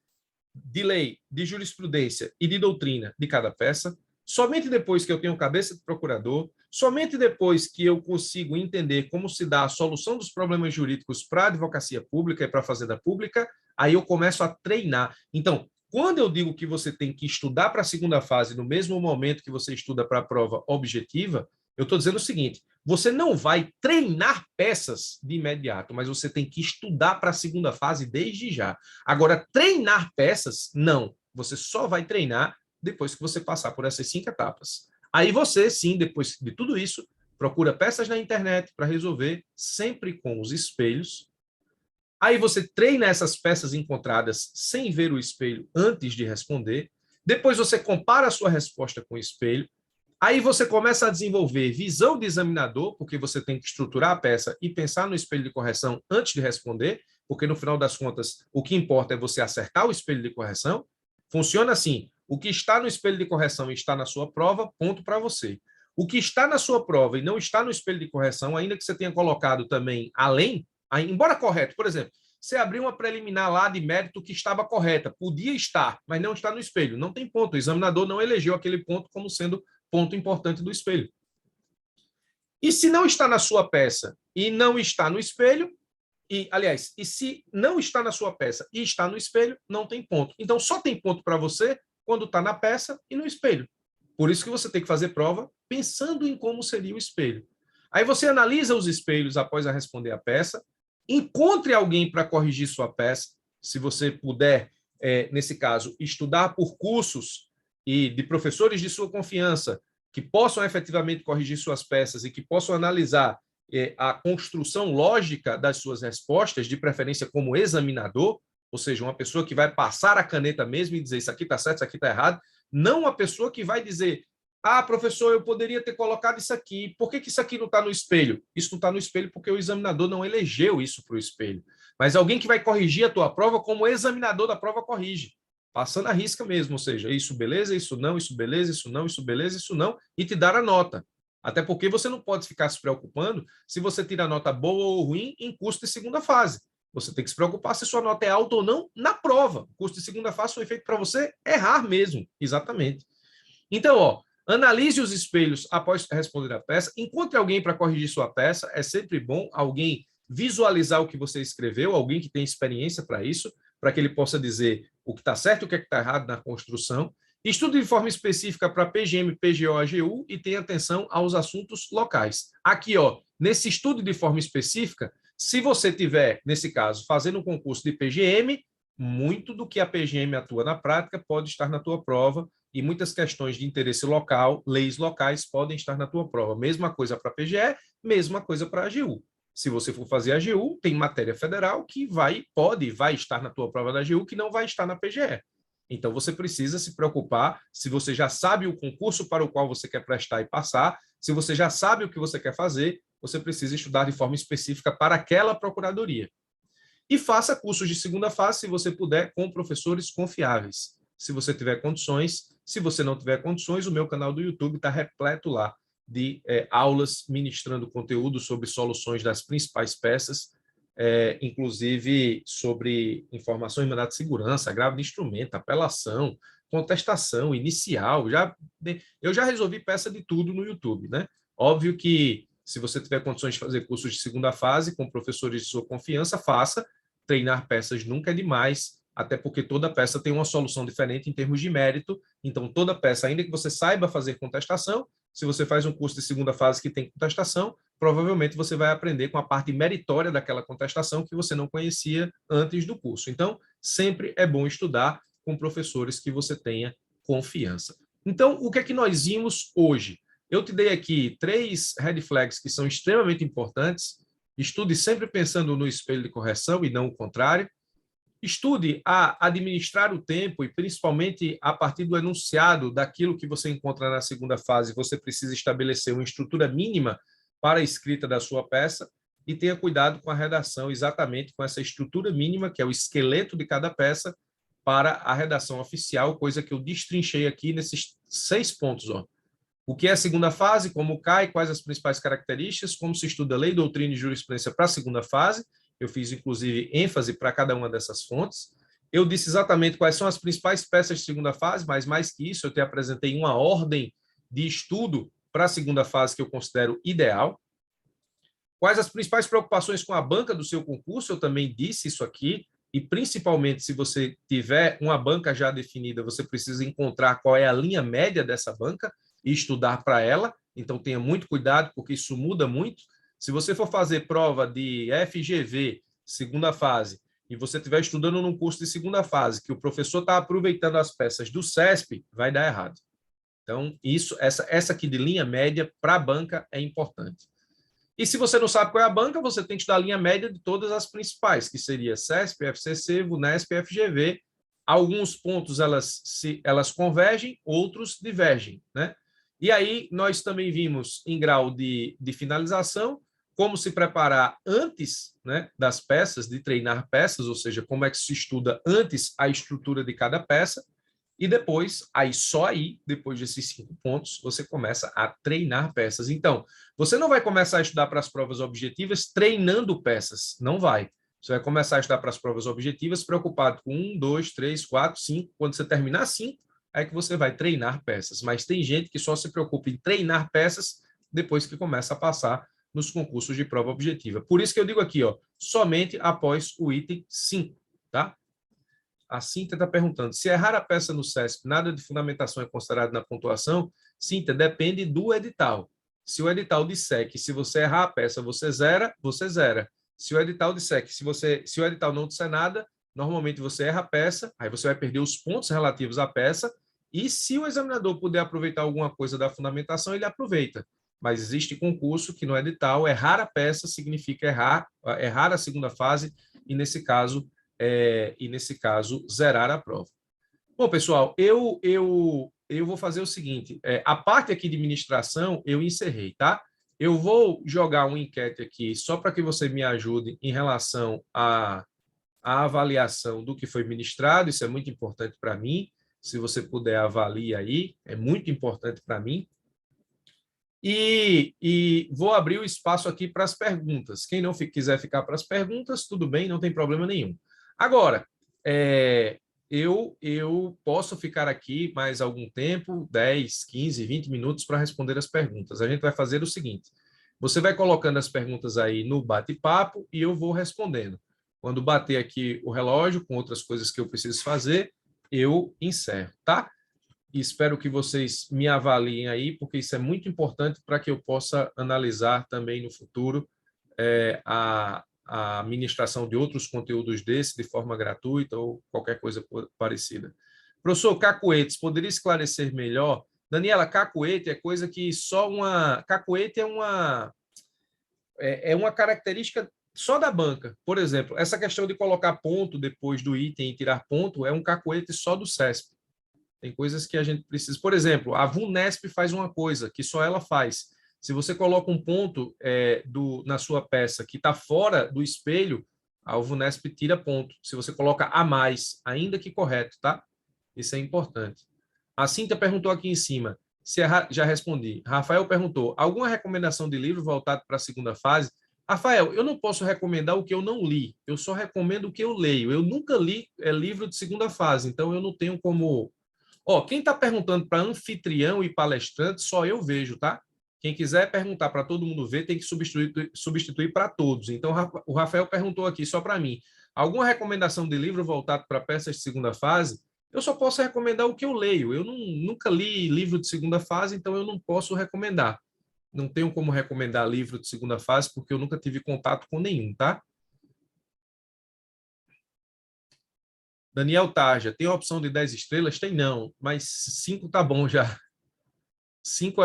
de lei, de jurisprudência e de doutrina de cada peça, somente depois que eu tenho cabeça de procurador, somente depois que eu consigo entender como se dá a solução dos problemas jurídicos para a advocacia pública e para a fazenda pública, aí eu começo a treinar. Então, quando eu digo que você tem que estudar para a segunda fase no mesmo momento que você estuda para a prova objetiva, eu estou dizendo o seguinte, você não vai treinar peças de imediato, mas você tem que estudar para a segunda fase desde já. Agora, treinar peças, não. Você só vai treinar depois que você passar por essas 5 etapas. Aí você, sim, depois de tudo isso, procura peças na internet para resolver, sempre com os espelhos. Aí você treina essas peças encontradas sem ver o espelho antes de responder. Depois você compara a sua resposta com o espelho. Aí você começa a desenvolver visão de examinador, porque você tem que estruturar a peça e pensar no espelho de correção antes de responder, porque no final das contas o que importa é você acertar o espelho de correção. Funciona assim: o que está no espelho de correção e está na sua prova, ponto para você. O que está na sua prova e não está no espelho de correção, ainda que você tenha colocado também além, embora correto, por exemplo, você abriu uma preliminar lá de mérito que estava correta, podia estar, mas não está no espelho, não tem ponto. O examinador não elegeu aquele ponto como sendo ponto importante do espelho. E se não está na sua peça e não está no espelho, e se não está na sua peça e está no espelho, não tem ponto. Então, só tem ponto para você quando está na peça e no espelho. Por isso que você tem que fazer prova pensando em como seria o espelho. Aí você analisa os espelhos após a responder a peça, encontre alguém para corrigir sua peça, se você puder, nesse caso, estudar por cursos e de professores de sua confiança que possam efetivamente corrigir suas peças e que possam analisar a construção lógica das suas respostas, de preferência como examinador, ou seja, uma pessoa que vai passar a caneta mesmo e dizer isso aqui está certo, isso aqui está errado, não uma pessoa que vai dizer professor, eu poderia ter colocado isso aqui, por que isso aqui não está no espelho? Isso não está no espelho porque o examinador não elegeu isso para o espelho. Mas alguém que vai corrigir a tua prova como o examinador da prova corrige, passando a risca mesmo, ou seja, isso beleza, isso não, isso beleza, isso não, isso beleza, isso não, e te dar a nota. Até porque você não pode ficar se preocupando se você tira nota boa ou ruim em curso de segunda fase. Você tem que se preocupar se sua nota é alta ou não na prova. O curso de segunda fase foi feito para você errar mesmo, exatamente. Então, analise os espelhos após responder a peça, encontre alguém para corrigir sua peça, é sempre bom alguém visualizar o que você escreveu, alguém que tem experiência para isso, para que ele possa dizer o que está certo e o que está errado na construção. Estude de forma específica para PGM, PGO, AGU e tenha atenção aos assuntos locais. Aqui, nesse estudo de forma específica, se você tiver, nesse caso, fazendo um concurso de PGM, muito do que a PGM atua na prática pode estar na tua prova e muitas questões de interesse local, leis locais, podem estar na tua prova. Mesma coisa para a PGE, mesma coisa para a AGU. Se você for fazer a AGU, tem matéria federal que vai estar na tua prova da AGU, que não vai estar na PGE. Então, você precisa se preocupar se você já sabe o concurso para o qual você quer prestar e passar, se você já sabe o que você quer fazer, você precisa estudar de forma específica para aquela procuradoria. E faça cursos de segunda fase, se você puder, com professores confiáveis. Se você tiver condições, se você não tiver condições, o meu canal do YouTube está repleto lá de aulas ministrando conteúdo sobre soluções das principais peças, inclusive sobre informações de mandato de segurança, agravo de instrumento, apelação, contestação inicial. Eu já resolvi peça de tudo no YouTube, né? Óbvio que, se você tiver condições de fazer cursos de segunda fase com professores de sua confiança, faça. Treinar peças nunca é demais, até porque toda peça tem uma solução diferente em termos de mérito. Então, toda peça, ainda que você saiba fazer contestação, se você faz um curso de segunda fase que tem contestação, provavelmente você vai aprender com a parte meritória daquela contestação que você não conhecia antes do curso. Então, sempre é bom estudar com professores que você tenha confiança. Então, o que é que nós vimos hoje? Eu te dei aqui 3 red flags que são extremamente importantes. Estude sempre pensando no espelho de correção e não o contrário. Estude a administrar o tempo e, principalmente, a partir do enunciado daquilo que você encontra na segunda fase, você precisa estabelecer uma estrutura mínima para a escrita da sua peça e tenha cuidado com a redação, exatamente com essa estrutura mínima, que é o esqueleto de cada peça, para a redação oficial, coisa que eu destrinchei aqui nesses 6 pontos. Ó. O que é a segunda fase, como cai, quais as principais características, como se estuda lei, doutrina e jurisprudência para a segunda fase. Eu fiz, inclusive, ênfase para cada uma dessas fontes. Eu disse exatamente quais são as principais peças de segunda fase, mas mais que isso, eu te apresentei uma ordem de estudo para a segunda fase que eu considero ideal. Quais as principais preocupações com a banca do seu concurso? Eu também disse isso aqui, e principalmente se você tiver uma banca já definida, você precisa encontrar qual é a linha média dessa banca e estudar para ela. Então, tenha muito cuidado, porque isso muda muito. Se você for fazer prova de FGV, segunda fase, e você estiver estudando num curso de segunda fase, que o professor está aproveitando as peças do CESP, vai dar errado. Então, essa aqui de linha média para a banca é importante. E se você não sabe qual é a banca, você tem que estudar a linha média de todas as principais, que seria CESP, FCC, VUNESP e FGV. Alguns pontos elas convergem, outros divergem, né? E aí nós também vimos em grau de finalização como se preparar antes, né, das peças, de treinar peças, ou seja, como é que se estuda antes a estrutura de cada peça, e depois, só aí, depois desses 5 pontos, você começa a treinar peças. Então, você não vai começar a estudar para as provas objetivas treinando peças, não vai. Você vai começar a estudar para as provas objetivas preocupado com 1, 2, 3, 4, 5. Quando você terminar 5, é que você vai treinar peças. Mas tem gente que só se preocupa em treinar peças depois que começa a passar nos concursos de prova objetiva. Por isso que eu digo aqui, ó, somente após o item 5, tá? A Cíntia está perguntando, se errar a peça no CESP, nada de fundamentação é considerado na pontuação? Cíntia, depende do edital. Se o edital disser que se você errar a peça, você zera, você zera. Se o edital disser que se o edital não disser nada, normalmente você erra a peça, aí você vai perder os pontos relativos à peça, e se o examinador puder aproveitar alguma coisa da fundamentação, ele aproveita. Mas existe concurso que no edital, errar a peça significa errar a segunda fase, e nesse caso, zerar a prova. Bom, pessoal, eu vou fazer o seguinte, a parte aqui de administração eu encerrei, tá? Eu vou jogar uma enquete aqui só para que você me ajude em relação à avaliação do que foi ministrado, isso é muito importante para mim, se você puder avaliar aí, é muito importante para mim. E vou abrir o espaço aqui para as perguntas. Quem não quiser ficar para as perguntas, tudo bem, não tem problema nenhum. Agora, eu posso ficar aqui mais algum tempo, 10, 15, 20 minutos para responder as perguntas. A gente vai fazer o seguinte, você vai colocando as perguntas aí no bate-papo e eu vou respondendo. Quando bater aqui o relógio com outras coisas que eu preciso fazer, eu encerro, tá? E espero que vocês me avaliem aí, porque isso é muito importante para que eu possa analisar também no futuro a administração de outros conteúdos desse de forma gratuita ou qualquer coisa parecida. Professor, cacoetes, poderia esclarecer melhor? Daniela, cacoete é coisa que só uma... Cacoete é uma característica só da banca. Por exemplo, essa questão de colocar ponto depois do item e tirar ponto é um cacoete só do CESP. Tem coisas que a gente precisa. Por exemplo, a VUNESP faz uma coisa que só ela faz. Se você coloca um ponto na sua peça que está fora do espelho, a VUNESP tira ponto. Se você coloca a mais, ainda que correto, tá? Isso é importante. A Cíntia perguntou aqui em cima. Já respondi. Rafael perguntou, alguma recomendação de livro voltado para a segunda fase? Rafael, eu não posso recomendar o que eu não li, eu só recomendo o que eu leio. Eu nunca li livro de segunda fase, então eu não tenho como. Ó, quem está perguntando para anfitrião e palestrante, só eu vejo, tá? Quem quiser perguntar para todo mundo ver, tem que substituir para todos. Então, o Rafael perguntou aqui só para mim. Alguma recomendação de livro voltado para peças de segunda fase? Eu só posso recomendar o que eu leio. Eu nunca li livro de segunda fase, então eu não posso recomendar. Não tenho como recomendar livro de segunda fase, porque eu nunca tive contato com nenhum, tá? Daniel Tarja, tem a opção de 10 estrelas? Tem não, mas 5 tá bom já. 5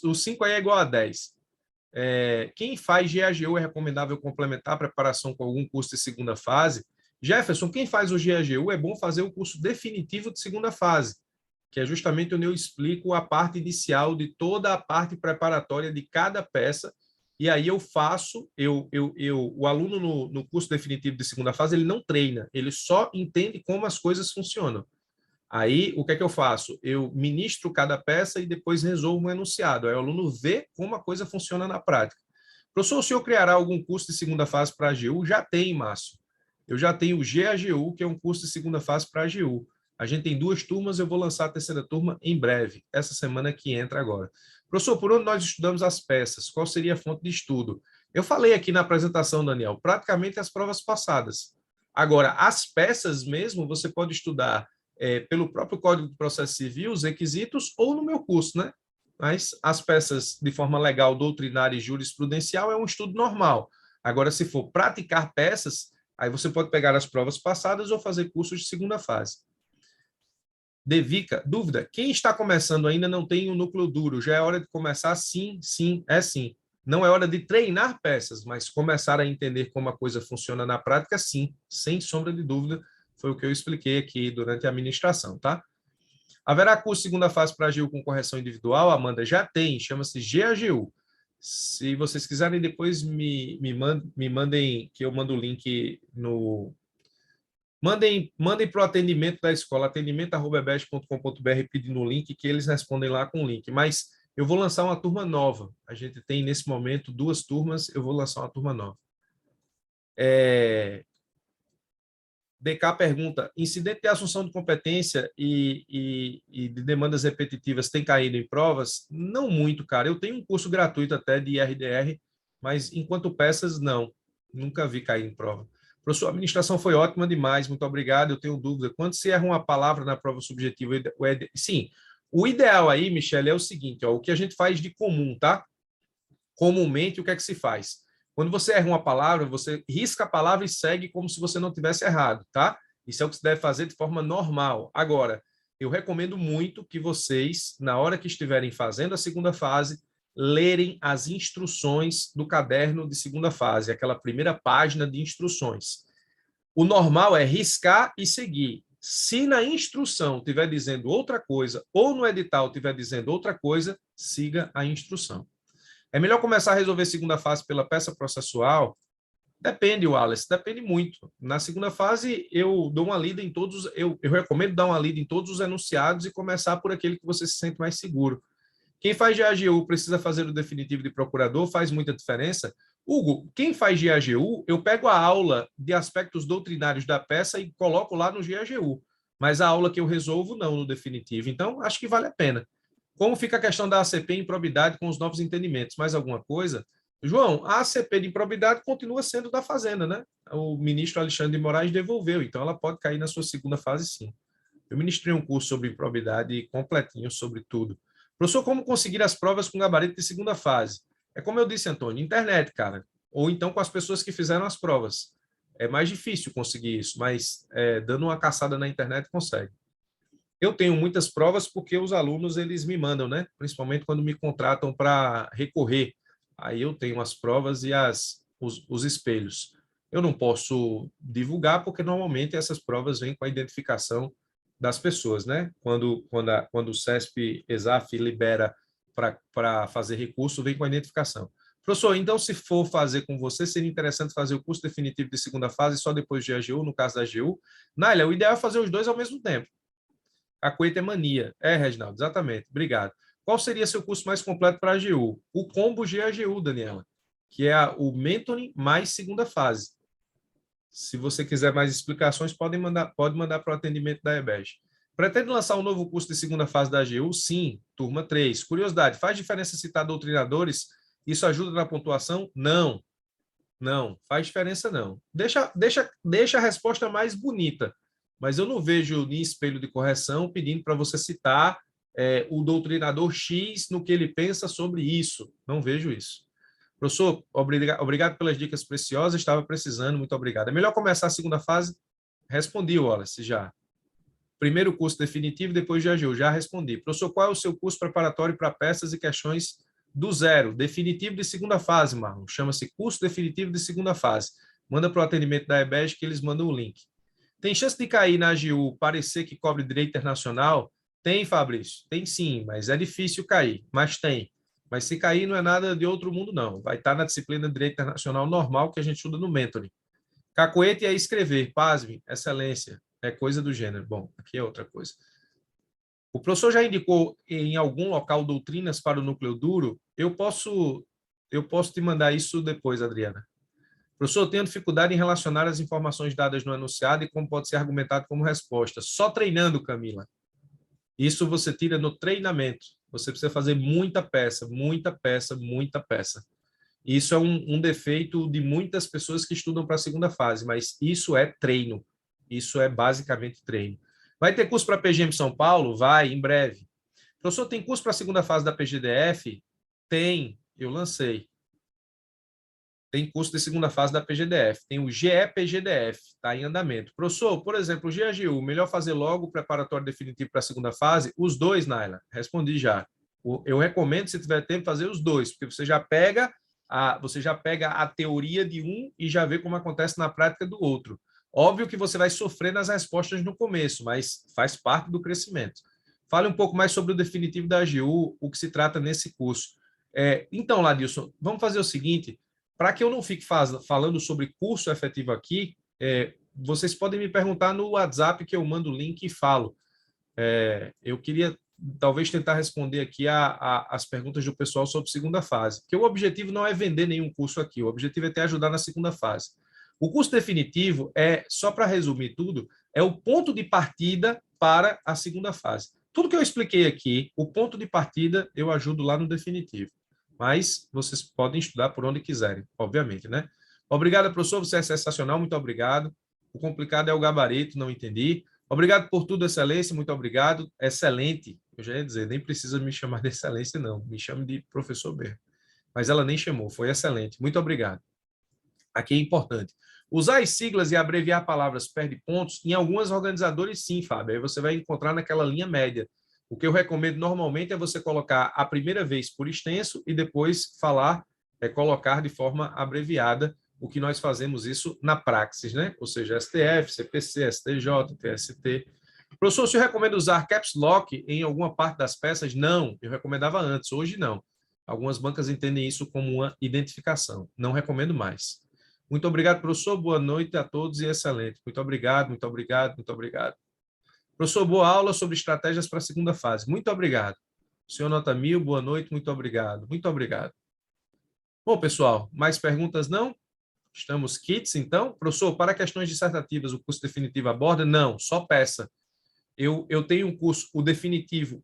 o 5 aí é igual a 10. Quem faz GAGU é recomendável complementar a preparação com algum curso de segunda fase. Jefferson, quem faz o GAGU é bom fazer o curso definitivo de segunda fase, que é justamente onde eu explico a parte inicial de toda a parte preparatória de cada peça. E aí eu faço, o aluno no curso definitivo de segunda fase, ele não treina, ele só entende como as coisas funcionam. Aí, o que é que eu faço? Eu ministro cada peça e depois resolvo um enunciado. Aí o aluno vê como a coisa funciona na prática. Professor, o senhor criará algum curso de segunda fase para a AGU? Já tem, Márcio. Eu já tenho o GAGU, que é um curso de segunda fase para a AGU. A gente tem 2 turmas, eu vou lançar a terceira turma em breve, essa semana que entra agora. Professor, por onde nós estudamos as peças? Qual seria a fonte de estudo? Eu falei aqui na apresentação, Daniel, praticamente as provas passadas. Agora, as peças mesmo, você pode estudar pelo próprio Código de Processo Civil, os requisitos, ou no meu curso, né? Mas as peças de forma legal, doutrinária e jurisprudencial é um estudo normal. Agora, se for praticar peças, aí você pode pegar as provas passadas ou fazer cursos de segunda fase. Devica, dúvida, quem está começando ainda não tem um núcleo duro, já é hora de começar? Sim, sim, é sim. Não é hora de treinar peças, mas começar a entender como a coisa funciona na prática, sim, sem sombra de dúvida, foi o que eu expliquei aqui durante a ministração, tá? Haverá curso segunda fase para a AGU com correção individual? Amanda, já tem, chama-se GAGU. Se vocês quiserem, depois me mandem, que eu mando o link no... Mandem para o atendimento da escola, atendimento@ebes.com.br, pedindo o link, que eles respondem lá com o link. Mas eu vou lançar uma turma nova. A gente tem, nesse momento, 2 turmas, eu vou lançar uma turma nova. DK pergunta, incidente de assunção de competência e de demandas repetitivas tem caído em provas? Não muito, cara. Eu tenho um curso gratuito até de IRDR, mas enquanto peças, não. Nunca vi cair em prova. Professor, a administração foi ótima demais, muito obrigado. Eu tenho dúvida. Quando se erra uma palavra na prova subjetiva, sim, o ideal aí, Michele, é o seguinte, ó, o que a gente faz de comum, tá? Comumente, o que é que se faz? Quando você erra uma palavra, você risca a palavra e segue como se você não tivesse errado, tá? Isso é o que se deve fazer de forma normal. Agora, eu recomendo muito que vocês, na hora que estiverem fazendo a segunda fase, lerem as instruções do caderno de segunda fase, aquela primeira página de instruções. O normal é riscar e seguir. Se na instrução estiver dizendo outra coisa ou no edital estiver dizendo outra coisa, siga a instrução. É melhor começar a resolver segunda fase pela peça processual? Depende, Wallace, depende muito. Na segunda fase, eu dou uma lida em todos, eu recomendo dar uma lida em todos os enunciados e começar por aquele que você se sente mais seguro. Quem faz GAGU precisa fazer o definitivo de procurador, faz muita diferença. Hugo, quem faz GAGU, eu pego a aula de aspectos doutrinários da peça e coloco lá no GAGU, mas a aula que eu resolvo não no definitivo. Então, acho que vale a pena. Como fica a questão da ACP em improbidade com os novos entendimentos? Mais alguma coisa? João, a ACP de improbidade continua sendo da Fazenda, né? O ministro Alexandre de Moraes devolveu, então ela pode cair na sua segunda fase, sim. Eu ministrei um curso sobre improbidade completinho sobre tudo. Professor, como conseguir as provas com gabarito de segunda fase? É como eu disse, Antônio, internet, cara. Ou então com as pessoas que fizeram as provas. É mais difícil conseguir isso, mas dando uma caçada na internet consegue. Eu tenho muitas provas porque os alunos eles me mandam, né? Principalmente quando me contratam para recorrer. Aí eu tenho as provas e os espelhos. Eu não posso divulgar porque normalmente essas provas vêm com a identificação das pessoas, né? Quando o CESP ESAF libera para fazer recurso, vem com a identificação. Professor, então, se for fazer com você, seria interessante fazer o curso definitivo de segunda fase só depois de AGU, no caso da AGU. Nália, o ideal é fazer os dois ao mesmo tempo. A Coeta é mania. Reginaldo, exatamente. Obrigado. Qual seria seu curso mais completo para a AGU? O combo GAGU, Daniela, que é o mentoring mais segunda fase. Se você quiser mais explicações, pode mandar para o atendimento da EBEG. Pretende lançar um novo curso de segunda fase da AGU? Sim, turma 3. Curiosidade, faz diferença citar doutrinadores? Isso ajuda na pontuação? Não. Não, faz diferença não. Deixa a resposta mais bonita, mas eu não vejo em espelho de correção pedindo para você citar o doutrinador X no que ele pensa sobre isso. Não vejo isso. Professor, obrigado pelas dicas preciosas, estava precisando, muito obrigado. É melhor começar a segunda fase? Respondi, Wallace, já. Primeiro curso definitivo, depois de AGU, já respondi. Professor, qual é o seu curso preparatório para peças e questões do zero? Definitivo de segunda fase, Marlon. Chama-se curso definitivo de segunda fase. Manda para o atendimento da EBEG que eles mandam o link. Tem chance de cair na AGU, parecer que cobre direito internacional? Tem, Fabrício. Tem sim, mas é difícil cair. Mas tem. Mas se cair, não é nada de outro mundo, não. Vai estar na disciplina de direito internacional normal que a gente estuda no mentoring. Cacoete é escrever. Pasme, excelência. É coisa do gênero. Bom, aqui é outra coisa. O professor já indicou em algum local doutrinas para o núcleo duro? Eu posso te mandar isso depois, Adriana. Professor, eu tenho dificuldade em relacionar as informações dadas no enunciado e como pode ser argumentado como resposta. Só treinando, Camila. Isso você tira no treinamento. Você precisa fazer muita peça, muita peça, muita peça. Isso é um defeito de muitas pessoas que estudam para a segunda fase, mas isso é treino. Isso é basicamente treino. Vai ter curso para PGM São Paulo? Vai, em breve. Professor, tem curso para a segunda fase da PGDF? Tem, eu lancei. Tem curso de segunda fase da PGDF. Tem o GE-PGDF, está em andamento. Professor, por exemplo, o GAGU, melhor fazer logo o preparatório definitivo para a segunda fase? Os dois, Naila. Respondi já. Eu recomendo, se tiver tempo, fazer os dois, porque você já pega a teoria de um e já vê como acontece na prática do outro. Óbvio que você vai sofrer nas respostas no começo, mas faz parte do crescimento. Fale um pouco mais sobre o definitivo da AGU, o que se trata nesse curso. Então, Ladilson, vamos fazer o seguinte, para que eu não fique falando sobre curso efetivo aqui, vocês podem me perguntar no WhatsApp que eu mando o link e falo. Eu queria talvez tentar responder aqui as perguntas do pessoal sobre segunda fase, porque o objetivo não é vender nenhum curso aqui, o objetivo é te ajudar na segunda fase. O curso definitivo só para resumir tudo, é o ponto de partida para a segunda fase. Tudo que eu expliquei aqui, o ponto de partida, eu ajudo lá no definitivo. Mas vocês podem estudar por onde quiserem, obviamente, né? Obrigado, professor, você é sensacional, muito obrigado. O complicado é o gabarito, não entendi. Obrigado por tudo, excelência, muito obrigado. Excelente. Eu já ia dizer, nem precisa me chamar de excelência, não. Me chame de professor B. Mas ela nem chamou, foi excelente. Muito obrigado. Aqui é importante. Usar as siglas e abreviar palavras perde pontos? Em algumas organizadores, sim, Fábio. Aí você vai encontrar naquela linha média. O que eu recomendo normalmente é você colocar a primeira vez por extenso e depois colocar de forma abreviada, o que nós fazemos isso na praxis, né? Ou seja, STF, CPC, STJ, TST. Professor, o senhor recomenda usar caps lock em alguma parte das peças? Não, eu recomendava antes, hoje não. Algumas bancas entendem isso como uma identificação. Não recomendo mais. Muito obrigado, professor. Boa noite a todos e excelente. Muito obrigado, muito obrigado, muito obrigado. Professor, boa aula sobre estratégias para a segunda fase. Muito obrigado. Senhor Nota 1000, boa noite, muito obrigado. Muito obrigado. Bom, pessoal, mais perguntas não? Estamos kits, então? Professor, para questões dissertativas, o curso definitivo aborda? Não, só peça. Eu tenho um curso, o definitivo,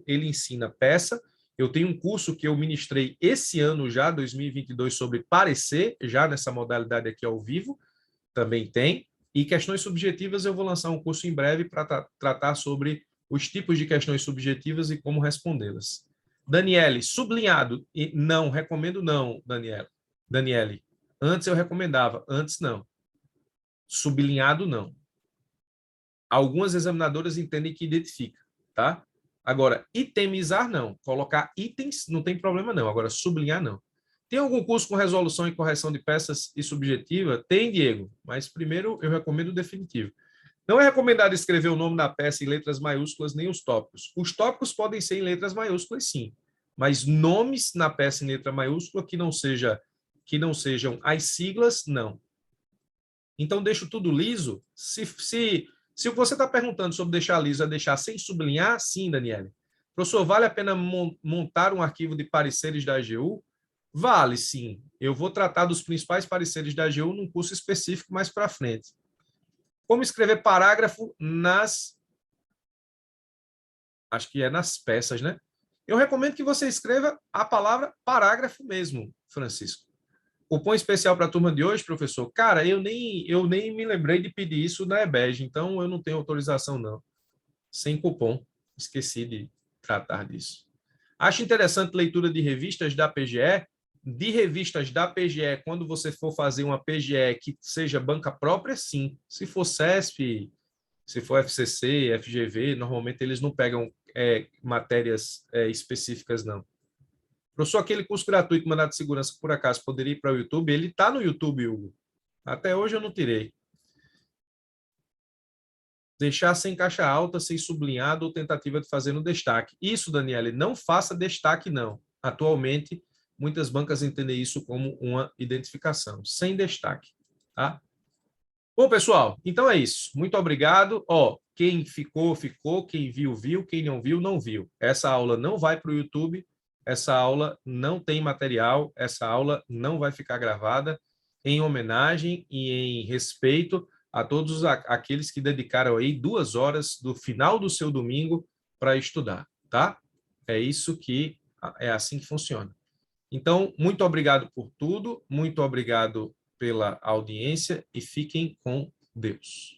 ele ensina peça. Eu tenho um curso que eu ministrei esse ano já, 2022, sobre parecer, já nessa modalidade aqui ao vivo, também tem. E questões subjetivas, eu vou lançar um curso em breve para tratar sobre os tipos de questões subjetivas e como respondê-las. Daniele, sublinhado. Não, recomendo não, Daniele. Antes eu recomendava, antes não. Sublinhado não. Algumas examinadoras entendem que identifica, tá? Agora, itemizar não. Colocar itens não tem problema não. Agora, sublinhar não. Tem algum curso com resolução e correção de peças e subjetiva? Tem, Diego, mas primeiro eu recomendo o definitivo. Não é recomendado escrever o nome da peça em letras maiúsculas nem os tópicos. Os tópicos podem ser em letras maiúsculas, sim, mas nomes na peça em letra maiúscula que não sejam as siglas, não. Então, deixo tudo liso. Se o que você está perguntando sobre deixar liso é deixar sem sublinhar, sim, Daniele. Professor, vale a pena montar um arquivo de pareceres da AGU? Vale, sim. Eu vou tratar dos principais pareceres da AGU num curso específico mais para frente. Como escrever parágrafo acho que é nas peças, né? Eu recomendo que você escreva a palavra parágrafo mesmo, Francisco. Cupom especial para a turma de hoje, professor? Cara, eu nem me lembrei de pedir isso na EBEG, então eu não tenho autorização, não. Sem cupom. Esqueci de tratar disso. Acho interessante leitura de revistas da PGE. De revistas da PGE, quando você for fazer uma PGE que seja banca própria, sim. Se for CESP, se for FCC, FGV, normalmente eles não pegam matérias específicas, não. Professor, aquele curso gratuito, mandado de segurança, por acaso, poderia ir para o YouTube? Ele está no YouTube, Hugo. Até hoje eu não tirei. Deixar sem caixa alta, sem sublinhado ou tentativa de fazer no destaque. Isso, Daniele, não faça destaque, não. Atualmente, muitas bancas entendem isso como uma identificação, sem destaque. Tá? Bom, pessoal, então é isso. Muito obrigado. Quem ficou, ficou. Quem viu, viu. Quem não viu, não viu. Essa aula não vai para o YouTube. Essa aula não tem material. Essa aula não vai ficar gravada em homenagem e em respeito a todos aqueles que dedicaram aí 2 horas do final do seu domingo para estudar, tá? É assim que funciona. Então, muito obrigado por tudo, muito obrigado pela audiência e fiquem com Deus.